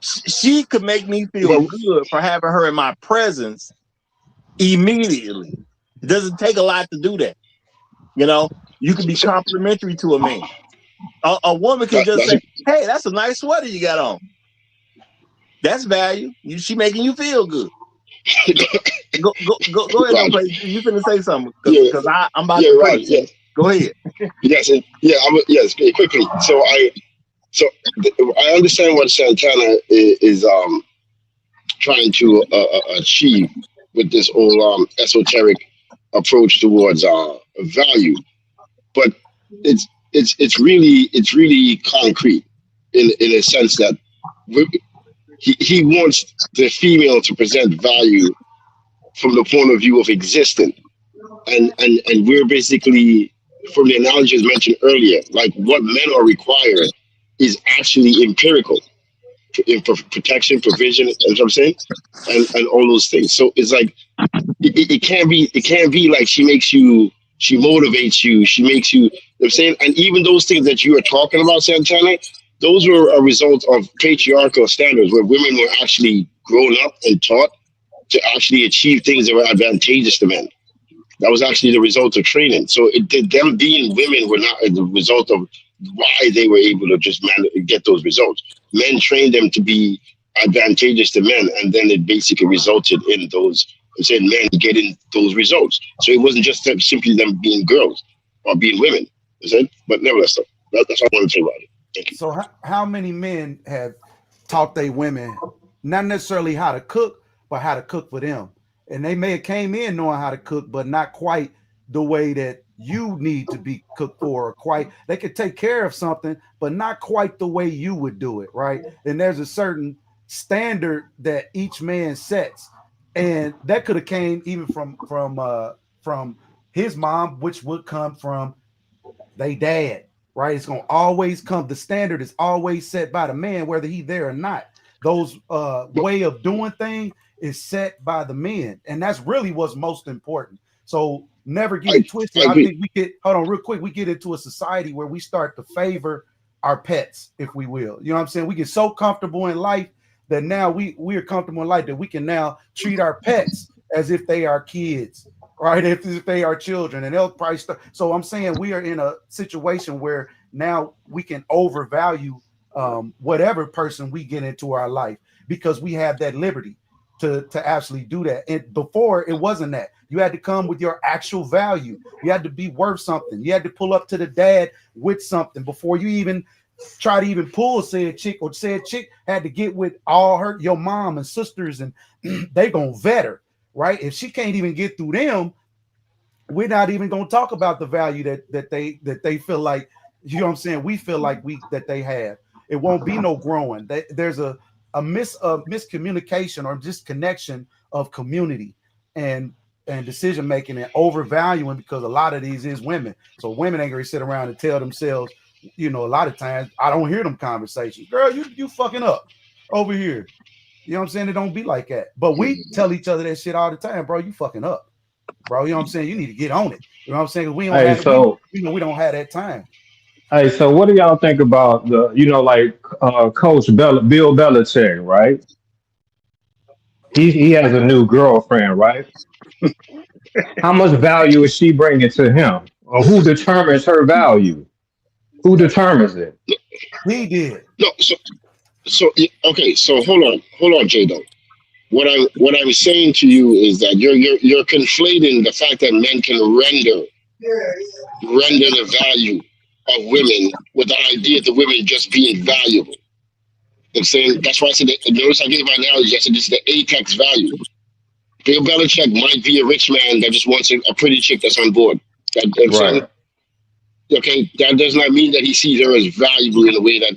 She could make me feel Well, good for having her in my presence immediately. It doesn't take a lot to do that. You know, you can be so complimentary to a man. A woman can just that's say, "Hey, that's a nice sweater you got on." That's value. She making you feel good. Go ahead, don't Roger. play. You finna say something Yeah, because I'm about yeah, to Roger. preach. Yes, Go ahead. yes, and yeah. Yes, quickly. So I understand what Santana is trying to achieve with this whole esoteric approach towards value, but it's really concrete in a sense that he wants the female to present value from the point of view of existing, and we're basically from the analogies mentioned earlier, like what men are required is actually empirical in protection, provision, and what I'm saying, and all those things. So it's like it can't be like she motivates you, she makes you. You know what I'm saying, and even those things that you are talking about, Santana, those were a result of patriarchal standards where women were actually grown up and taught to actually achieve things that were advantageous to men. That was actually the result of training. So them being women were not the result of why they were able to just get those results. Men trained them to be advantageous to men, and then it basically resulted in those. I said men getting those results. So it wasn't just simply them being girls or being women. I said, but nevertheless, that's all I want to say about it. Thank you. So how many men have taught they women not necessarily how to cook, but how to cook for them? And they may have came in knowing how to cook, but not quite the way that you need to be cooked for, or quite they could take care of something, but not quite the way you would do it, right? And there's a certain standard that each man sets. And that could have came even from his mom, which would come from they dad, right? It's gonna always come. The standard is always set by the man, whether he there or not. Those way of doing things is set by the men, and that's really what's most important. So never get I, it twisted. I I agree. think we get hold on real quick. We get into a society where we start to favor our pets, if we will. You know what I'm saying? We get so comfortable in life that now we are comfortable in life that we can now treat our pets as if they are kids, right? If they are children, and they'll probably start. So I'm saying we are in a situation where now we can overvalue whatever person we get into our life because we have that liberty to actually do that. And before it wasn't that. You had to come with your actual value. You had to be worth something. You had to pull up to the dad with something before you even try to even pull said chick, or said chick had to get with all her your mom and sisters, and they gonna vet her, right? If she can't even get through them, we're not even gonna talk about the value that they feel like, you know what I'm saying, we feel like we that they have. It won't be no growing. There's a miscommunication or disconnection of community and decision making and overvaluing, because a lot of these is women. So women ain't gonna sit around and tell themselves, you know, a lot of times I don't hear them conversations. Girl, you fucking up over here. You know what I'm saying? It don't be like that. But we tell each other that shit all the time, bro. You fucking up, bro. You know what I'm saying? You need to get on it. You know what I'm saying? We don't Hey, have so we don't have that time. what do y'all think about like Bill Belichick, right? he has a new girlfriend, right? How much value is she bringing to him? Or who determines her value? Who determines it? He did. No, okay, so hold on, J Dog. What I'm saying to you is that you're conflating the fact that men can render the value of women with the idea of women just being valuable. I'm saying that's why I said that, notice I gave my analogy. I said this is the apex value. Bill Belichick might be a rich man that just wants a pretty chick that's on board. I'm saying, Right. okay, that does not mean that he sees her as valuable in a way that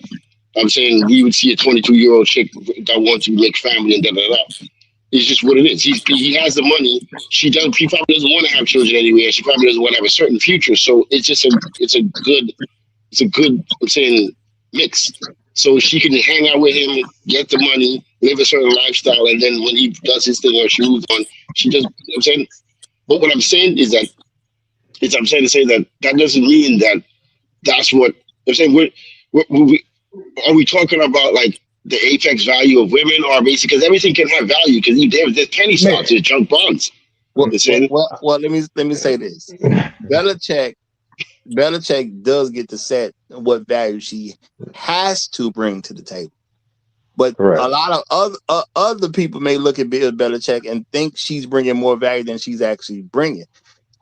I'm saying we would see a 22-year-old chick that wants to make family and da da da. It's just what it is. He has the money. He probably doesn't want to have children anyway, and she probably doesn't want to have a certain future. So it's a good I'm saying mix. So she can hang out with him, get the money, live a certain lifestyle, and then when he does his thing or she moves on, she just I'm saying. But what I'm saying is that I'm saying to say that doesn't mean that that's what I'm saying. Are we talking about like the apex value of women, or basically because everything can have value because there's penny stocks, there's junk bonds. Well, let me say this. Belichick does get to set what value she has to bring to the table. But Correct. a lot of other people may look at Bill Belichick and think she's bringing more value than she's actually bringing.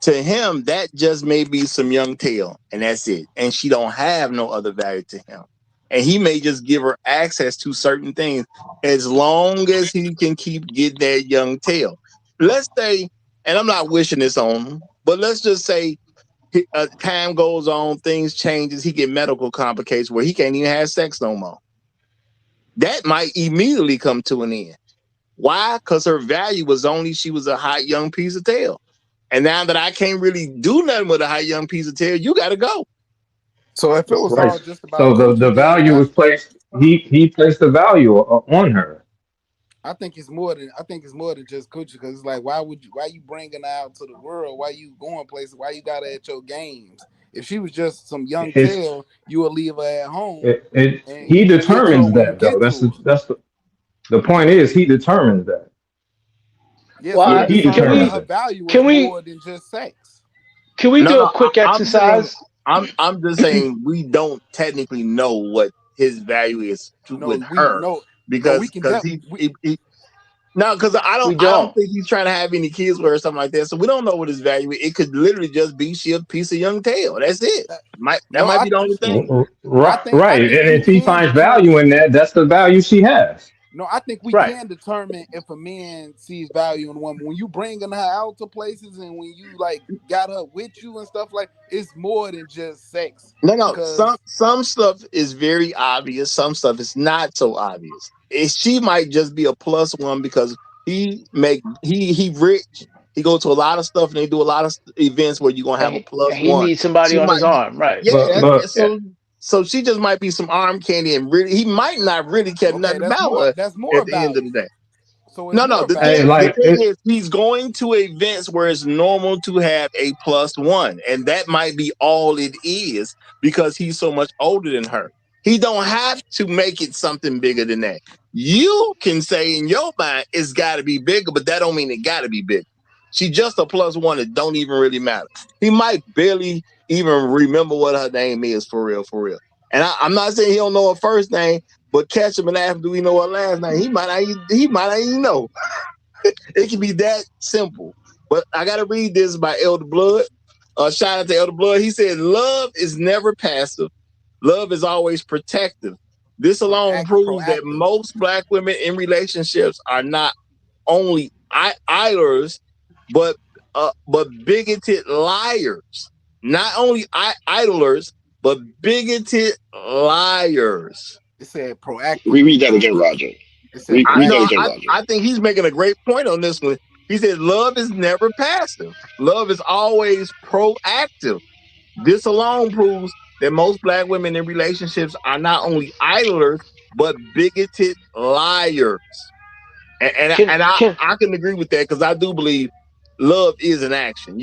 To him, that just may be some young tail, and that's it. And she don't have no other value to him. And he may just give her access to certain things as long as he can keep getting that young tail. Let's say, and I'm not wishing this on him, but let's just say time goes on, things changes, he get medical complications where he can't even have sex no more. That might immediately come to an end. Why? Because her value was only she was a hot young piece of tail. And now that I can't really do nothing with a hot young piece of tail, you got to go. So if it was Right. all just about So the coochie, then value was placed. He placed the value on her. I think it's more than just coochie, because it's like why you bringing her out to the world? Why you going places? Why you got her at your games? If she was just some young tail, you would leave her at home. And He you get to her determines when you that though. get to her. That's the point is he determines that. Yeah, so He he determines her it. value is more than just sex. Can we do a quick exercise? I'm just saying we don't technically know what his value is with her because I don't think he's trying to have any kids with her or something like that. So we don't know what his value is. It could literally just be she a piece of young tail. That's it. That might be the only thing. Right. And if he finds value in that, that's the value she has. No, I think we can determine if a man sees value in a woman. When you bringing her out to places and when you like got her with you and stuff, like it's more than just sex. No. Some stuff is very obvious. Some stuff is not so obvious. She might just be a plus one because he rich. He goes to a lot of stuff and they do a lot of events where you're gonna have a plus he one. needs somebody on his arm, right? Yeah, so she just might be some arm candy, and really he might not really care nothing about her. That's more at the end of the day. So No. The thing is, he's going to events where it's normal to have a plus one, and that might be all it is because he's so much older than her. He don't have to make it something bigger than that. You can say in your mind it's got to be bigger, but that don't mean it got to be big. She's just a plus one that don't even really matter. He might barely even remember what her name is for real. And I'm not saying he don't know her first name, but catch him and ask him, do we know her last name? He might not even know. It can be that simple. But I got to read this by Elder Blood. Shout out to Elder Blood. He said, love is never passive. Love is always protective. This alone proves that most Black women in relationships are not only idlers, but bigoted liars. Not only idlers, but bigoted liars. It said proactive. Reread that again, Roger. I think he's making a great point on this one. He said, love is never passive. Love is always proactive. This alone proves that most Black women in relationships are not only idlers, but bigoted liars. And I can agree with that because I do believe love is an action.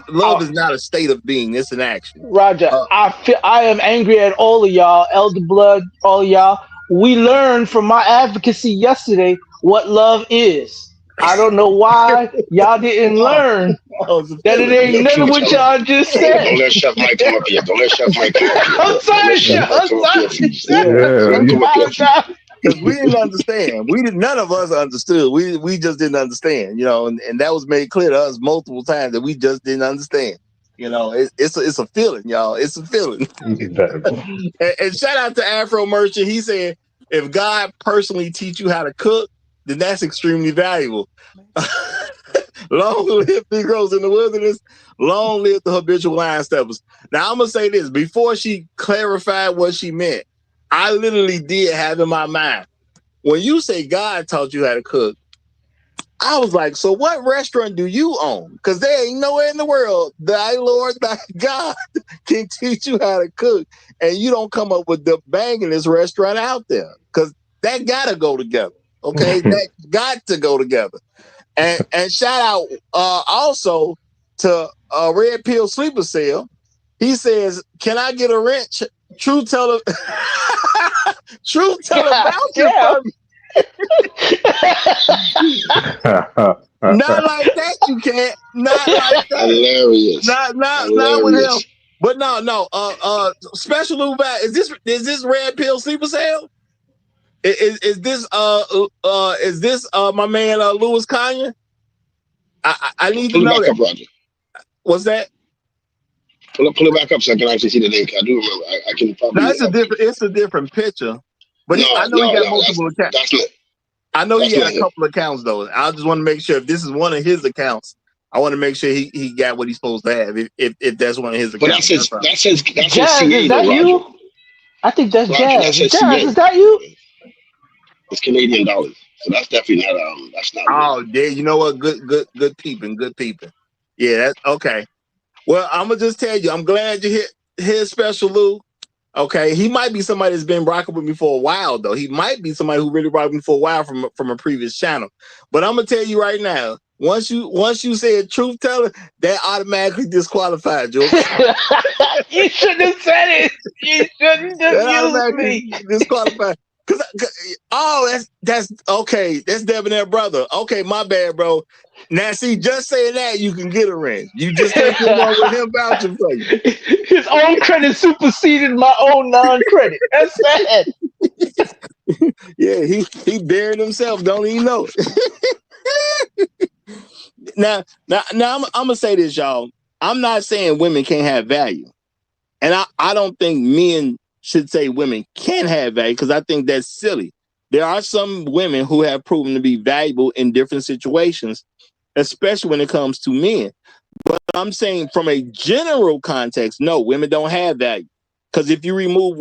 Love is not a state of being; it's an action. Roger, I am angry at all of y'all, Elder Blood, all of y'all. we learned from my advocacy yesterday what love is. I don't know why y'all didn't learn it's a that it feeling. ain't Yo, none of truth what teller. y'all just Don't said. let Chef Mike come up here. Don't let Chef Mike come up here. I'm Don't let sorry, Chef Chef. Mike I'm come up here, sorry, please. Chef. Don't Yeah, let him I come up here, please. apologize. Because we didn't understand. None of us understood. We just didn't understand, and that was made clear to us multiple times that we just didn't understand. It's a feeling, y'all. It's a feeling. exactly. And shout out to Afro Merchant. He said, if God personally teach you how to cook, then that's extremely valuable. Long live Negroes in the wilderness. Long live the habitual line steppers. Now, I'm going to say this. Before she clarified what she meant, I literally did have in my mind, when you say God taught you how to cook, I was like, so what restaurant do you own? Because there ain't nowhere in the world thy Lord, thy God can teach you how to cook. And you don't come up with the bangingest restaurant out there. Because that got to go together. Okay? That got to go together. And shout out also to Red Pill Sleeper Cell. He says, can I get a wrench? Truth teller voucher Damn. for me. Not like that, you can't. Not like that. Hilarious. Not with him. But no. Special Lou Val, is this Red Pill Sleeper Cell? Is this my man Louis Kanye? I need to Pull it know back that. up, Roger. What's that? Pull it back up so I can actually see the link. I do remember. I can probably. No, it's a different picture. But I know he got multiple accounts. That's not. I know he That's had not a him. couple accounts though. I just want to make sure if this is one of his accounts, I want to make sure he got what he's supposed to have. If that's one of his But accounts, that's his Jazz, CA is though, that Roger. you? I think that's Roger, Jazz. that's his Jazz, CA. is that you? It's Canadian dollars, so that's definitely not. That's not real. Oh, yeah, you know what? Good peeping. Yeah, that's okay. Well, I'm gonna just tell you, I'm glad you hit his Special Lou. Okay, he might be somebody that's been rocking with me for a while, though. He might be somebody who really rocked with me for a while from a previous channel. But I'm gonna tell you right now, once you said truth teller, that automatically disqualified you. You shouldn't have said it. You shouldn't have That used automatically me. disqualified. That's okay. That's Debonair brother. Okay, my bad, bro. Now, see, just saying that you can get a wrench. You just can't get one with him vouching for you. His own credit superseded my own non-credit. That's sad. Yeah, he buried himself. Don't even know it. now, I'm gonna say this, y'all. I'm not saying women can't have value, and I don't think men should say women can have value because I think that's silly. There are some women who have proven to be valuable in different situations, especially when it comes to men. But I'm saying from a general context, no, women don't have value. Because if you remove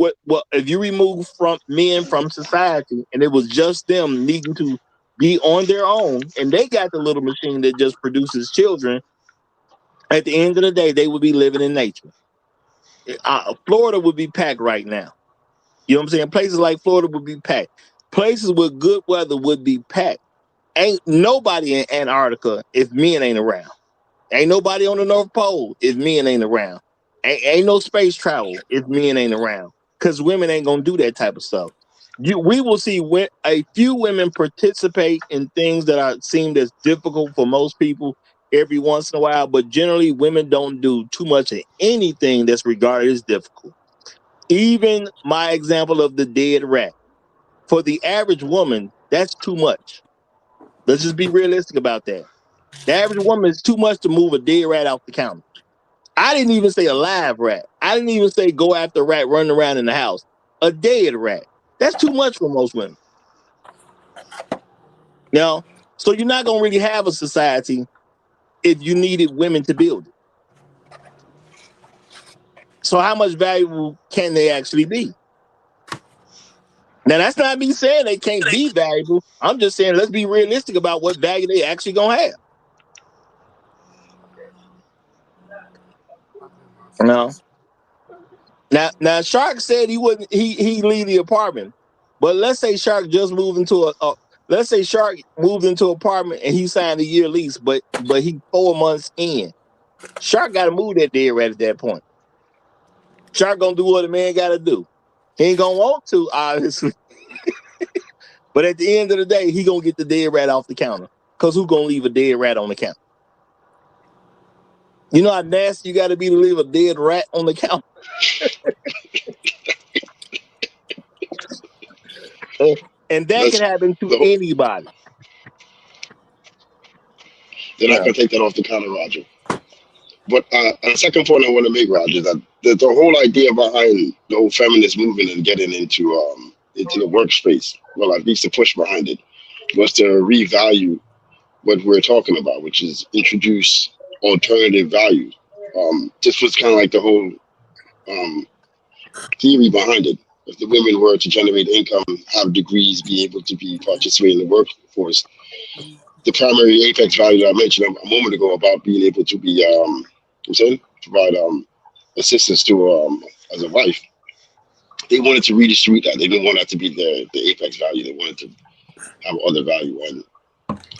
if you remove from men from society and it was just them needing to be on their own and they got the little machine that just produces children, at the end of the day, they would be living in nature. Florida would be packed right now. You know what I'm saying? Places like Florida would be packed. Places with good weather would be packed. Ain't nobody in Antarctica if men ain't around. Ain't nobody on the North Pole if men ain't around. Ain't no space travel if men ain't around. Because women ain't gonna do that type of stuff. We will see a few women participate in things that are seemed as difficult for most people every once in a while, but generally women don't do too much of anything that's regarded as difficult. Even my example of the dead rat. For the average woman, that's too much. Let's just be realistic about that. The average woman is too much to move a dead rat off the counter. I didn't even say a live rat. I didn't even say go after a rat running around in the house. A dead rat. That's too much for most women. Now, so you're not gonna really have a society if you needed women to build it. So how much valuable can they actually be? Now that's not me saying they can't be valuable. I'm just saying let's be realistic about what value they actually gonna have. No. Now Shark said he wouldn't he leave the apartment. But let's say Shark just moved into let's say Shark moved into an apartment and he signed a year lease, but he 4 months in. Shark gotta move that dead rat at that point. Shark gonna do what a man gotta do. He ain't gonna want to, obviously. But at the end of the day, he gonna get the dead rat off the counter. Cause who gonna leave a dead rat on the counter? You know how nasty you got to be to leave a dead rat on the counter. And that can happen to anybody. They're not gonna take that off the counter, Roger. But a second point I want to make, Roger, that the whole idea behind the whole feminist movement and getting into the workspace, well, at least the push behind it, was to revalue what we're talking about, which is introduce alternative values. This was kind of like the whole theory behind it. If the women were to generate income, have degrees, be able to be participating in the workforce, the primary apex value that I mentioned a moment ago about being able to be, I'm saying, provide assistance to as a wife, they wanted to redistribute that. They didn't want that to be the apex value. They wanted to have other value, and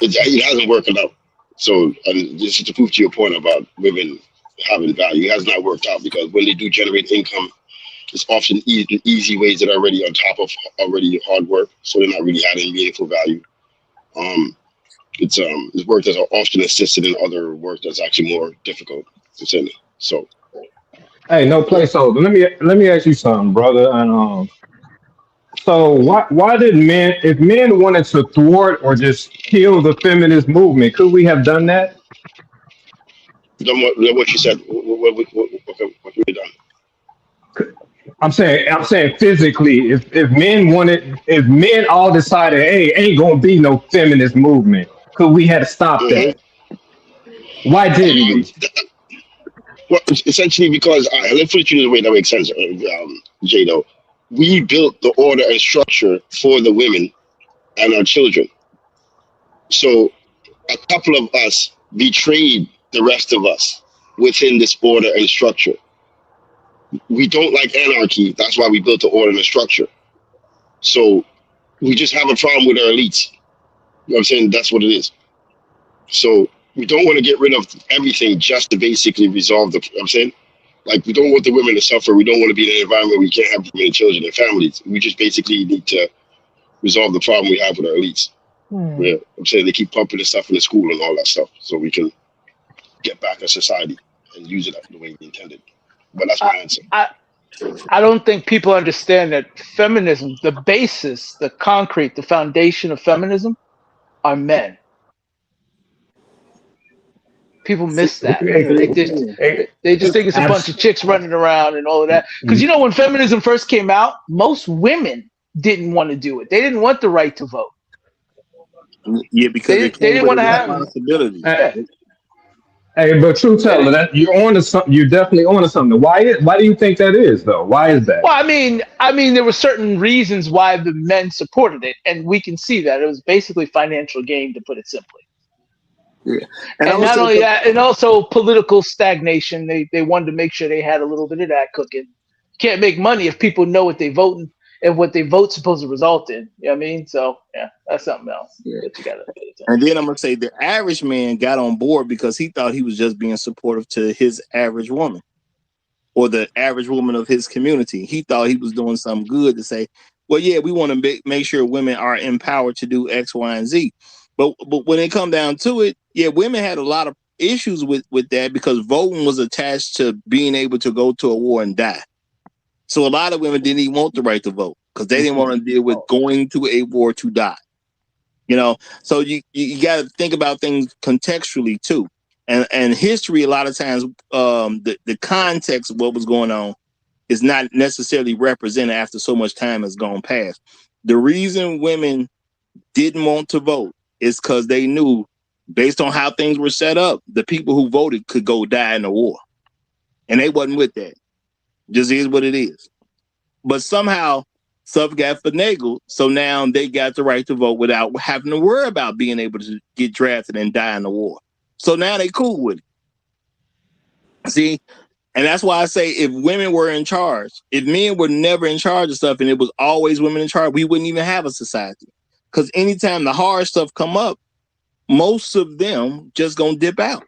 it hasn't worked out. So, and just to prove to your point about women having value, it has not worked out because when they do generate income, it's often easy ways that are already on top of already hard work, so they're not really adding meaningful value. It's work that's often assisted in other work that's actually more difficult. So, Hey, no placeholder. Let me ask you something, brother. And so why did men, if men wanted to thwart or just kill the feminist movement, could we have done that? what you said, what we done? I'm saying physically, if men all decided, hey, ain't gonna be no feminist movement, could we have stopped that? Why didn't we? Well, essentially because let's put it the way that makes sense, Jado. We built the order and structure for the women and our children. So a couple of us betrayed the rest of us within this order and structure. We don't like anarchy. That's why we built the order and the structure. So we just have a problem with our elites. You know what I'm saying? That's what it is. So we don't want to get rid of everything just to basically resolve you know what I'm saying? Like, we don't want the women to suffer. We don't want to be in an environment where we can't have women and children and families. We just basically need to resolve the problem we have with our elites. Where I'm saying they keep pumping this stuff in the school and all that stuff, so we can get back a society and use it the way we intended. But that's my answer. I don't think people understand that feminism, the basis, the concrete, the foundation of feminism are men. People miss that. They just think it's a bunch of chicks running around and all of that. Because, you know, when feminism first came out, most women didn't want to do it. They didn't want the right to vote. Yeah, because they didn't want to have responsibility. Hey, but true teller, that you're on to something. You're definitely on to something. Why do you think that is, though? Why is that? Well, I mean, there were certain reasons why the men supported it, and we can see that it was basically financial gain, to put it simply. Yeah, and not only that, and also political stagnation. They wanted to make sure they had a little bit of that cooking. Can't make money if people know what they vote and what they vote's supposed to result in. You know what I mean? So yeah, that's something else that you gotta pay attention. And then I'm gonna say the average man got on board because he thought he was just being supportive to his average woman or the average woman of his community. He thought he was doing something good to say, well, yeah, we want to make sure women are empowered to do X, Y, and Z. But when it come down to it, yeah, women had a lot of issues with that because voting was attached to being able to go to a war and die. So a lot of women didn't even want the right to vote because they didn't want to deal with going to a war to die. You know, so you got to think about things contextually too, and history. A lot of times, the context of what was going on is not necessarily represented after so much time has gone past. The reason women didn't want to vote is because they knew, based on how things were set up, the people who voted could go die in the war, and they wasn't with that. Just is what it is. But somehow stuff got finagled, so now they got the right to vote without having to worry about being able to get drafted and die in the war. So now they cool with it. See? And that's why I say if women were in charge, if men were never in charge of stuff and it was always women in charge, we wouldn't even have a society. Because anytime the hard stuff come up, most of them just gonna dip out.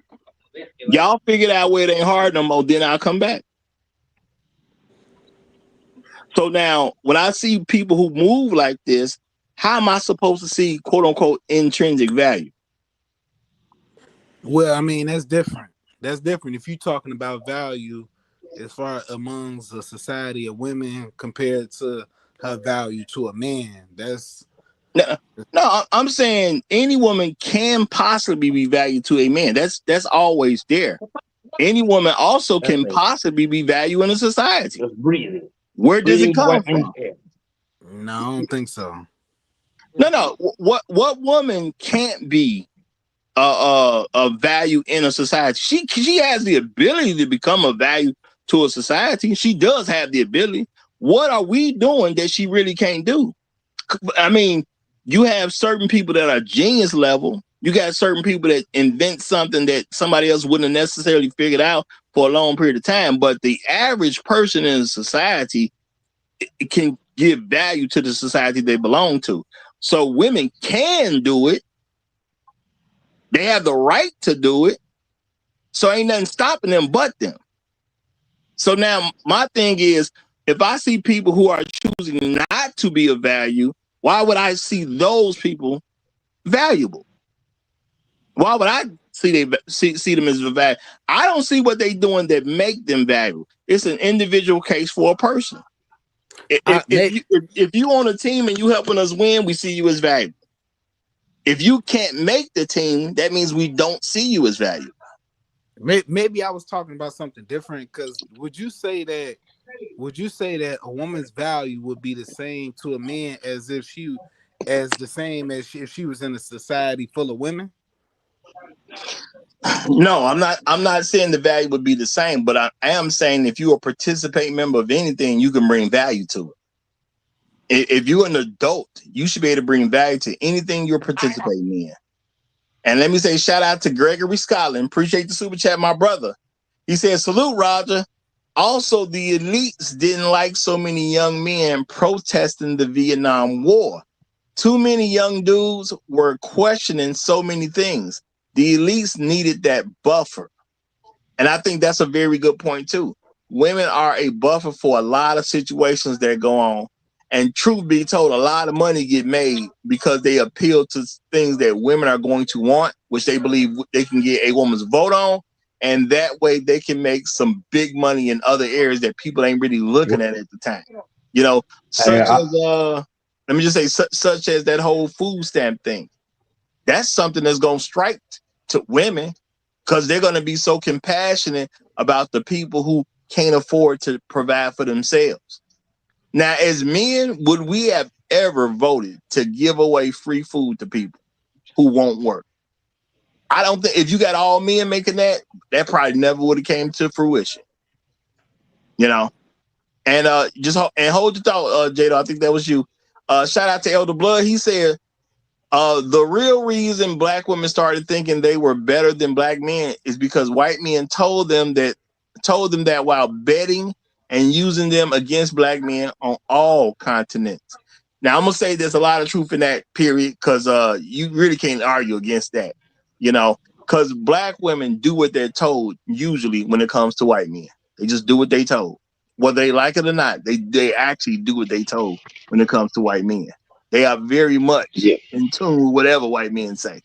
Y'all figured out where it ain't hard no more, then I'll come back. So now, when I see people who move like this, how am I supposed to see quote unquote intrinsic value? Well, I mean, that's different. That's different. If you're talking about value as far amongst a society of women compared to her value to a man, that's no. I'm saying any woman can possibly be valued to a man. That's always there. Any woman also can possibly be valued in a society. Just breathing. Where does it come from? No, I don't think so. No. What woman can't be a value in a society? She has the ability to become a value to a society. She does have the ability. What are we doing that she really can't do? I mean, you have certain people that are genius level. You got certain people that invent something that somebody else wouldn't have necessarily figured out for a long period of time. But the average person in a society can give value to the society they belong to. So women can do it. They have the right to do it. So ain't nothing stopping them but them. So now my thing is, if I see people who are choosing not to be of value, why would I see those people valuable? Why would I see them as a value? I don't see what they're doing that make them valuable. It's an individual case for a person. If you on a team and you helping us win, we see you as valuable. If you can't make the team, that means we don't see you as valuable. Maybe I was talking about something different, because would you say that a woman's value would be the same to a man as if she was in a society full of women? No, I'm not saying the value would be the same, but I am saying if you're a participating member of anything, you can bring value to it. If you're an adult, you should be able to bring value to anything you're participating in. And let me say shout out to Gregory Scotland. Appreciate the super chat, my brother. He said, salute, Roger. Also, the elites didn't like so many young men protesting the Vietnam War. Too many young dudes were questioning so many things. The elites needed that buffer. And I think that's a very good point, too. Women are a buffer for a lot of situations that go on. And truth be told, a lot of money get made because they appeal to things that women are going to want, which they believe they can get a woman's vote on. And that way they can make some big money in other areas that people ain't really looking at the time. You know, such as, let me just say, such as that whole food stamp thing. That's something that's going to strike to women because they're going to be so compassionate about the people who can't afford to provide for themselves. Now, as men, would we have ever voted to give away free food to people who won't work? I don't think if you got all men making that probably never would have came to fruition. You know, and hold your thought, Jado. I think that was you. Shout out to Elder Blood. He said the real reason black women started thinking they were better than black men is because white men told them that while betting and using them against black men on all continents. Now, I'm gonna say there's a lot of truth in that period because you really can't argue against that, you know, because black women do what they're told usually when it comes to white men. They just do what they told, whether they like it or not. They actually do what they told when it comes to white men. They are very much in tune with whatever white men say.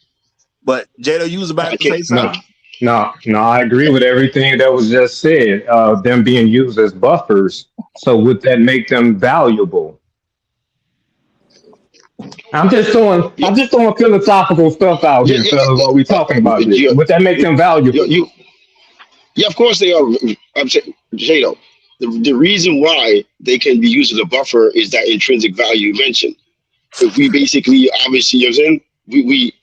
But Jado, you was about to say something? No, I agree with everything that was just said. Them being used as buffers. So would that make them valuable? I'm just throwing philosophical stuff out here, fellas, while we talking about this. Would that make them valuable? Yeah, of course they are. I'm saying, Jado, the reason why they can be used as a buffer is that intrinsic value you mentioned. If we basically, obviously, you're saying, we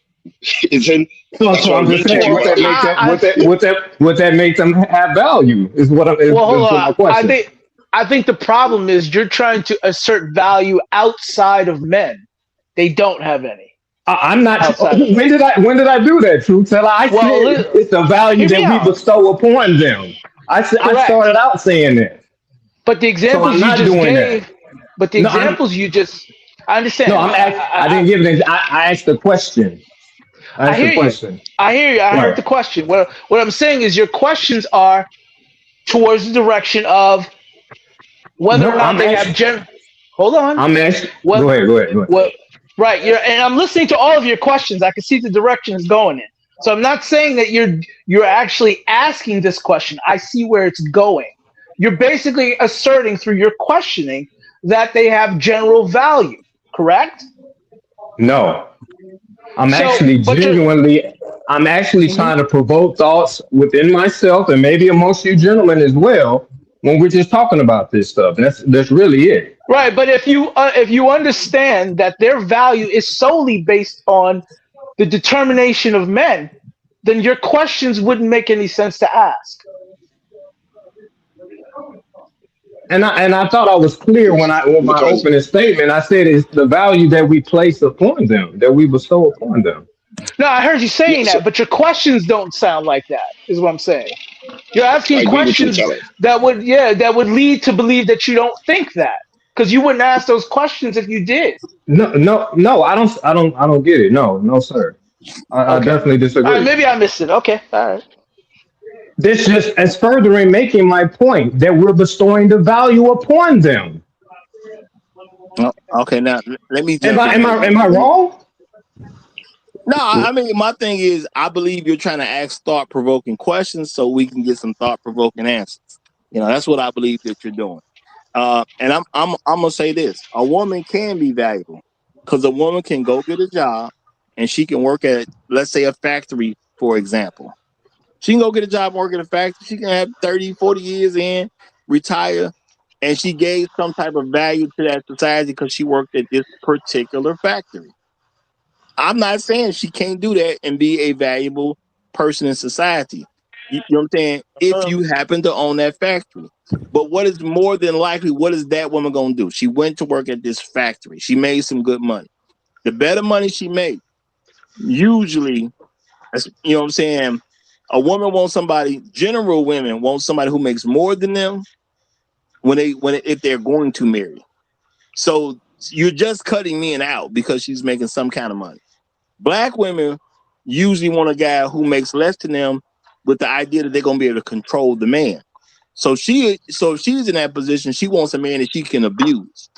isn't. So I'm just saying, would that make them have value? Is what my question. I think the problem is you're trying to assert value outside of men. They don't have any. I'm not. When did I do that, Truth Teller? I said it's the value that we bestow upon them. I started out saying that. But the examples you just gave. But the examples you just. I understand. No, I didn't give it. I asked the question. I hear you. I hear you. I heard the question. What I'm saying is your questions are towards the direction of whether or not they have Hold on. I'm asking. Go ahead. Right. And I'm listening to all of your questions. I can see the direction it's going in. So I'm not saying that you're actually asking this question. I see where it's going. You're basically asserting through your questioning that they have general value, correct? No, So, but you're I'm actually mhm. trying to provoke thoughts within myself and maybe amongst you gentlemen as well when we're just talking about this stuff. That's really it. Right. But if you understand that their value is solely based on the determination of men, then your questions wouldn't make any sense to ask. And I thought I was clear when I with my because opening statement. I said it's the value that we place upon them, that we bestow upon them. No, I heard you yeah, saying so that, but your questions don't sound like that, is what I'm saying. You're I asking agree with you, questions Tyler. that would lead to believe that you don't think that. Because you wouldn't ask those questions if you did. No, no, no. I don't get it. No, no, sir. I Okay. definitely All right, disagree. maybe I missed it. Okay. All right. This just as furthering making my point that we're bestowing the value upon them. Oh, okay, now let me Am jump I in am here. I am I wrong? No, I mean my thing is I believe you're trying to ask thought provoking questions so we can get some thought provoking answers. That's what I believe that you're doing. And I'm gonna say this: a woman can be valuable because a woman can go get a job and she can work at, let's say, a factory, for example. She can go get a job, work at a factory. She can have 30, 40 years in, retire, and she gave some type of value to that society because she worked at this particular factory. I'm not saying she can't do that and be a valuable person in society. You know what I'm saying? If you happen to own that factory. But what is more than likely, what is that woman going to do? She went to work at this factory. She made some good money. The better money she made, usually, you know what I'm saying? A woman wants somebody, general women want somebody who makes more than them if they're going to marry. So you're just cutting men out because she's making some kind of money. Black women usually want a guy who makes less than them with the idea that they're gonna be able to control the man. So if she's in that position, she wants a man that she can abuse.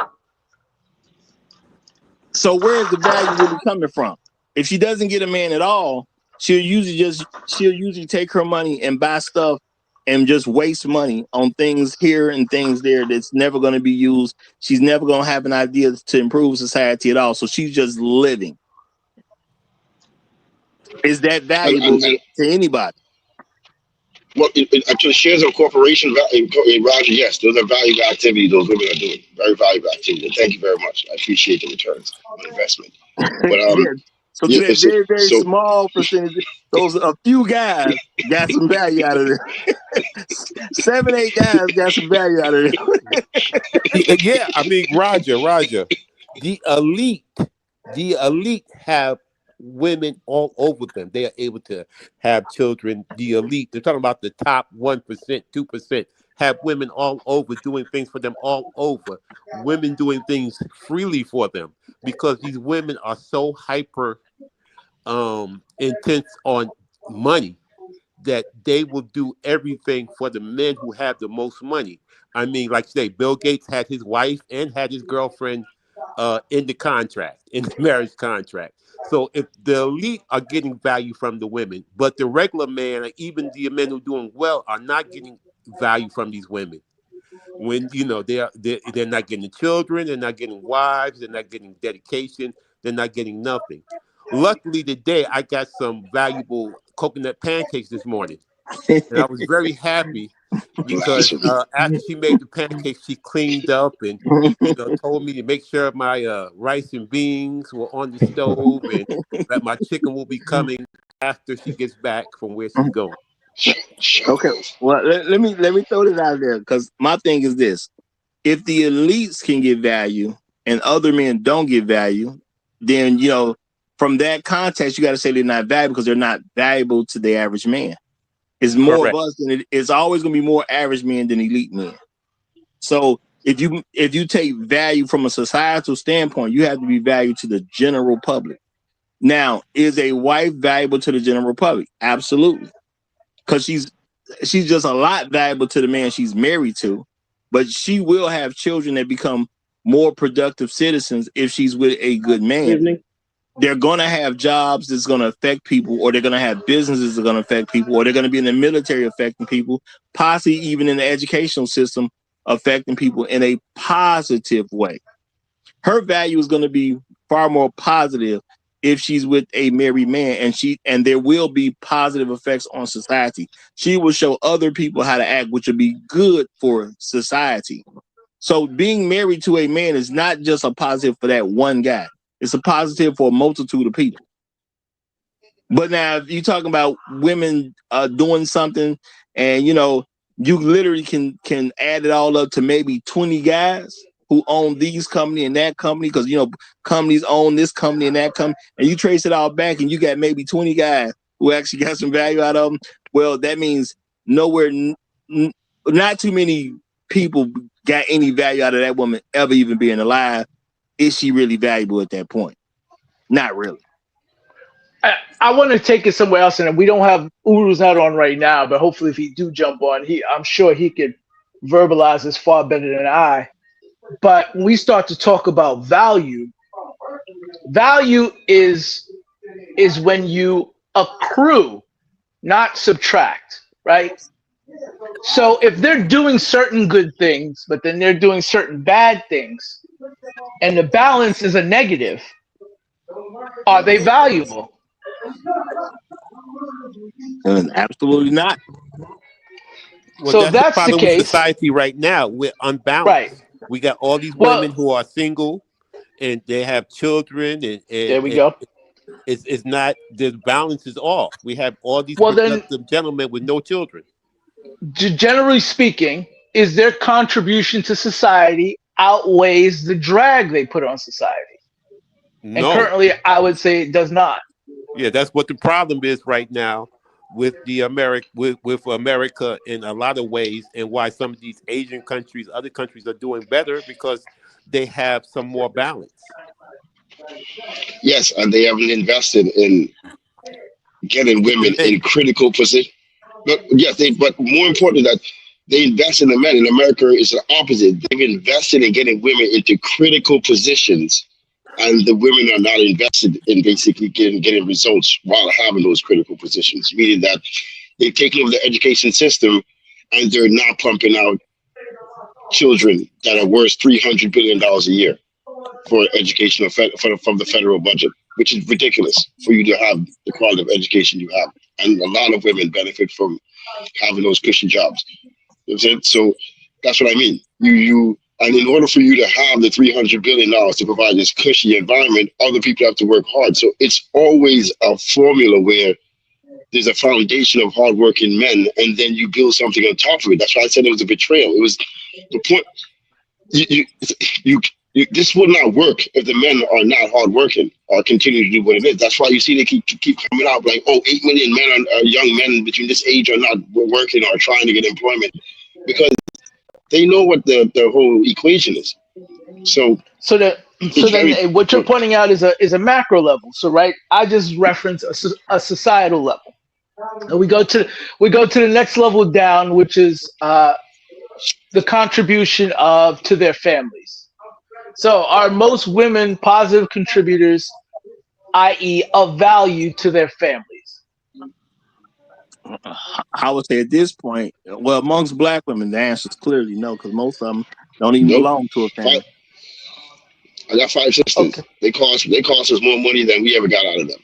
So where's the value really coming from? If she doesn't get a man at all, she'll usually take her money and buy stuff and just waste money on things here and things there that's never going to be used. She's never going to have an idea to improve society at all. So she's just living. Is that valuable And to anybody? well, to shares of corporation, Roger, yes, those are valuable activities those women are doing. Very valuable activity. Thank you very much. I appreciate the returns on investment. But Yeah. So to yeah, that very, very so small percentage, those a few guys got some value out of it. 7, 8 guys got some value out of it. Yeah, I mean, Roger, the elite, the elite have women all over them. They are able to have children. The elite, they're talking about the top 1%, 2%, have women all over doing things for them all over. Women doing things freely for them because these women are so hyper intense on money that they will do everything for the men who have the most money. I mean, like say, Bill Gates had his wife and had his girlfriend in the contract, in the marriage contract. So if the elite are getting value from the women, but the regular man, or even the men who are doing well, are not getting value from these women. When they're not getting children, they're not getting wives, they're not getting dedication, they're not getting nothing. Luckily today I got some valuable coconut pancakes this morning, and I was very happy because after she made the pancakes, she cleaned up and told me to make sure my rice and beans were on the stove and that my chicken will be coming after she gets back from where she's going. Okay. Well, let me throw this out there because my thing is this: if the elites can get value and other men don't get value, then from that context you got to say they're not valuable because they're not valuable to the average man. It's more of Correct. us than it's always going to be more average men than elite men. So if you take value from a societal standpoint, you have to be valued to the general public. Now, is a wife valuable to the general public? Absolutely, because she's just a lot valuable to the man she's married to, but she will have children that become more productive citizens if she's with a good man. They're going to have jobs that's going to affect people, or they're going to have businesses that are going to affect people, or they're going to be in the military affecting people, possibly even in the educational system affecting people in a positive way. Her value is going to be far more positive if she's with a married man, and there will be positive effects on society. She will show other people how to act, which will be good for society. So being married to a man is not just a positive for that one guy. It's a positive for a multitude of people. But now, if you're talking about women doing something, and you literally can add it all up to maybe 20 guys who own these company and that company, because companies own this company and that company, and you trace it all back, and you got maybe 20 guys who actually got some value out of them. Well, that means not too many people got any value out of that woman ever even being alive. Is she really valuable at that point? Not really. I want to take it somewhere else, and we don't have Uru's not on right now, but hopefully if he do jump on, I'm sure he could verbalize this far better than I. But when we start to talk about value is when you accrue, not subtract, right? So if they're doing certain good things, but then they're doing certain bad things, and the balance is a negative, are they valuable? Absolutely not. Well, So that's the the problem case. with society right now. We're unbalanced. Right. We got all these women who are single and they have children, and there we go. It's not, the balance is off. We have all these productive gentlemen with no children. Generally speaking, is their contribution to society outweighs the drag they put on society? No. And currently, I would say it does not. Yeah, that's what the problem is right now with the with America in a lot of ways, and why some of these Asian countries, other countries, are doing better, because they have some more balance. Yes, and they haven't invested in getting women in critical positions. But yes, but more important that they invest in the men. In America, it's the opposite. They've invested in getting women into critical positions, and the women are not invested in basically getting results while having those critical positions, meaning that they've taken over the education system and they're not pumping out children that are worth $300 billion a year for education from the federal budget, which is ridiculous for you to have the quality of education you have. And a lot of women benefit from having those cushy jobs. You know what I'm saying? So that's what I mean. And in order for you to have the $300 billion to provide this cushy environment, other people have to work hard. So it's always a formula where there's a foundation of hardworking men, and then you build something on top of it. That's why I said it was a betrayal. It was the point. This would not work if the men are not hardworking or continue to do what it is. That's why you see they keep coming out like, 8 million men, young men between this age, are not working or trying to get employment, because they know what the whole equation is. So then what you're pointing out is a macro level. So right, I just referenced a societal level. And we go to the next level down, which is the contribution to their families. So are most women positive contributors, i.e., of value to their families? I would say at this point, well, amongst black women, the answer is clearly no, because most of them don't even belong to a family. I got 5 sisters. Okay. They cost us more money than we ever got out of them.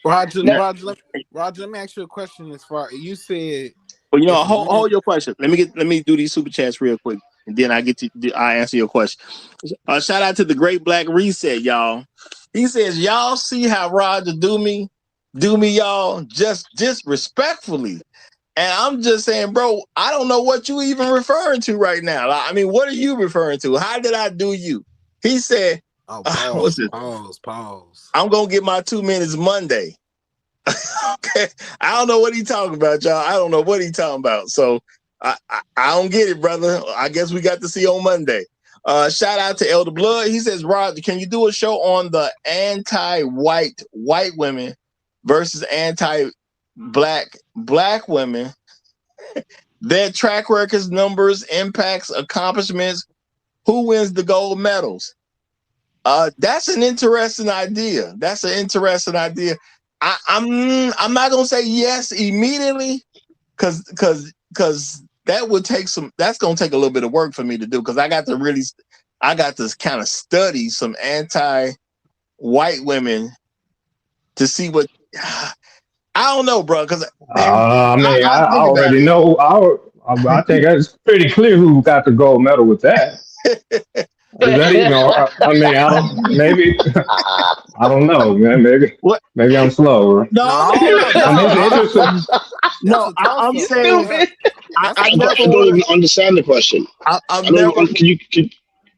Roger, let me ask you a question. As far you said, well, hold your question. Let me do these super chats real quick, and then I answer your question. Shout out to the Great Black Reset, y'all. He says, y'all see how Roger do me, y'all, just disrespectfully. And I'm just saying, bro, I don't know what you even referring to right now. I mean, what are you referring to? How did I do you? He said, pause. I'm going to get my 2 minutes Monday. Okay. I don't know what he talking about, y'all. I don't know what he talking about. So I don't get it, brother. I guess we got to see on Monday. Shout out to Elder Blood. He says, Rod, can you do a show on the anti-white women versus anti-black women, their track records, numbers, impacts, accomplishments, who wins the gold medals? That's an interesting idea. That's an interesting idea. I'm not gonna say yes immediately, because that would take some. That's gonna take a little bit of work for me to do, because I got to kind of study some anti-white women to see what. I don't know, bro. Because I think about already know. I think it's pretty clear who got the gold medal with that. it. Is that even? I mean, I don't. Maybe I don't know, man. What? Maybe I'm slow. No, No, I don't know. I mean, it's interesting. no. That's a toss I'm up. saying That's I a I never don't, toss I up. don't want even understand the question. to. I I'm don't. never.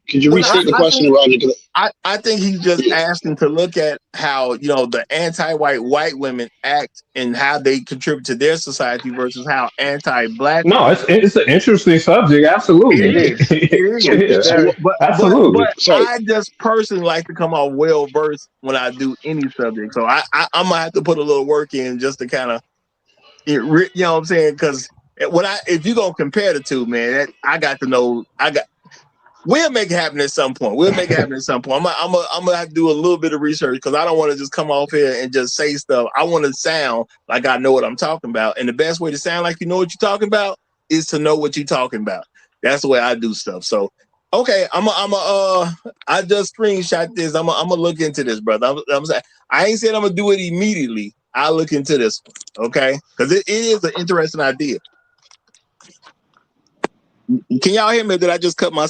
Could you Well, restate the I think question, Roger? 'Cause- I think he's just yeah. asking to look at how the anti-white women act and how they contribute to their society versus how anti-black No, women. it's an interesting subject. It Absolutely. is. It is. So Yeah, what? absolutely. But Sorry. I just personally like to come off well versed when I do any subject. So I'm gonna have to put a little work in just to kind of you know what I'm saying? Because if you gonna compare the two, man, I got to know. We'll make it happen at some point. I'm gonna have to do a little bit of research, because I don't want to just come off here and just say stuff. I want to sound like I know what I'm talking about. And the best way to sound like you know what you're talking about is to know what you're talking about. That's the way I do stuff. So, okay, I just screenshot this. I'm gonna look into this, brother. I'm saying I ain't saying I'm gonna do it immediately. I'll look into this one, okay? Because it is an interesting idea. Can y'all hear me? Did I just cut my?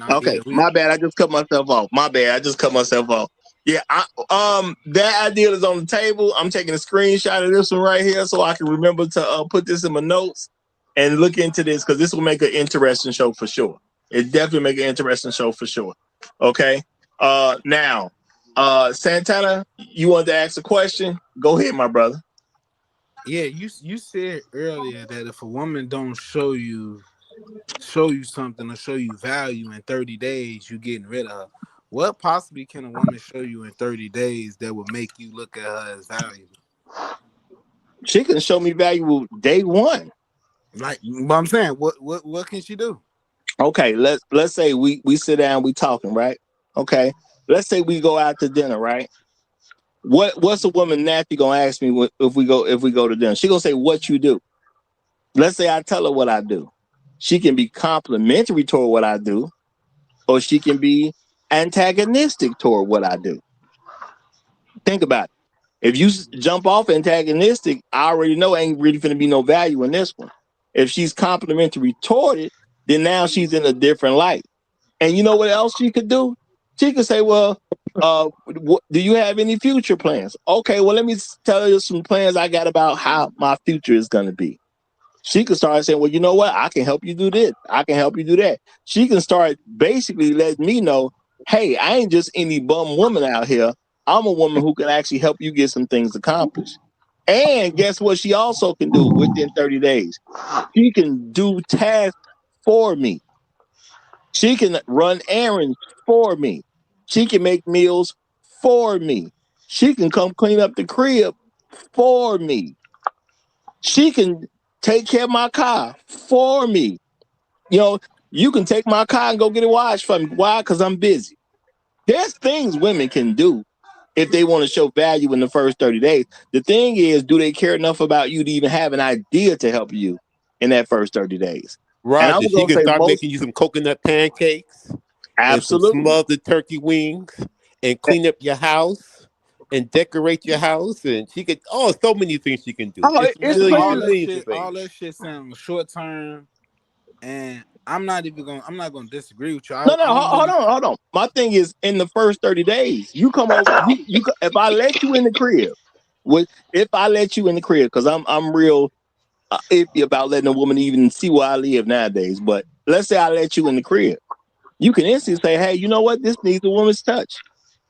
Okay, Yeah, my bad. I just cut myself off. My bad. I just cut myself off. Yeah, that idea is on the table. I'm taking a screenshot of this one right here so I can remember to put this in my notes and look into this, because this will make an interesting show for sure. It definitely make an interesting show for sure. Okay. Now, Santana, you wanted to ask a question? Go ahead, my brother. yeah. You said earlier that if a woman don't show you something or show you value in 30 days, you getting rid of her. What possibly can a woman show you in 30 days that would make you look at her as valuable? She can show me value day one. Like, but I'm saying, what can she do? Okay, let's say we sit down, we talking, right? Okay, let's say we go out to dinner, right? What's a woman naturally gonna ask me if we go to dinner? She gonna say, "What you do?" Let's say I tell her what I do. She can be complimentary toward what I do, or she can be antagonistic toward what I do. Think about it. If you jump off antagonistic, I already know ain't really going to be no value in this one. If she's complimentary toward it, then now she's in a different light. And you know what else she could do? She could say, well, do you have any future plans? Okay, well, let me tell you some plans I got about how my future is going to be. She can start saying, well, you know what? I can help you do this. I can help you do that. She can start basically letting me know, hey, I ain't just any bum woman out here. I'm a woman who can actually help you get some things accomplished. And guess what she also can do within 30 days? She can do tasks for me. She can run errands for me. She can make meals for me. She can come clean up the crib for me. She can take care of my car for me. You know, you can take my car and go get it washed for me. Why? Because I'm busy. There's things women can do if they want to show value in the first 30 days. The thing is, do they care enough about you to even have an idea to help you in that first 30 days? And I'm Roger, she going to can say start most, making you some coconut pancakes and some absolutely. smothered turkey wings and clean up your house and decorate your house. And she could, so many things she can do. Oh, It's it's And millions plenty. and millions of all things. that shit sounds short term. And I'm not gonna disagree with you. No, no, I don't hold really. on, hold on. My thing is, in the first 30 days, you come over. If I let you in the crib, if I let you in the crib, because I'm real iffy about letting a woman even see where I live nowadays. But let's say I let you in the crib, you can instantly say, "Hey, you know what? This needs a woman's touch.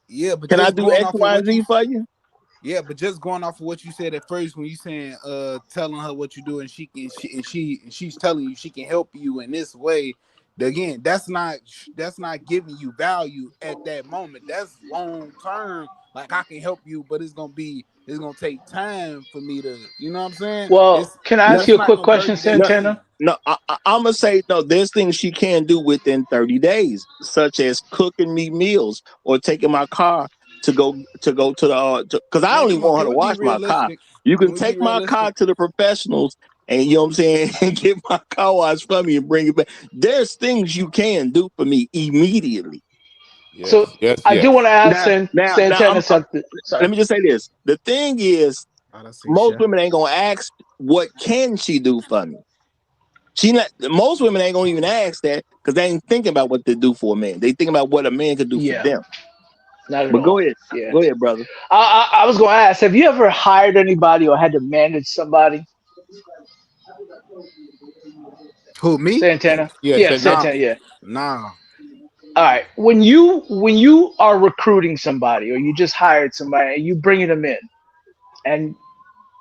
Yeah, but Can I just do going X, off of Y, and what you Z for you?" Yeah, but just going off of what you said at first, when you saying telling her what you do, and she's telling you she can help you in this way. Again, that's not giving you value at that moment. That's long term. Like, I can help you, but it's gonna be It's gonna take time for me to, you know what I'm saying? Well, can I ask It's you a not quick no question, 30-day No, Santana? thing. no, I'm gonna say no. There's things she can do within 30 days, such as cooking me meals or taking my car to the because I Man, only come on, want her can to we be wash my car. realistic? You Can can we be take my car realistic? to the professionals, and you know what I'm saying, and get my car washed for me and bring it back. There's things you can do for me immediately. So Yes, yes, I do yes. want to ask Now, Santana something. let Sorry. me just say this: the thing is, Oh, that's it, most chef. women ain't gonna ask what can she do for me. Most women ain't gonna even ask that because they ain't thinking about what they do for a man. They think about what a man could do for Yeah, them. not at But all. Yeah. go ahead, brother. I was going to ask, have you ever hired anybody or had to manage somebody? Who, me? Santana? Yeah, Yeah, Nah, Santana. Santana, yeah. nah. All right. When you are recruiting somebody or you just hired somebody and you bringing them in and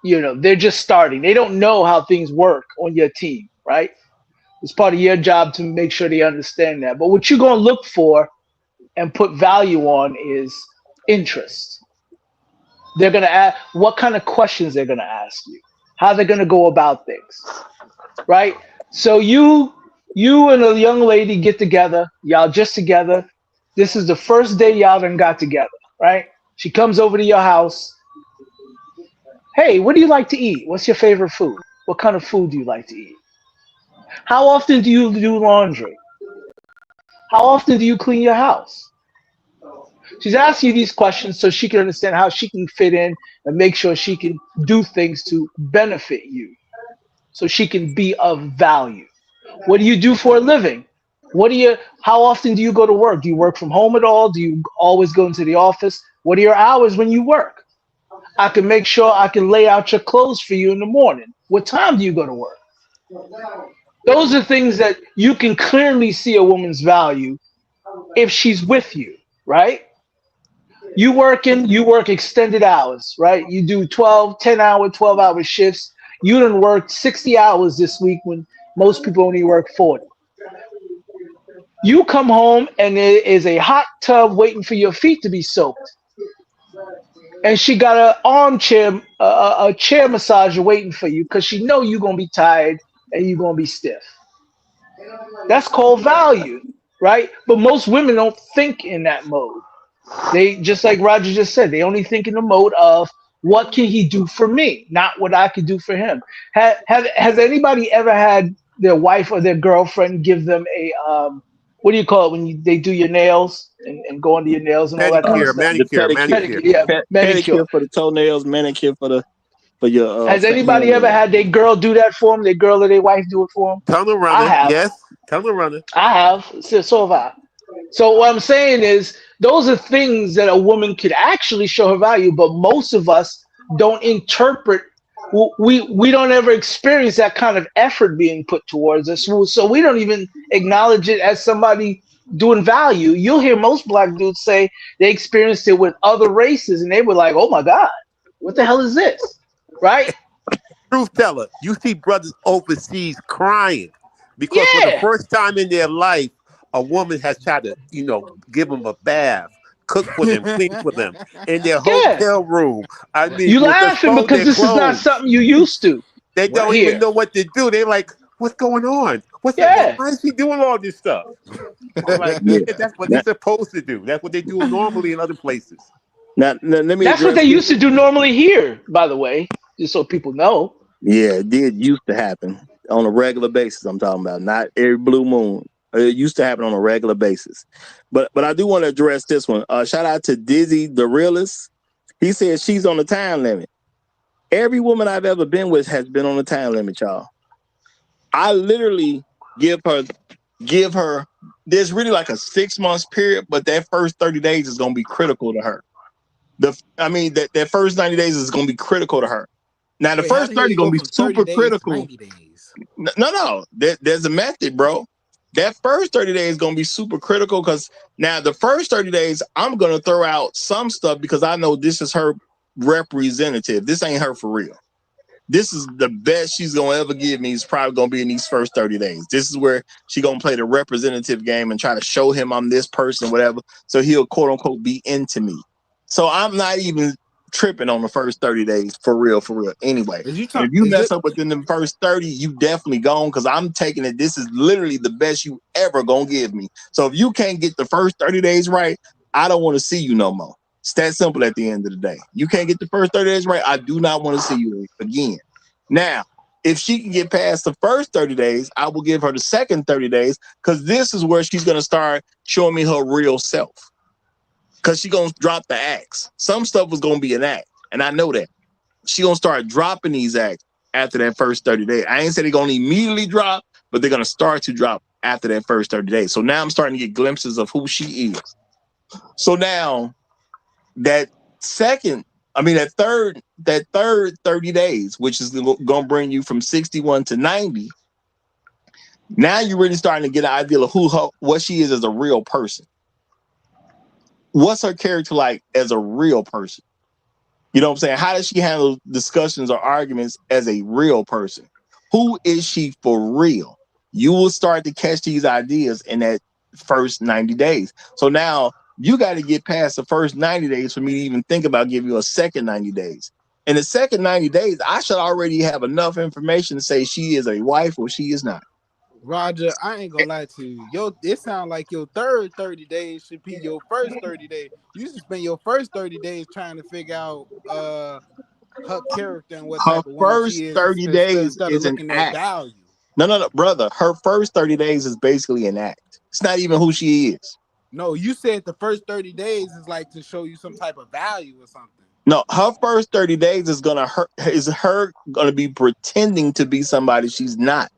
they're just starting. They don't know how things work on your team, right? It's part of your job to make sure they understand that. But what you're going to look for and put value on is interest. They're going to ask what kind of questions they're going to ask you, how they're going to go about things, right? So you and a young lady get together, y'all just together. This is the first day y'all done got together, right? She comes over to your house. Hey, what do you like to eat? What's your favorite food? What kind of food do you like to eat? How often do you do laundry? How often do you clean your house? She's asking you these questions so she can understand how she can fit in and make sure she can do things to benefit you, so she can be of value. What do you do for a living? How often do you go to work? Do you work from home at all? Do you always go into the office? What are your hours when you work? I can make sure I can lay out your clothes for you in the morning. What time do you go to work? Those are things that you can clearly see a woman's value if she's with you, right? You work extended hours, right? You do 10-hour, 12-hour shifts. You done worked 60 hours this week when most people only work 40. You come home and there is a hot tub waiting for your feet to be soaked. And she got an armchair, a chair massager waiting for you because she know you're going to be tired and you're going to be stiff. That's called value, right? But most women don't think in that mode. They, just like Roger just said, they only think in the mode of what can he do for me, not what I can do for him. Has anybody ever had their wife or their girlfriend give them a what do you call it when they do your nails and go under your nails and all that kind of Pedicure, stuff? The manicure, pedicure, manicure. Pedicure, yeah, manicure. pedicure for the toenails, manicure for your Has anybody ever hand. had their girl do that for them? Their girl or their wife do it for them? Tunnel I runner, have. yes. Tunnel runner. I have. So have I. So what I'm saying is those are things that a woman could actually show her value, but most of us don't interpret. We don't ever experience that kind of effort being put towards us, so we don't even acknowledge it as somebody doing value. You'll hear most black dudes say they experienced it with other races, and they were like, "Oh my God, what the hell is this?" Right? Truth teller. You see brothers overseas crying because for the Yeah, first time in their life, a woman has tried to, give them a bath, cook for them, clean for them in their yeah. hotel room. I mean, You with just laughing fold because their this is not clothes. something you used to They What? don't even here. know what to do. They're like, what's going on? What's that? Yeah. Why is he doing all this stuff? I'm like, Yeah. that's what they're Now, supposed to do. That's what they do normally in other places. now let me That's what address they this. used to do normally here, by the way, just so people know. Yeah, it did used to happen on a regular basis. I'm talking about not every blue moon. It used to happen on a regular basis. But I do want to address this one. Shout out to Dizzy the realist. He says she's on the time limit. Every woman I've ever been with has been on the time limit, y'all. I literally give her. There's really like a 6 months period, but that first 30 days is gonna be critical to her. That first 90 days is gonna be critical to her. Now the Wait, how first the hell 30 you gonna go be from 30 super days to critical. 90 days? No. There's a method, bro. That first 30 days is gonna be super critical because now the first 30 days, I'm gonna throw out some stuff because I know this is her representative. This ain't her for real. This is the best she's gonna ever give me. Is probably gonna be in these first 30 days. This is where she gonna play the representative game and try to show him I'm this person, whatever. So he'll quote unquote be into me. So I'm not even tripping on the first 30 days for real. Anyway, Is you and if talking? you Is mess it? up within the first 30, you definitely gone because I'm taking it. This is literally the best you ever gonna give me. So if you can't get the first 30 days right, I don't want to see you no more. It's that simple at the end of the day. You can't get the first 30 days right, I do not want to see you again. Now, if she can get past the first 30 days, I will give her the second 30 days because this is where she's going to start showing me her real self. Because she's going to drop the acts. Some stuff was going to be an act, and I know that. She's going to start dropping these acts after that first 30 days. I ain't said they're going to immediately drop, but they're going to start to drop after that first 30 days. So now I'm starting to get glimpses of who she is. So now that third 30 days, which is going to bring you from 61 to 90, now you're really starting to get an idea of what she is as a real person. What's her character like as a real person? You know what I'm saying? How does she handle discussions or arguments as a real person? Who is she for real? You will start to catch these ideas in that first 90 days. So now you got to get past the first 90 days for me to even think about giving you a second 90 days. In the second 90 days, I should already have enough information to say she is a wife or she is not. Roger, I ain't gonna lie to you. It sounds like your third 30 days should be your first 30 days. You should spend your first 30 days trying to figure out her character and what Her type of woman first she is 30 days instead of is an looking at act. value. No, brother. Her first 30 days is basically an act. It's not even who she is. No, you said the first 30 days is like to show you some type of value or something. No, her first 30 days is her gonna be pretending to be somebody she's not.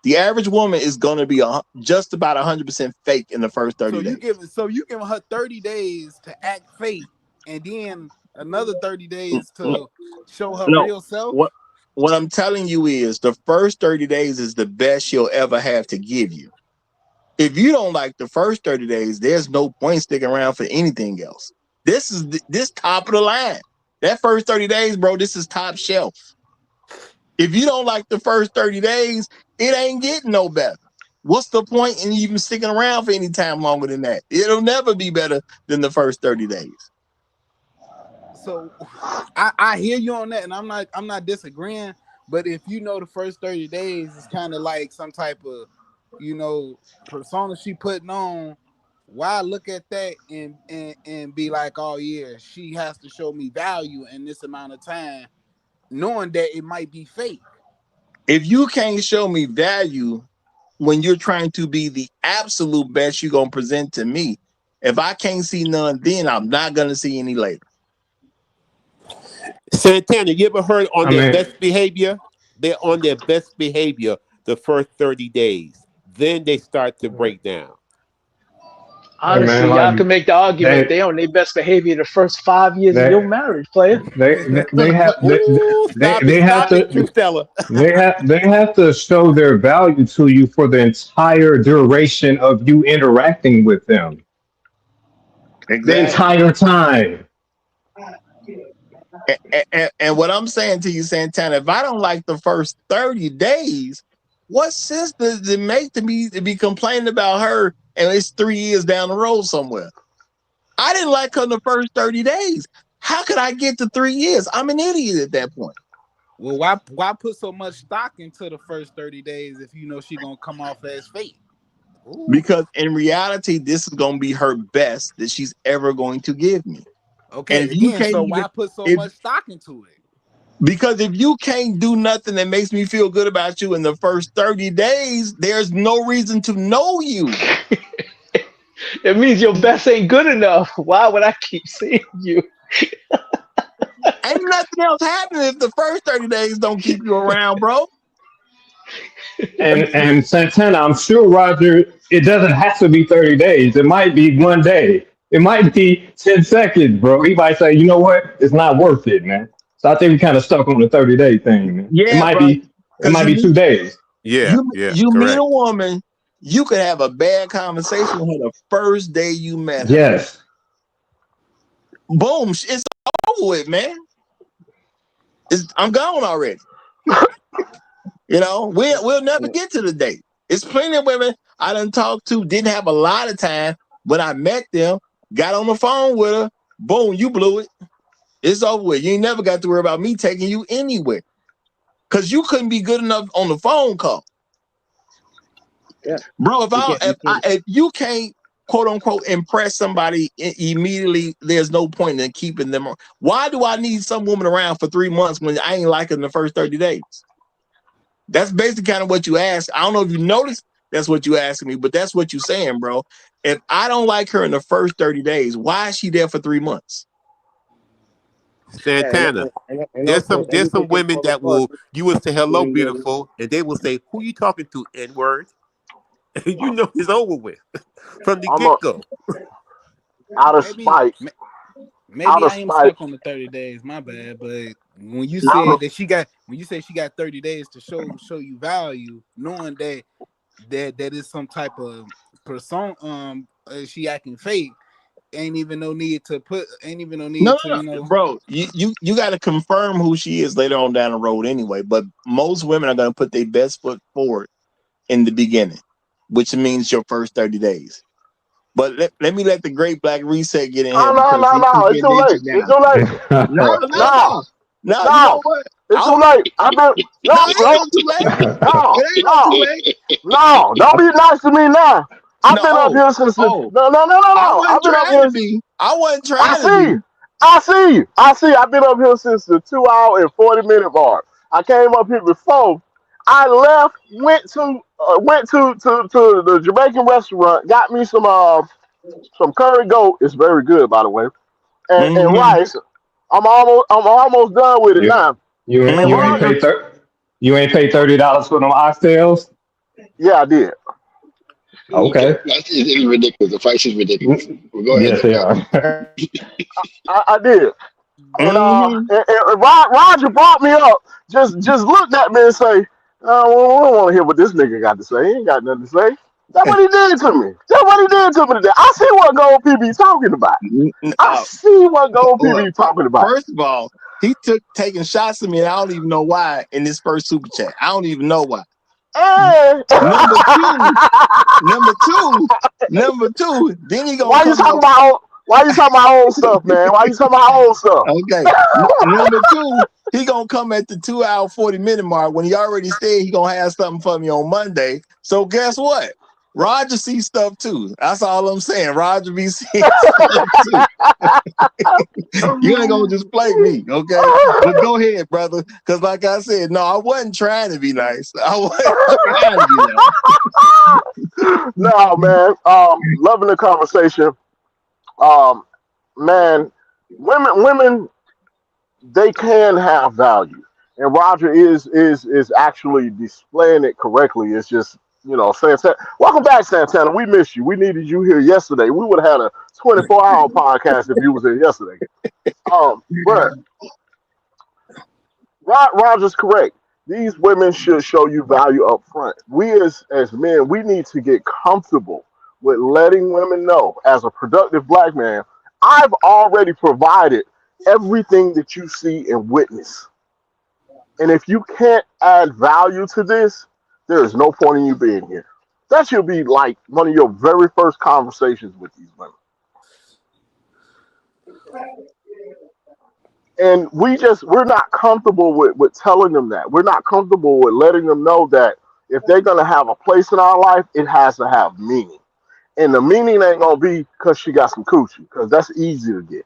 The average woman is gonna be just about 100% fake in the first 30 days. You give her 30 days to act fake, and then another 30 days to show her real self. What I'm telling you is the first 30 days is the best she'll ever have to give you. If you don't like the first 30 days, there's no point sticking around for anything else. This is this top of the line. That first 30 days, bro, this is top shelf. If you don't like the first 30 days, it ain't getting no better. What's the point in even sticking around for any time longer than that? It'll never be better than the first 30 days. So I hear you on that, and I'm not disagreeing. But if you know the first 30 days is kind of like some type of, persona she putting on, why look at that and be like, oh yeah, she has to show me value in this amount of time, knowing that it might be fake. If you can't show me value when you're trying to be the absolute best you're going to present to me, if I can't see none, then I'm not going to see any later. Santana, you ever heard on their best behavior? They're on their best behavior the first 30 days. Then they start to break down. Honestly, y'all can make the argument they on their best behavior the first 5 years of your marriage, player. They have Truth teller. they have to show their value to you for the entire duration of you interacting with them. Exactly. The entire time. And what I'm saying to you, Santana, if I don't like the first 30 days, what sense does it make to me to be complaining about her and it's 3 years down the road somewhere? I didn't like her in the first 30 days. How could I get to 3 years? I'm an idiot at that point. Well, why put so much stock into the first 30 days if you know she's gonna come off as fake? Ooh. Because in reality, this is gonna be her best that she's ever going to give me. Okay, and again, so why put so much stock into it? Because if you can't do nothing that makes me feel good about you in the first 30 days, there's no reason to know you. It means your best ain't good enough. Why would I keep seeing you? Ain't nothing else happening if the first 30 days don't keep you around, bro. And Santana, I'm sure, Roger, it doesn't have to be 30 days. It might be 1 day. It might be 10 seconds, bro. He might say, you know what? It's not worth it, man. So I think we kind of stuck on the 30-day thing, man. Yeah, it might be 2 days. You meet a woman, you could have a bad conversation with her the first day you met her. Yes. Boom, it's over with, man. I'm gone already. We'll never get to the date. It's plenty of women I done talked to, didn't have a lot of time. When I met them, got on the phone with her, boom, you blew it. It's over with. You ain't never got to worry about me taking you anywhere. Because you couldn't be good enough on the phone call. Yeah. Bro, if you can't, quote unquote, impress somebody immediately, there's no point in keeping them on. Why do I need some woman around for 3 months when I ain't like her in the first 30 days? That's basically kind of what you asked. I don't know if you noticed that's what you asking me, but that's what you're saying, bro. If I don't like her in the first 30 days, why is she there for 3 months? Santana. There's some women that you will say hello, beautiful, and they will say, who you talking to, N-word? You know it's over with from the get-go. Out of spite. Maybe I am stuck on the 30 days. My bad, but when you said that she got 30 days to show you value, knowing that is some type of persona, she acting fake. Ain't even no need to bro. You got to confirm who she is later on down the road anyway. But most women are going to put their best foot forward in the beginning, which means your first 30 days. But let me let the great Black Reset get in here. No, it's too late. It's too late. No. You know what? It's too late. I've been No, don't be nice to me now. I've been up here since no. I've been up here. I wasn't trying to be. I see. I've been up here since the 2 hour and 40-minute mark. I came up here before. I left, went to the Jamaican restaurant, got me some curry goat. It's very good, by the way, and rice. I'm almost done with it now. You ain't pay $30 for them oxtails? Yeah, I did. Okay. It's ridiculous. The price is ridiculous. Well, go ahead. Yes, they are. I did. And Roger brought me up. Just looked at me and say, "Oh, well, we don't want to hear what this nigga got to say. He ain't got nothing to say." That's what he did to me. That's what he did to me today. I see what Gold PB talking about. I see what Gold PB talking about. First of all, he taking shots at me, and I don't even know why in this first super chat. I don't even know why. Number two. Then he gonna. Why you talking about old stuff, man? Why you talking about old stuff? Okay. Number two, he gonna come at the 2 hour 40-minute mark when he already said he gonna have something for me on Monday. So guess what? Roger sees stuff too. That's all I'm saying. Roger be seeing stuff too. You ain't gonna just play me, okay? But go ahead, brother. Because like I said, no, I wasn't trying to be nice. I wasn't trying to be nice. No, man. Loving the conversation. Man, women, they can have value, and Roger is actually displaying it correctly. It's just, Santana. Welcome back, Santana. We missed you. We needed you here yesterday. We would have had a 24-hour podcast if you was here yesterday. But Roger's correct. These women should show you value up front. We as men, we need to get comfortable with letting women know, as a productive Black man, I've already provided everything that you see and witness. And if you can't add value to this, there is no point in you being here. That should be like one of your very first conversations with these women. And we're not comfortable with telling them that. We're not comfortable with letting them know that if they're going to have a place in our life, it has to have meaning. And the meaning ain't going to be because she got some coochie, because that's easy to get.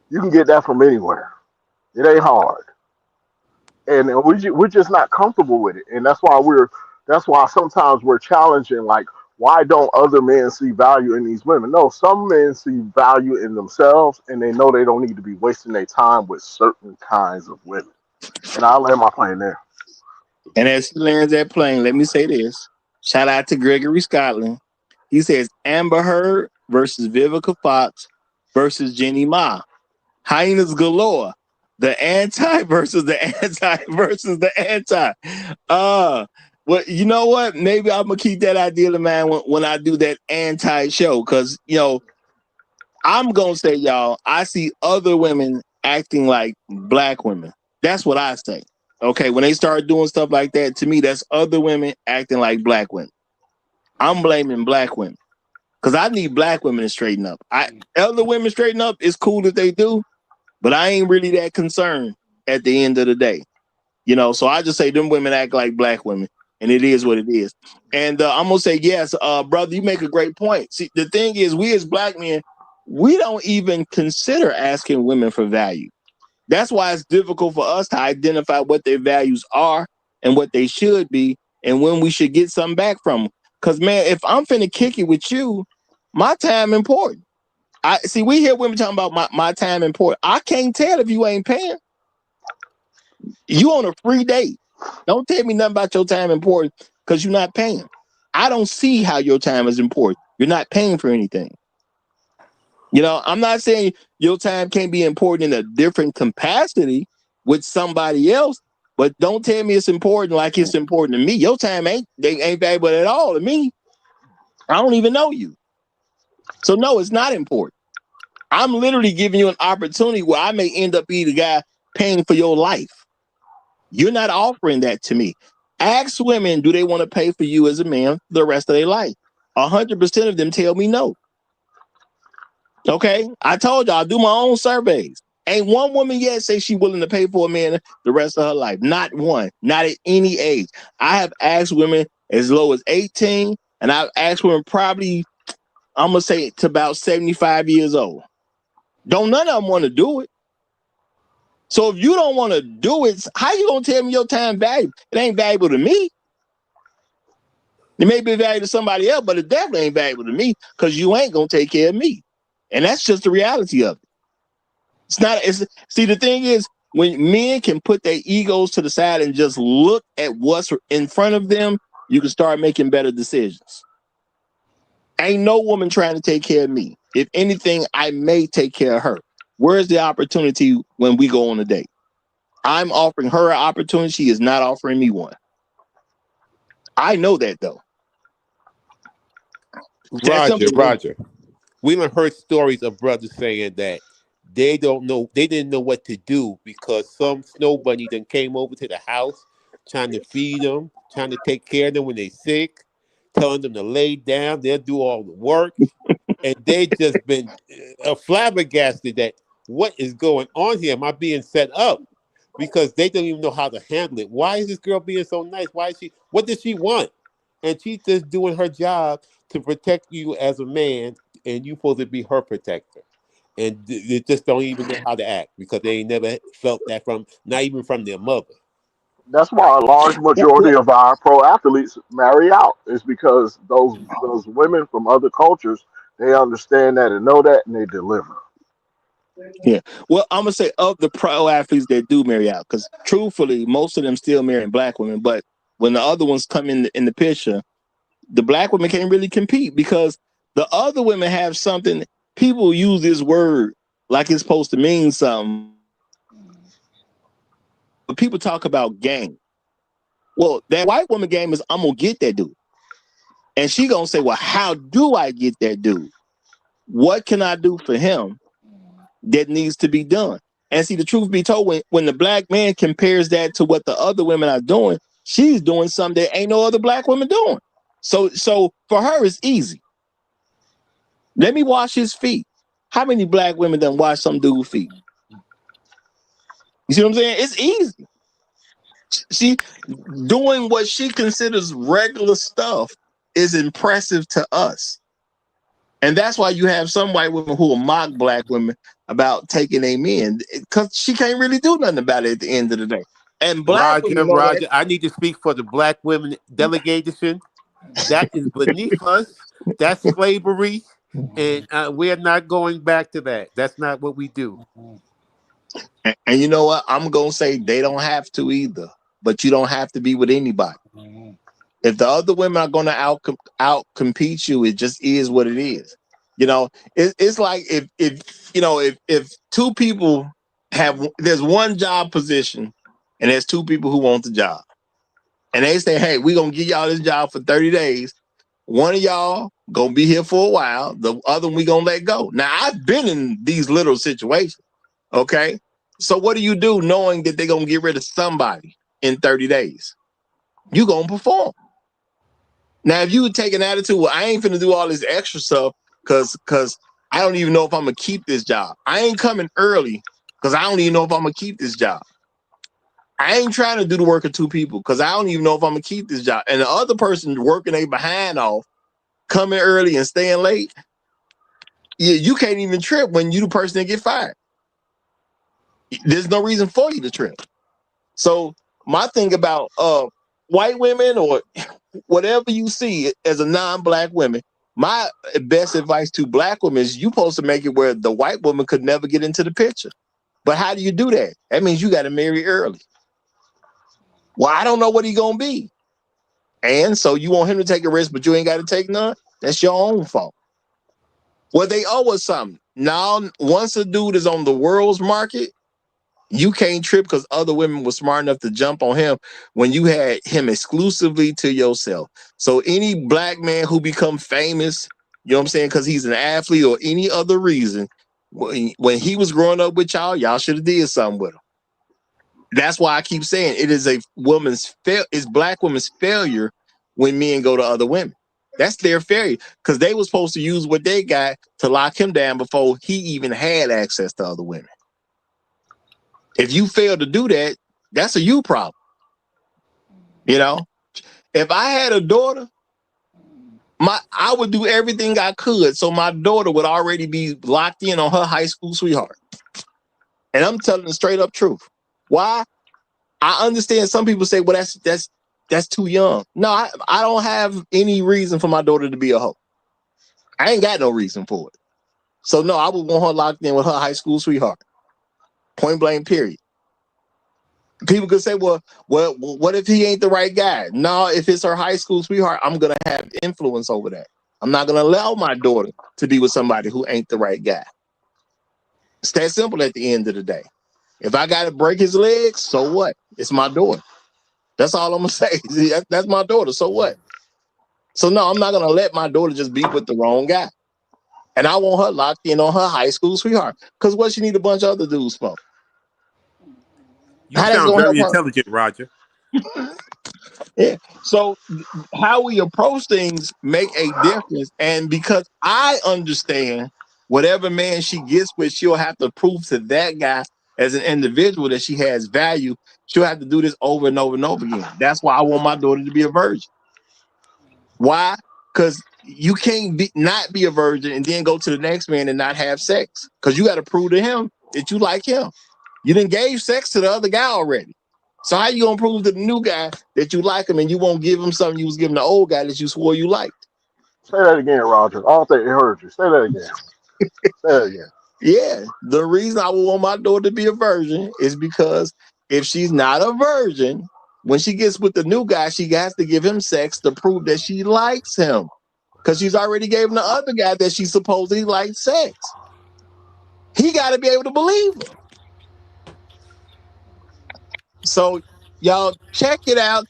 You can get that from anywhere. It ain't hard. And we're just not comfortable with it. And that's why sometimes we're challenging, like, why don't other men see value in these women? No, some men see value in themselves, and they know they don't need to be wasting their time with certain kinds of women. And I'll land my plane there. And as he lands that plane, let me say this. Shout out to Gregory Scotland. He says Amber Heard versus Vivica Fox versus Jenny Ma. Hyenas galore. The anti versus the anti versus the anti. Well, you know what? Maybe I'm gonna keep that idea in mind when I do that anti show, because I'm gonna say, y'all, I see other women acting like Black women. That's what I say. Okay, when they start doing stuff like that, to me, that's other women acting like Black women. I'm blaming Black women because I need Black women to straighten up. Other women straighten up. It's cool that they do, But I ain't really that concerned at the end of the day. So I just say them women act like black women, and it is what it is. And I'm gonna say yes, brother, you make a great point. See, the thing is, we as black men, we don't even consider asking women for value. That's why it's difficult for us to identify what their values are and what they should be, and when we should get something back from them. Because man, if I'm finna kick it with you, my time important. I see. We hear women talking about my time important. I can't tell if you ain't paying. You on a free date. Don't tell me nothing about your time important because you're not paying. I don't see how your time is important. You're not paying for anything. I'm not saying your time can't be important in a different capacity with somebody else, but don't tell me it's important like it's important to me. Your time ain't valuable at all to me. I don't even know you. So no, it's not important. I'm literally giving you an opportunity where I may end up being the guy paying for your life. You're not offering that to me. Ask women, do they want to pay for you as a man the rest of their life? 100% of them tell me no. Okay, I told y'all, I do my own surveys. Ain't one woman yet say she willing to pay for a man the rest of her life. Not one, not at any age. I have asked women as low as 18, and I've asked women probably, I'm going to say to about 75 years old. Don't none of them want to do it. So if you don't want to do it, how you going to tell me your time valuable? It ain't valuable to me. It may be valuable to somebody else, but it definitely ain't valuable to me because you ain't going to take care of me. And that's just the reality of it. See, the thing is, when men can put their egos to the side and just look at what's in front of them, you can start making better decisions. Ain't no woman trying to take care of me. If anything, I may take care of her. Where's the opportunity when we go on a date? I'm offering her an opportunity. She is not offering me one. I know that, though. That's simple. Roger. We done heard stories of brothers saying that they didn't know what to do because some snow bunny then came over to the house trying to feed them, trying to take care of them when they're sick, telling them to lay down, they'll do all the work. And they just been flabbergasted that what is going on here? Am I being set up? Because they don't even know how to handle it. Why is this girl being so nice? What does she want? And she's just doing her job to protect you as a man, and you supposed to be her protector. And they just don't even know how to act because they ain't never felt that not even from their mother. That's why a large majority of our pro athletes marry out. Is because those women from other cultures, they understand that and know that, and they deliver. Yeah. Well, I'm gonna say of the pro athletes that do marry out, because truthfully, most of them still marrying black women. But when the other ones come in the picture, the black women can't really compete because the other women have something. People use this word like it's supposed to mean something, but people talk about game. Well, that white woman game is I'm gonna get that dude, and she gonna say, "Well, how do I get that dude? What can I do for him that needs to be done?" And see, the truth be told, when the black man compares that to what the other women are doing, she's doing something that ain't no other black woman doing. So for her, it's easy. Let me wash his feet. How many black women done wash some dude's feet? You see what I'm saying? It's easy. She doing what she considers regular stuff is impressive to us. And that's why you have some white women who will mock black women about taking a men because she can't really do nothing about it at the end of the day. And black women know that. Roger, I need to speak for the black women delegation. That is beneath us. That's slavery. And we're not going back to that. That's not what we do. And you know what? I'm going to say they don't have to either, but you don't have to be with anybody. If the other women are going to out compete you, it just is what it is. It's like if two people there's one job position and there's two people who want the job. And they say, hey, we're going to give y'all this job for 30 days. One of y'all going to be here for a while. The other one we going to let go. Now, I've been in these little situations. Okay. So what do you do knowing that they're going to get rid of somebody in 30 days? You going to perform. Now, if you would take an attitude, well, I ain't finna do all this extra stuff because I don't even know if I'm going to keep this job. I ain't coming early because I don't even know if I'm gonna keep this job. I ain't trying to do the work of two people because I don't even know if I'm gonna keep this job. And the other person working they behind off, coming early and staying late, you can't even trip when you the person that get fired. There's no reason for you to trip. So my thing about white women or whatever you see as a non-black woman, my best advice to black women is you supposed to make it where the white woman could never get into the picture. But how do you do that? That means you got to marry early. Well, I don't know what he gonna be. And so you want him to take a risk, but you ain't got to take none? That's your own fault. Well, they owe us something. Now, once a dude is on the world's market, you can't trip because other women were smart enough to jump on him when you had him exclusively to yourself. So any black man who become famous, you know what I'm saying, because he's an athlete or any other reason, when he was growing up with y'all should have did something with him. That's why I keep saying it is it's black women's failure when men go to other women. That's their failure because they were supposed to use what they got to lock him down before he even had access to other women. If you fail to do that, that's a you problem. You know, if I had a daughter, I would do everything I could so my daughter would already be locked in on her high school sweetheart. And I'm telling the straight up truth. Why? I understand some people say, well, that's too young. No, I don't have any reason for my daughter to be a hoe. I ain't got no reason for it. So no, I would want her locked in with her high school sweetheart. Point blank, period. People could say, well, what if he ain't the right guy? No, if it's her high school sweetheart, I'm going to have influence over that. I'm not going to allow my daughter to be with somebody who ain't the right guy. It's that simple at the end of the day. If I got to break his legs, so what? It's my daughter. That's all I'm going to say. That's my daughter. So what? So no, I'm not going to let my daughter just be with the wrong guy. And I want her locked in on her high school sweetheart. Because what she need a bunch of other dudes for? You sound very intelligent, Roger. Yeah. So how we approach things make a difference. And because I understand whatever man she gets with, she'll have to prove to that guy as an individual that she has value. She'll have to do this over and over and over again. That's why I want my daughter to be a virgin. Why? Because you can't not be a virgin and then go to the next man and not have sex. Because you got to prove to him that you like him. You done gave sex to the other guy already. So how you gonna prove to the new guy that you like him and you won't give him something you was giving the old guy that you swore you liked? Say that again, Roger. I don't think they heard you. Say that again. Say that again. Yeah. The reason I would want my daughter to be a virgin is because if she's not a virgin, when she gets with the new guy, she has to give him sex to prove that she likes him. Because she's already gave the other guy that she supposedly likes sex. He got to be able to believe her. So, y'all, check it out.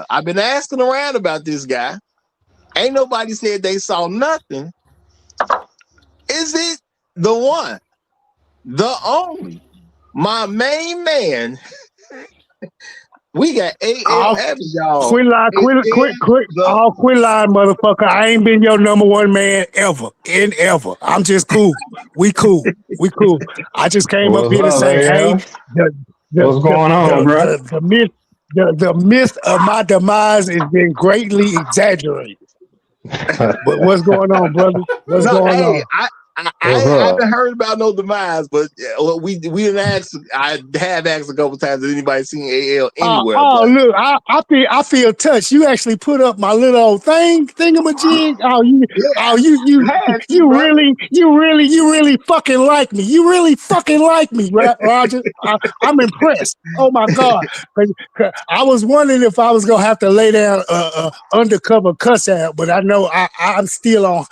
I've been asking around about this guy. Ain't nobody said they saw nothing. Is it the one, the only, my main man? We got A.L. Evans, y'all. Quit lying, quit lying, motherfucker. I ain't been your number one man ever. I'm just cool. We cool. I just came up What's here to up, say, hey, AL? What's going on, bro? the myth of my demise has been greatly exaggerated. But what's going on, brother? What's going on? I haven't heard about no demise, but we didn't ask. I have asked a couple times. Has anybody seen AL anywhere? Look, I feel touched. You actually put up my little old thingamajig. You really fucking like me. You really fucking like me, Roger. I'm impressed. Oh my God. I was wondering if I was gonna have to lay down undercover cuss out, but I know I'm still on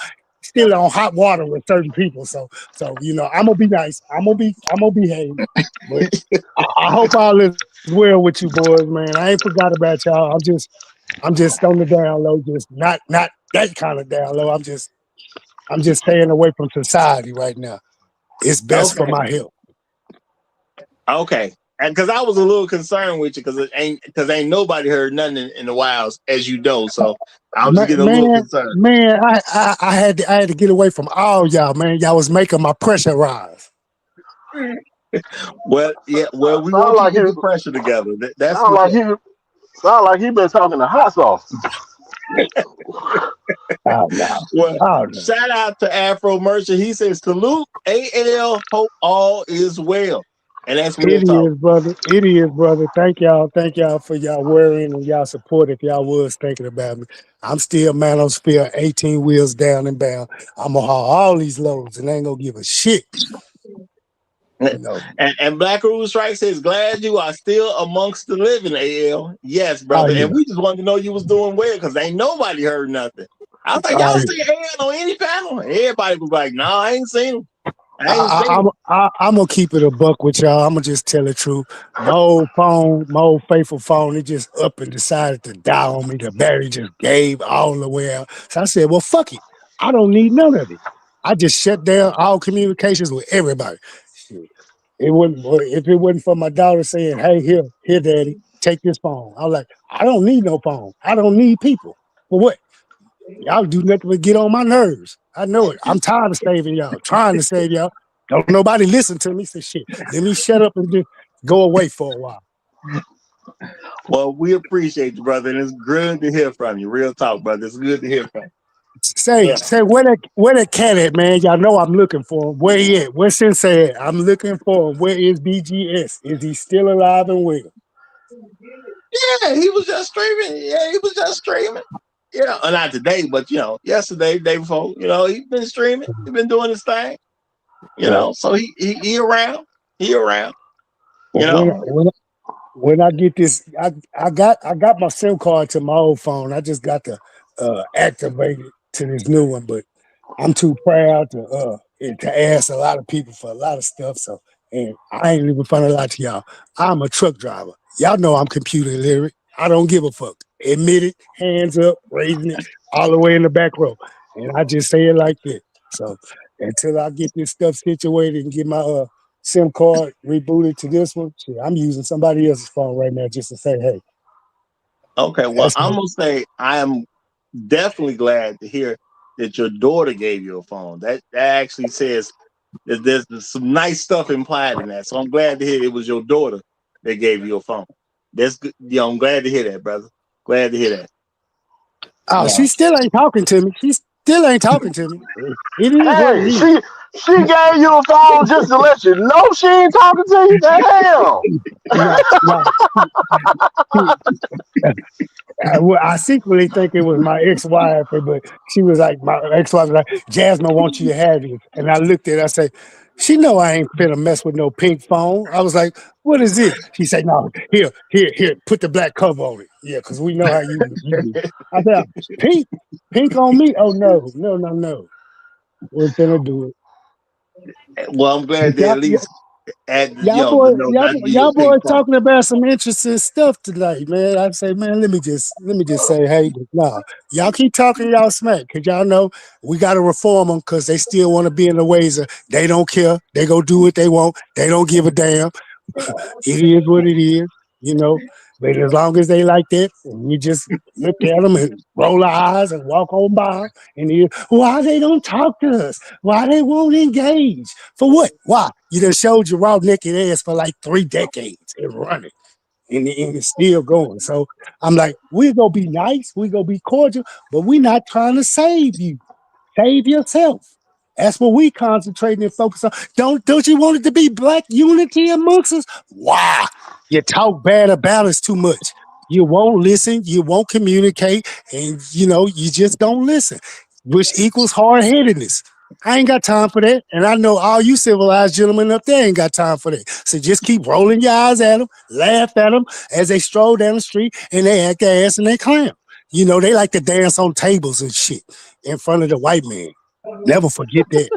hot water with certain people. So you know, I'm gonna be nice. I'm gonna behave. But I hope all is well with you boys, man. I ain't forgot about y'all. I'm just on the down low, just not that kind of down low. I'm just staying away from society right now. It's best for my health. Okay. And because I was a little concerned with you because ain't nobody heard nothing in the wilds as you know. So I was just getting a little concerned. Man, I had to get away from all y'all, man. Y'all was making my pressure rise. Well, yeah, well, we Sound won't keep like he, the pressure together. That's sound for like he, sound like he been talking to hot sauce. Oh no. well. Oh no. Shout out to Afro Merchant. He says, "Salute, AL. Hope all is well," and that's real It talk. is, brother. It is, brother. Thank y'all. Thank y'all for y'all worrying and y'all support if y'all was thinking about me. I'm still manosphere, 18 wheels down and bound. I'm gonna haul all these loads and I ain't gonna give a shit. You know. And Black Rule Strike says, "Glad you are still amongst the living, AL." Yes, Oh brother. And yeah. we just wanted to know you was doing well because ain't nobody heard nothing. I was like, Oh "Y'all yeah. see AL on any panel?" And everybody was like, "No, I ain't seen him. I ain't I, seen I, him." I'm gonna keep it a buck with y'all. I'm gonna just tell the truth. My old phone, my old faithful phone, it just up and decided to die on me. The battery just gave all the way out. So I said, well, fuck it. I don't need none of it. I just shut down all communications with everybody. Shit. It wouldn't if it wasn't for my daughter saying, "Hey, here, daddy, take this phone." I was like, I don't need no phone. I don't need people. For what? Y'all do nothing but get on my nerves. I know it. I'm tired of saving y'all, trying to save y'all. Don't nobody listen to me. So shit. Let me shut up and just go away for a while. Well, we appreciate you, brother, and it's good to hear from you. Real talk, brother. It's good to hear from you. Yeah. Say where that cat at, man? Y'all know I'm looking for him. Where he at? Where Sensei at? I'm looking for him. Where is BGS? Is he still alive and well? Yeah, he was just streaming. Yeah, he was just streaming. Yeah, not today, but yesterday, day before. He's been streaming. He's been doing his thing. So he around. He around. You When know. when when I get this, I got my SIM card to my old phone. I just got to activate it to this new one, but I'm too proud to ask a lot of people for a lot of stuff. So, and I ain't even finna lie to y'all. I'm a truck driver. Y'all know I'm computer illiterate. I don't give a fuck. Admit it, hands up, raising it all the way in the back row. And I just say it like that. So until I get this stuff situated and get my SIM card rebooted to this one, shit, I'm using somebody else's phone right now just to say, hey, Okay. Well, that's I'm no. gonna say I am definitely glad to hear that your daughter gave you a phone. That actually says that there's some nice stuff implied in that. So I'm glad to hear it was your daughter that gave you a phone. That's good. I'm glad to hear that, brother. Glad to hear that. Oh, Yeah. she still ain't talking to me. She still ain't talking to me. It is what it Hey, is. she gave you a phone just to let you know she ain't talking to you. Damn. No, no. Well, I secretly think it was my ex-wife, but she was like, my ex-wife was like, Jasmine wants you to have this. And I looked at her, I said, she know I ain't finna mess with no pink phone. I was like, what is this? She said, no, here, put the black cover on it. Yeah, because we know how you do. I said, pink on me? Oh, no. We're finna do Well, I'm it. glad they at least add, to know not to give you a Y'all pink boys phone. talking about some interesting stuff tonight, man. I say, man, let me just say, hey, no, y'all keep talking y'all smack, cause y'all know we gotta reform them, cause they still want to be in the ways of they don't care, they go do what they want, they don't give a damn. It is what it is, you know. But as long as they like that, and you just look at them and roll our eyes and walk on by, and why they don't talk to us? Why they won't engage? For what? Why? You done showed your raw naked ass for like 3 decades and running, and it's still going. So I'm like, we're gonna be nice, we're gonna be cordial, but we're not trying to save you. Save yourself. That's what we concentrating and focus on. Don't you want it to be black unity amongst us? Why? You talk bad about us too much. You won't listen, you won't communicate, and you just don't listen, which equals hard-headedness. I ain't got time for that. And I know all you civilized gentlemen up there ain't got time for that. So just keep rolling your eyes at them, laugh at them as they stroll down the street and they act their ass and they clown. They like to dance on tables and shit in front of the white man. Never forget that.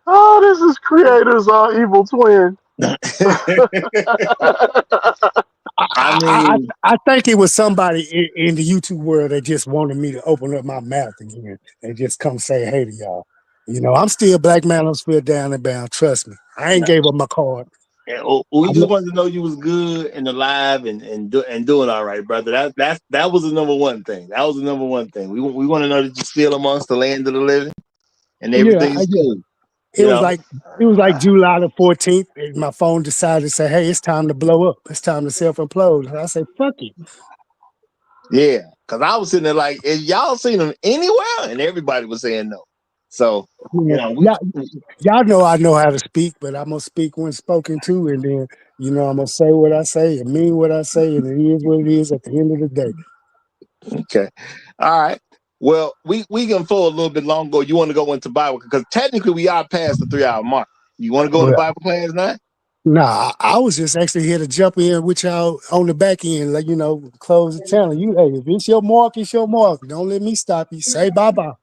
Oh, this is creators evil twin. I, I I, mean, I think it was somebody in the YouTube world that just wanted me to open up my mouth again and just come say hey to y'all. I'm still Black Manosphere down and bound. Trust me. I ain't gave up my card. we I'm just wanted to know you was good and alive and doing all right, brother. That was the number one thing. That was the number one thing. We want to know that you're still amongst the land of the living and yeah, everything is yeah. cool. It was like July the 14th, and my phone decided to say, "Hey, it's time to blow up. It's time to self implode." And I said, "Fuck it." Yeah, because I was sitting there like, y'all seen them anywhere? And everybody was saying no. So, Yeah, y'all know I know how to speak, but I'm gonna speak when spoken to, and then I'm gonna say what I say and mean what I say, and it is what it is at the end of the day. Okay. All right. Well, we can flow a little bit longer. You want to go into Bible because technically we are past the 3 hour mark. You want to go into Well, Bible class now? nah, I was just actually here to jump in with y'all on the back end, like close the channel. Hey, if it's your mark, it's your mark. Don't let me stop you. Say bye bye.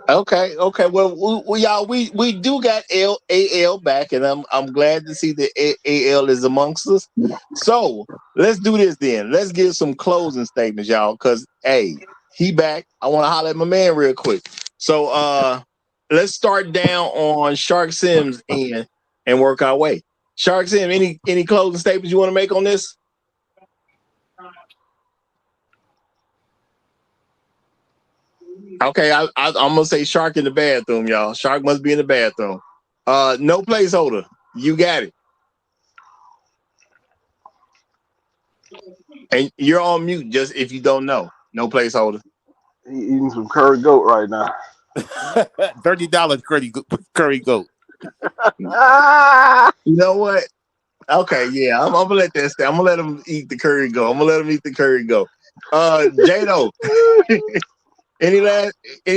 Okay. Well, y'all, we do got AL back, and I'm glad to see that AL is amongst us. So let's do this then. Let's get some closing statements, y'all. Cause he back. I want to holler at my man real quick. So let's start down on Shark Sims and work our way. Shark Sim, any closing statements you want to make on this? Okay, I'm gonna say Shark in the bathroom, y'all. Shark must be in the bathroom. No placeholder. You got it. And you're on mute just if you don't know. No placeholder. He eating some curry goat right now. $30 curry goat. You know what? Okay, yeah, I'm gonna let that stay. I'm gonna let him eat the curry goat. I'm gonna let him eat the curry goat. Jado, any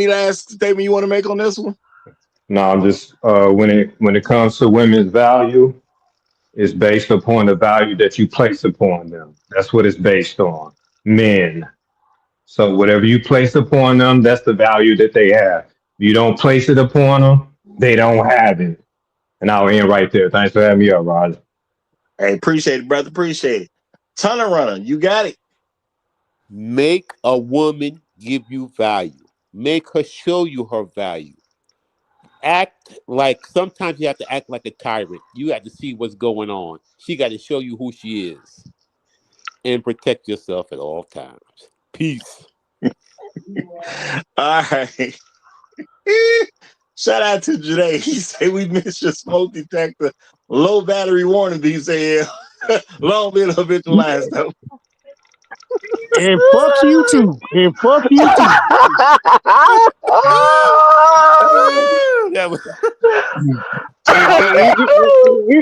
last statement you want to make on this one? No, I'm just when it comes to women's value, it's based upon the value that you place upon them. That's what it's based on. Men. So whatever you place upon them, that's the value that they have. If you don't place it upon them, they don't have it. And I'll end right there. Thanks for having me up, Roger. Hey, appreciate it, brother. Appreciate it. Tunnel runner, you got it. Make a woman give you value. Make her show you her value. Act like sometimes you have to act like a tyrant. You have to see what's going on. She got to show you who she is and protect yourself at all times. Peace. All right. Shout out to Janae. He said we missed your smoke detector. Low battery warning. He said long live habitual lies though. And fuck you too. And fuck you too.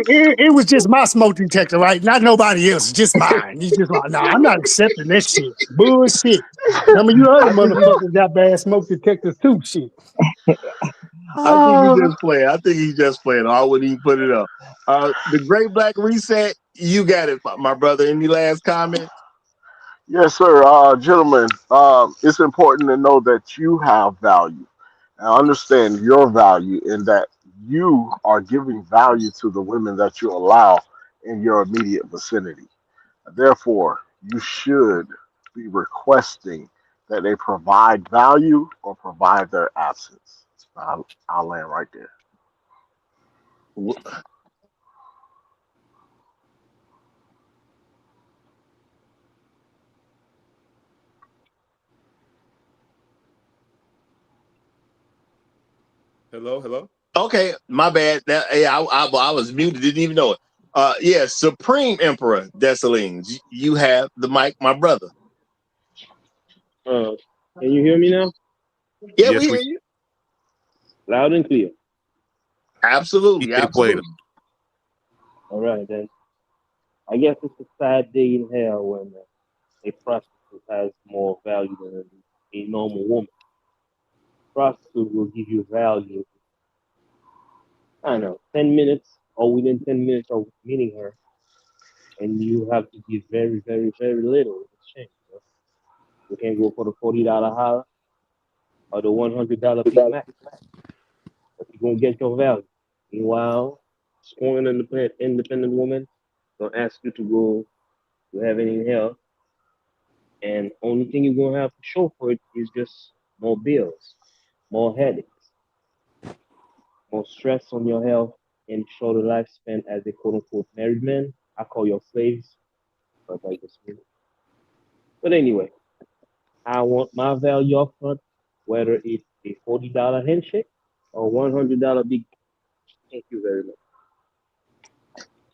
It was just my smoke detector, right? Not nobody else, just mine. You just like, I'm not accepting this shit. Bullshit. Some of you other motherfuckers got bad smoke detectors too. Shit. I think he just playing. I wouldn't even put it up. The Great Black Reset. You got it, my brother. Any last comment? Yes, sir. Gentlemen, it's important to know that you have value and understand your value in that you are giving value to the women that you allow in your immediate vicinity. Therefore, you should be requesting that they provide value or provide their absence. I'll land right there. Hello. Okay, my bad. I was muted. Didn't even know it. Yeah, Supreme Emperor Dessalines. You have the mic, my brother. Can you hear me now? Yeah, we hear you. Loud and clear. Absolutely. All right, then. I guess it's a sad day in hell when a prostitute has more value than a normal woman. Prostitute will give you value, I don't know, 10 minutes or within 10 minutes of meeting her, and you have to give very, very, very little in exchange. You can't go for the $40 house or the $100 Big Mac, but you're going to get your value. Meanwhile, strong and independent woman don't ask you to go to heaven in hell, and only thing you're going to have to show for it is just more bills, more headaches, more stress on your health, and shorter lifespan as a quote unquote married man. I call your slaves, but I just mean it. But anyway, I want my value upfront, whether it's a $40 handshake or $100 big. Thank you very much.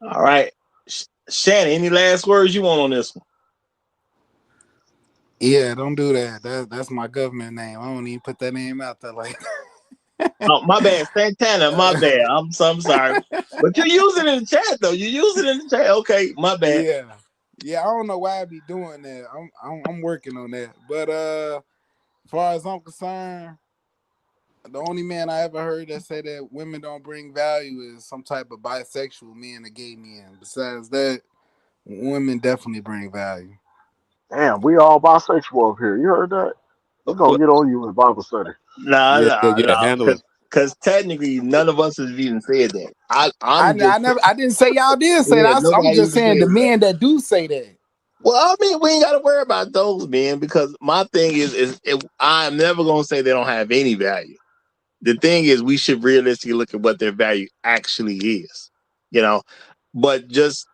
All right. Shannon, any last words you want on this one? Yeah, don't do that. That's my government name. I don't even put that name out there like Oh, my bad. Santana, my bad. I'm sorry. But you use it in the chat, though. You use it in the chat. Okay, my bad. Yeah. Yeah, I don't know why I be doing that. I'm working on that. But as far as I'm concerned, the only man I ever heard that say that women don't bring value is some type of bisexual man or gay man. Besides that, women definitely bring value. Damn, we all bisexual up here. You heard that? We're gonna Well, get on you in Bible study. nah, Yeah, yeah, nah, yeah. nah. Handle it. Because technically, none of us has even said that. I I'm just, never I didn't say y'all did say yeah, that. I'm nobody just even saying the said that. men that do say that. Well, I mean, we ain't got to worry about those, man, because my thing is I'm never going to say they don't have any value. The thing is, we should realistically look at what their value actually is, you know. But just,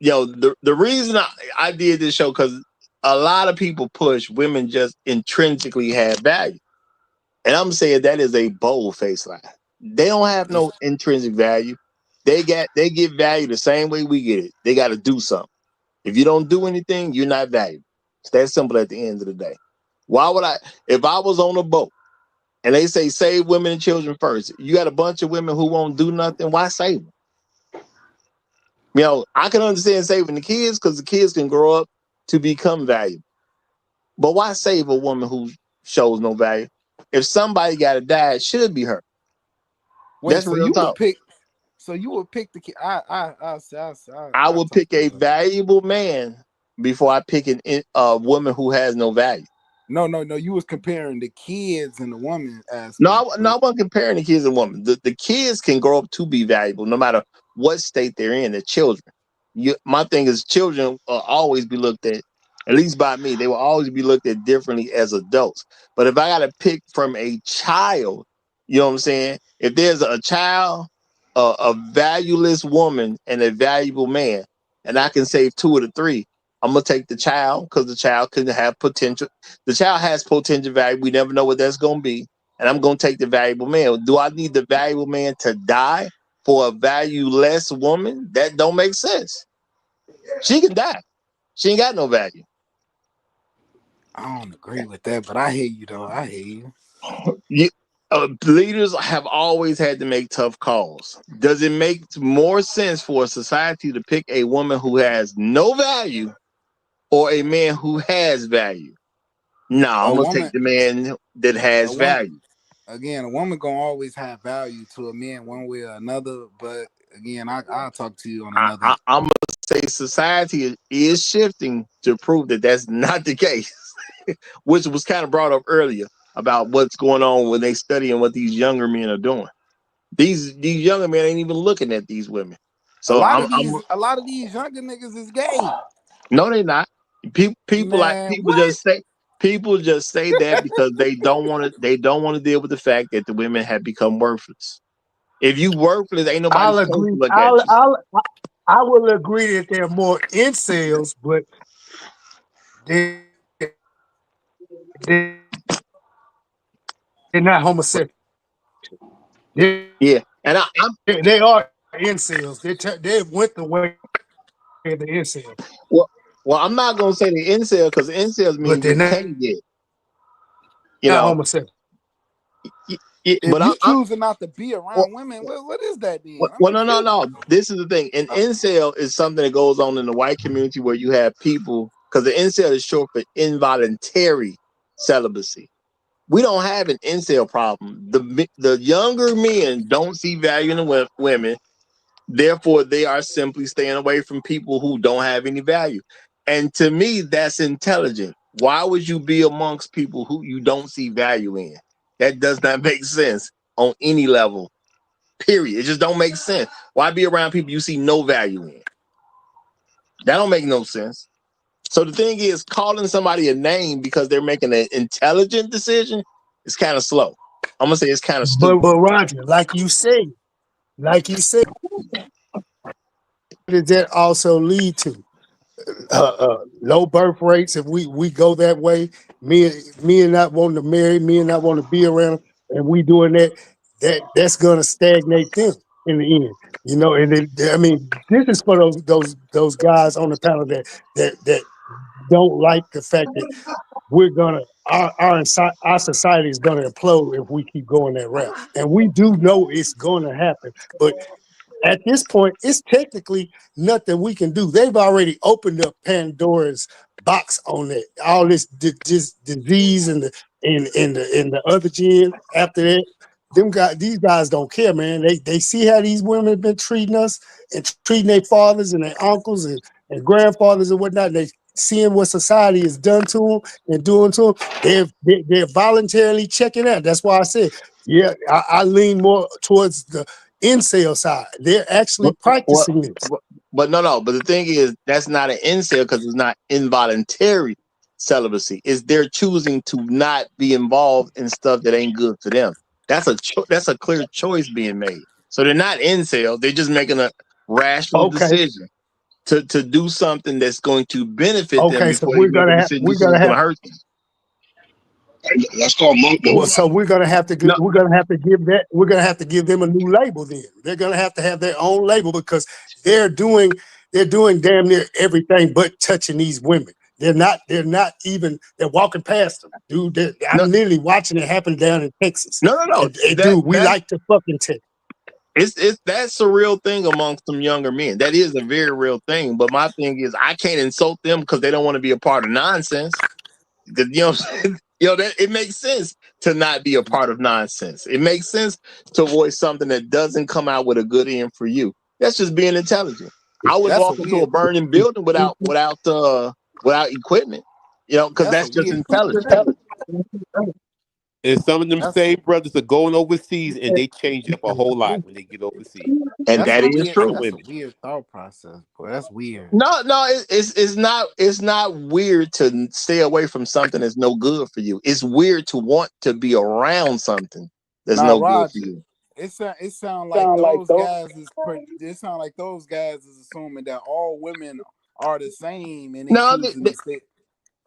the reason I did this show, because a lot of people push women just intrinsically have value. And I'm saying that is a bold face lie. They don't have no intrinsic value. They get value the same way we get it. They got to do something. If you don't do anything, you're not valuable. It's that simple at the end of the day. Why would if I was on a boat and they say save women and children first, you got a bunch of women who won't do nothing, why save them? I can understand saving the kids because the kids can grow up to become valuable. But why save a woman who shows no value? If somebody got to die, it should be her. Wait, That's so real you would talk. pick the kid. I I would talk pick to a you. valuable man before I pick a woman who has no value. No. You was comparing the kids and the woman No, aspect, I but wasn't comparing the kids and women. The kids can grow up to be valuable no matter what state they're in. They're children. My thing is, children will always be looked at least by me, they will always be looked at differently as adults. But if I got to pick from a child, you know what I'm saying? If there's a child, a valueless woman, and a valuable man, and I can save two of the three, I'm gonna take the child because the child can have potential. The child has potential value. We never know what that's gonna be, and I'm gonna take the valuable man. Do I need the valuable man to die for a valueless woman? That don't make sense. She can die. She ain't got no value. I don't agree with that. But I hear you though. I hear you. Leaders have always had to make tough calls. Does it make more sense for a society to pick a woman who has no value or a man who has value? No, I'm A gonna take woman, the man that has a woman. value. Again, a woman gonna always have value to a man one way or another. But again, I'll talk to you on another. I'm gonna say society is shifting to prove that that's not the case, which was kind of brought up earlier about what's going on when they study and what these younger men are doing. These younger men ain't even looking at these women. A So lot of I'm these younger niggas is gay. no, they're not. People Man, what? people just say that because they don't want to deal with the fact that the women have become worthless. If you worthless, ain't nobody I'll supposed agree. to look at you. I will agree that there are more incels, but they they're not homosexual. They Yeah, and I'm they are incels. They went the way of the incel, well, I'm not gonna say the incel because incels but mean they're you not can't get. You know, homosexual. If but you I'm choosing not to be well, around women, what is that then? I'm well, no. confused. This is the thing. An incel is something that goes on in the white community where you have people because the incel is short for involuntary celibacy. We don't have an incel problem. The younger men don't see value in the women. Therefore, they are simply staying away from people who don't have any value. And to me, that's intelligent. Why would you be amongst people who you don't see value in? That does not make sense on any level. Period. It just don't make sense. Why be around people you see no value in? That don't make no sense. So the thing is, calling somebody a name because they're making an intelligent decision is kind of slow. I'm gonna say it's kind of stupid. But Roger, like you said, what does that also lead to? Low birth rates. If we go that way, me and not wanting to marry, me and not want to be around, and we doing that, that's gonna stagnate them. in the end. You know, and I mean, this is for those guys on the panel that don't like the fact that we're gonna our society is gonna implode if we keep going that route, and we do know it's gonna happen, but at this point, it's technically nothing we can do. They've already opened up Pandora's box on it. All this disease and the other gen after that. These guys don't care, man. They see how these women have been treating us and treating their fathers and their uncles and grandfathers and whatnot. They seeing what society has done to them and doing to them. They're voluntarily checking out. That's why I said, yeah, I lean more towards the incel side. They're actually What, practicing this. but no. But the thing is, that's not an incel because it's not involuntary celibacy. It's they're choosing to not be involved in stuff that ain't good for them. That's a clear choice being made. So they're not incel. They're just making a rational decision to do something that's going to benefit them Okay, so before they make a decision to do something that's going to hurt them. That's called monk mode. Well, so we're gonna have to give them a new label. Then they're gonna have to have their own label because they're doing damn near everything but touching these women. They're walking past them, dude. I'm literally watching it happen down in Texas. No. And dude, we like to fucking take. That's a real thing amongst some younger men. That is a very real thing. But my thing is, I can't insult them because they don't want to be a part of nonsense. You know what I'm saying? That it makes sense to not be a part of nonsense. It makes sense to avoid something that doesn't come out with a good end for you. That's just being intelligent. I would walk into a burning building without equipment. Because that's just intelligent. And some of them same brothers are going overseas and they change up a whole lot when they get overseas. And that is true. That's a weird thought process, boy. That's weird. No, it's not weird to stay away from something that's no good for you. It's weird to want to be around something that's no good for you. It sound like those guys is. It sound like those guys is assuming that all women are the same, and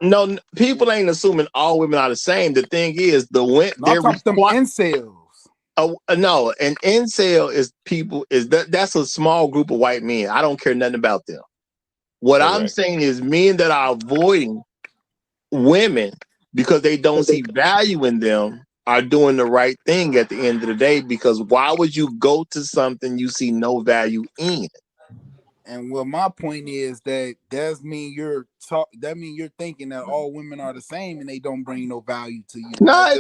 no, people ain't assuming all women are the same. The thing is, I'm talking them incels. No, an incel is people that's a small group of white men. I don't care nothing about them. What I'm saying is men that are avoiding women because they don't see value in them are doing the right thing at the end of the day, because why would you go to something you see no value in? And what my point is that mean you're thinking that all women are the same and they don't bring no value to you. No,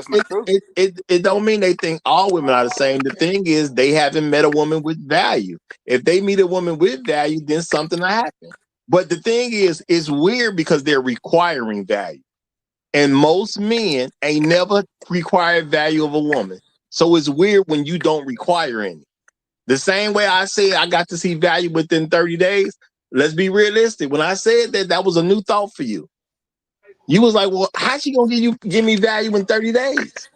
it don't mean they think all women are the same. The thing is they haven't met a woman with value. If they meet a woman with value, then something will happen. But the thing is, it's weird because they're requiring value. And most men ain't never required value of a woman. So it's weird when you don't require any. The same way I said I got to see value within 30 days. Let's be realistic. When I said that was a new thought for you. You was like, well, how's she gonna give me value in 30 days?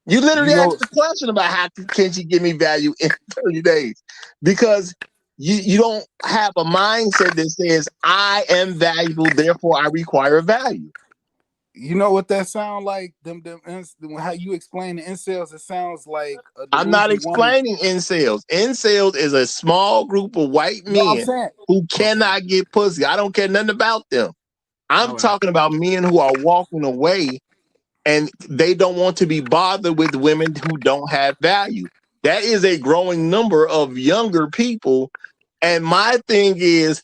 You literally asked the question about how can she give me value in 30 days? Because you don't have a mindset that says I am valuable, therefore I require value. You know what that sound like? How you explain the incels? It sounds like I'm not explaining incels. Incels is a small group of white men who cannot get pussy. I don't care nothing about them. I'm talking about men who are walking away and they don't want to be bothered with women who don't have value. That is a growing number of younger people. And my thing is,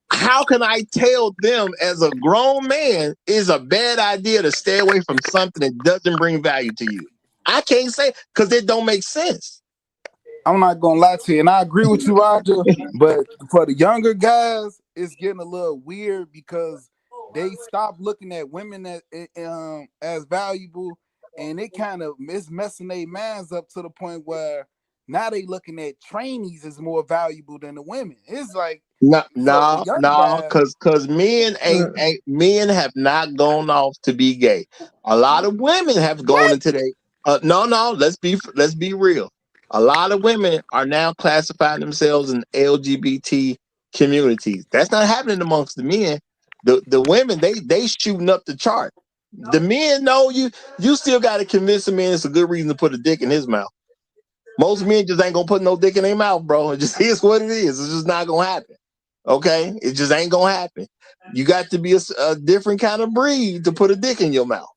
how can I tell them as a grown man it's a bad idea to stay away from something that doesn't bring value to you? I can't say because it don't make sense. I'm not gonna lie to you, and I agree with you, Roger. But for the younger guys, it's getting a little weird because they stop looking at women as valuable, and it kind of is messing their minds up to the point where now they looking at trainees as more valuable than the women. It's like no, because men men have not gone off to be gay. A lot of women have gone into let's be real. A lot of women are now classifying themselves in LGBT communities. That's not happening amongst the men. The women, they shooting up the chart. The men know you still got to convince a man it's a good reason to put a dick in his mouth. Most men just ain't gonna put no dick in their mouth, bro. It just is what it is. It's just not gonna happen. Okay, it just ain't gonna happen. You got to be a different kind of breed to put a dick in your mouth,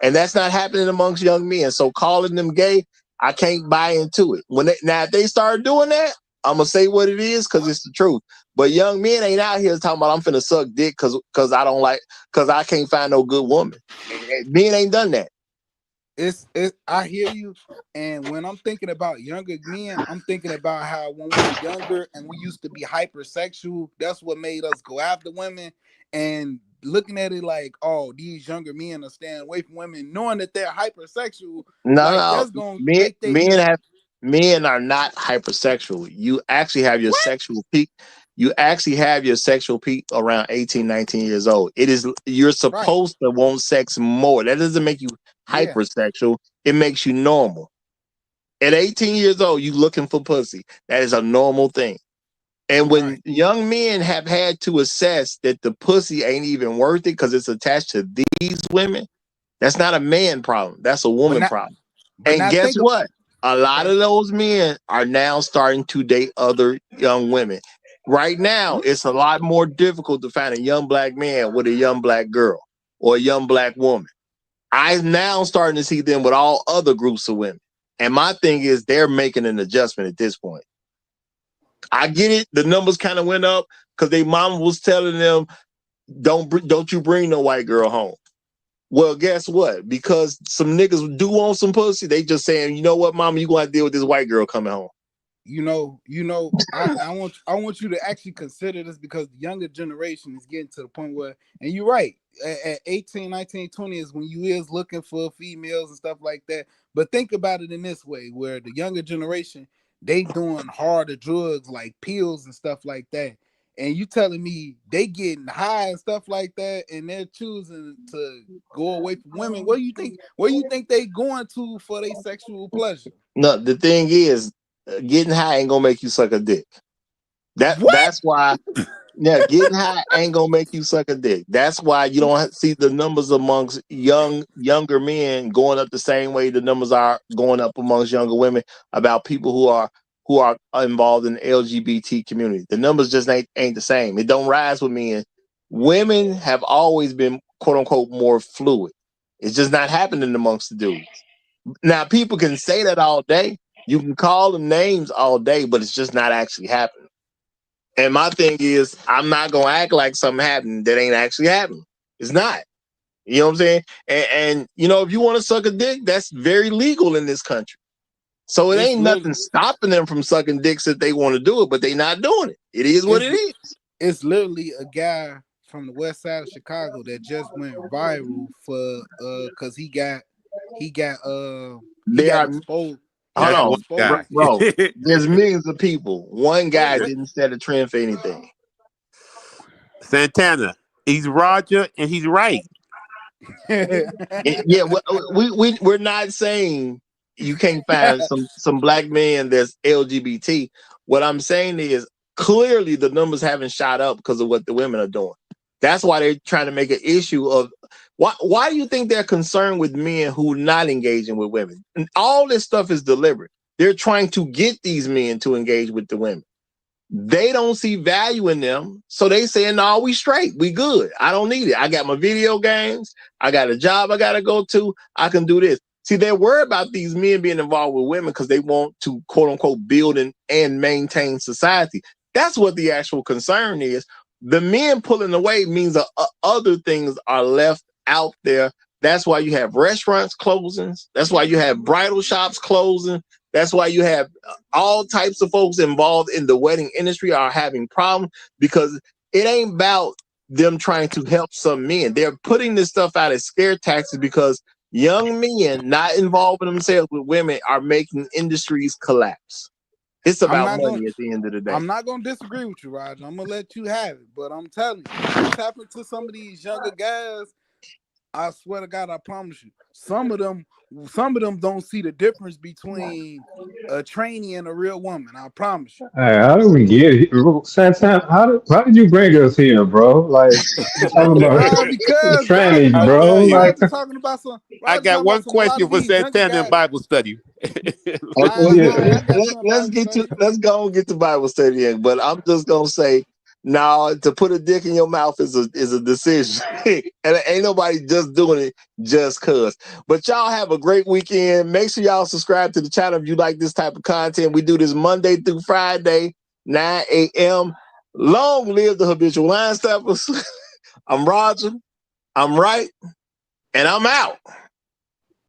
and that's not happening amongst young men. So calling them gay, I can't buy into it. Now if they start doing that, I'm gonna say what it is because it's the truth. But young men ain't out here talking about I'm finna suck dick because I don't like because I can't find no good woman. And men ain't done that. It's I hear you, and when I'm thinking about younger men, I'm thinking about how when we were younger and we used to be hypersexual, that's what made us go after women, and looking at it like, oh, these younger men are staying away from women, knowing that they're hypersexual, like No, that's gonna men make men are not hypersexual. You actually have your sexual peak. You actually have your sexual peak around 18, 19 years old. You're right, supposed to want sex more. That doesn't make you yeah, hypersexual. It makes you normal. At 18 years old, you looking for pussy. That is a normal thing. And when right. young men have had to assess that the pussy ain't even worth it because it's attached to these women, that's not a man problem. That's a But woman not, problem. but And not guess think of what? A lot okay. of those men are now starting to date other young women. Right now, it's a lot more difficult to find a young black man with a young black girl or a young black woman. I'm now starting to see them with all other groups of women. And my thing is they're making an adjustment at this point. I get it. The numbers kind of went up because their mama was telling them, don't you bring no white girl home. Well, guess what? Because some niggas do want some pussy, they just saying, you know what, mama, you gonna have to deal with this white girl coming home. I want you to actually consider this because the younger generation is getting to the point where, and you're right, at 18, 19, 20 is when you is looking for females and stuff like that. But think about it in this way, where the younger generation, they doing harder drugs like pills and stuff like that. And you telling me they getting high and stuff like that, and they're choosing to go away from women. Where you think they going to for their sexual pleasure? No, the thing is, getting high ain't gonna make you suck a dick. What? That's why. Yeah, getting high ain't gonna make you suck a dick. That's why you don't see the numbers amongst younger men going up the same way the numbers are going up amongst younger women about people who are involved in the LGBT community. The numbers just ain't the same. It don't rise with men. Women have always been quote unquote more fluid. It's just not happening amongst the dudes. Now people can say that all day. You can call them names all day, but it's just not actually happening. And my thing is, I'm not gonna act like something happened that ain't actually happening. It's not. You know what I'm saying? And you know, if you want to suck a dick, that's very legal in this country. So it It's ain't literally nothing stopping them from sucking dicks if they want to do it, but they not doing it. It is what it's it is. it's literally a guy from the west side of Chicago that just went viral for because he got he There got are exposed he hold That's got one on, guy. exposed. bro. There's millions of people. One Wait, guy wait. didn't set a trend for anything. Santana. He's Roger, and he's right. Yeah, we're not saying you can't find some black men that's LGBT. What I'm saying is clearly the numbers haven't shot up because of what the women are doing. That's why they're trying to make an issue of why do you think they're concerned with men who are not engaging with women? And all this stuff is deliberate. They're trying to get these men to engage with the women. They don't see value in them. So they saying, no, we straight. We good. I don't need it. I got my video games. I got a job I got to go to. I can do this. See, they're worried about these men being involved with women because they want to, quote unquote, build and maintain society. That's what the actual concern is. The men pulling away means other things are left out there. That's why you have restaurants closing. That's why you have bridal shops closing. That's why you have all types of folks involved in the wedding industry are having problems because it ain't about them trying to help some men. They're putting this stuff out as scare tactics because young men not involving themselves with women are making industries collapse. It's I'm about not gonna money at the end of the day. I'm not gonna disagree with you, Roger. I'm gonna let you have it, but I'm telling you, if you tap into some of these younger guys, I swear to God, I promise you. Some of them don't see the difference between a trainee and a real woman. I promise you. Hey, how did we get here? Santan, how did you bring us here, bro? Like, you talking about Because trannies, I bro? tell you, Roger talking about I got one a lot question of for these younger Santana in guys. Bible study. Yeah. I got you in Let's Bible get to study. let's go and get to Bible study in. But I'm just gonna say, now to put a dick in your mouth is a decision, and ain't nobody just doing it just cause. But y'all have a great weekend. Make sure y'all subscribe to the channel if you like this type of content. We do this Monday through Friday, 9 a.m. Long live the habitual line steppers. I'm Roger. I'm right, and I'm out.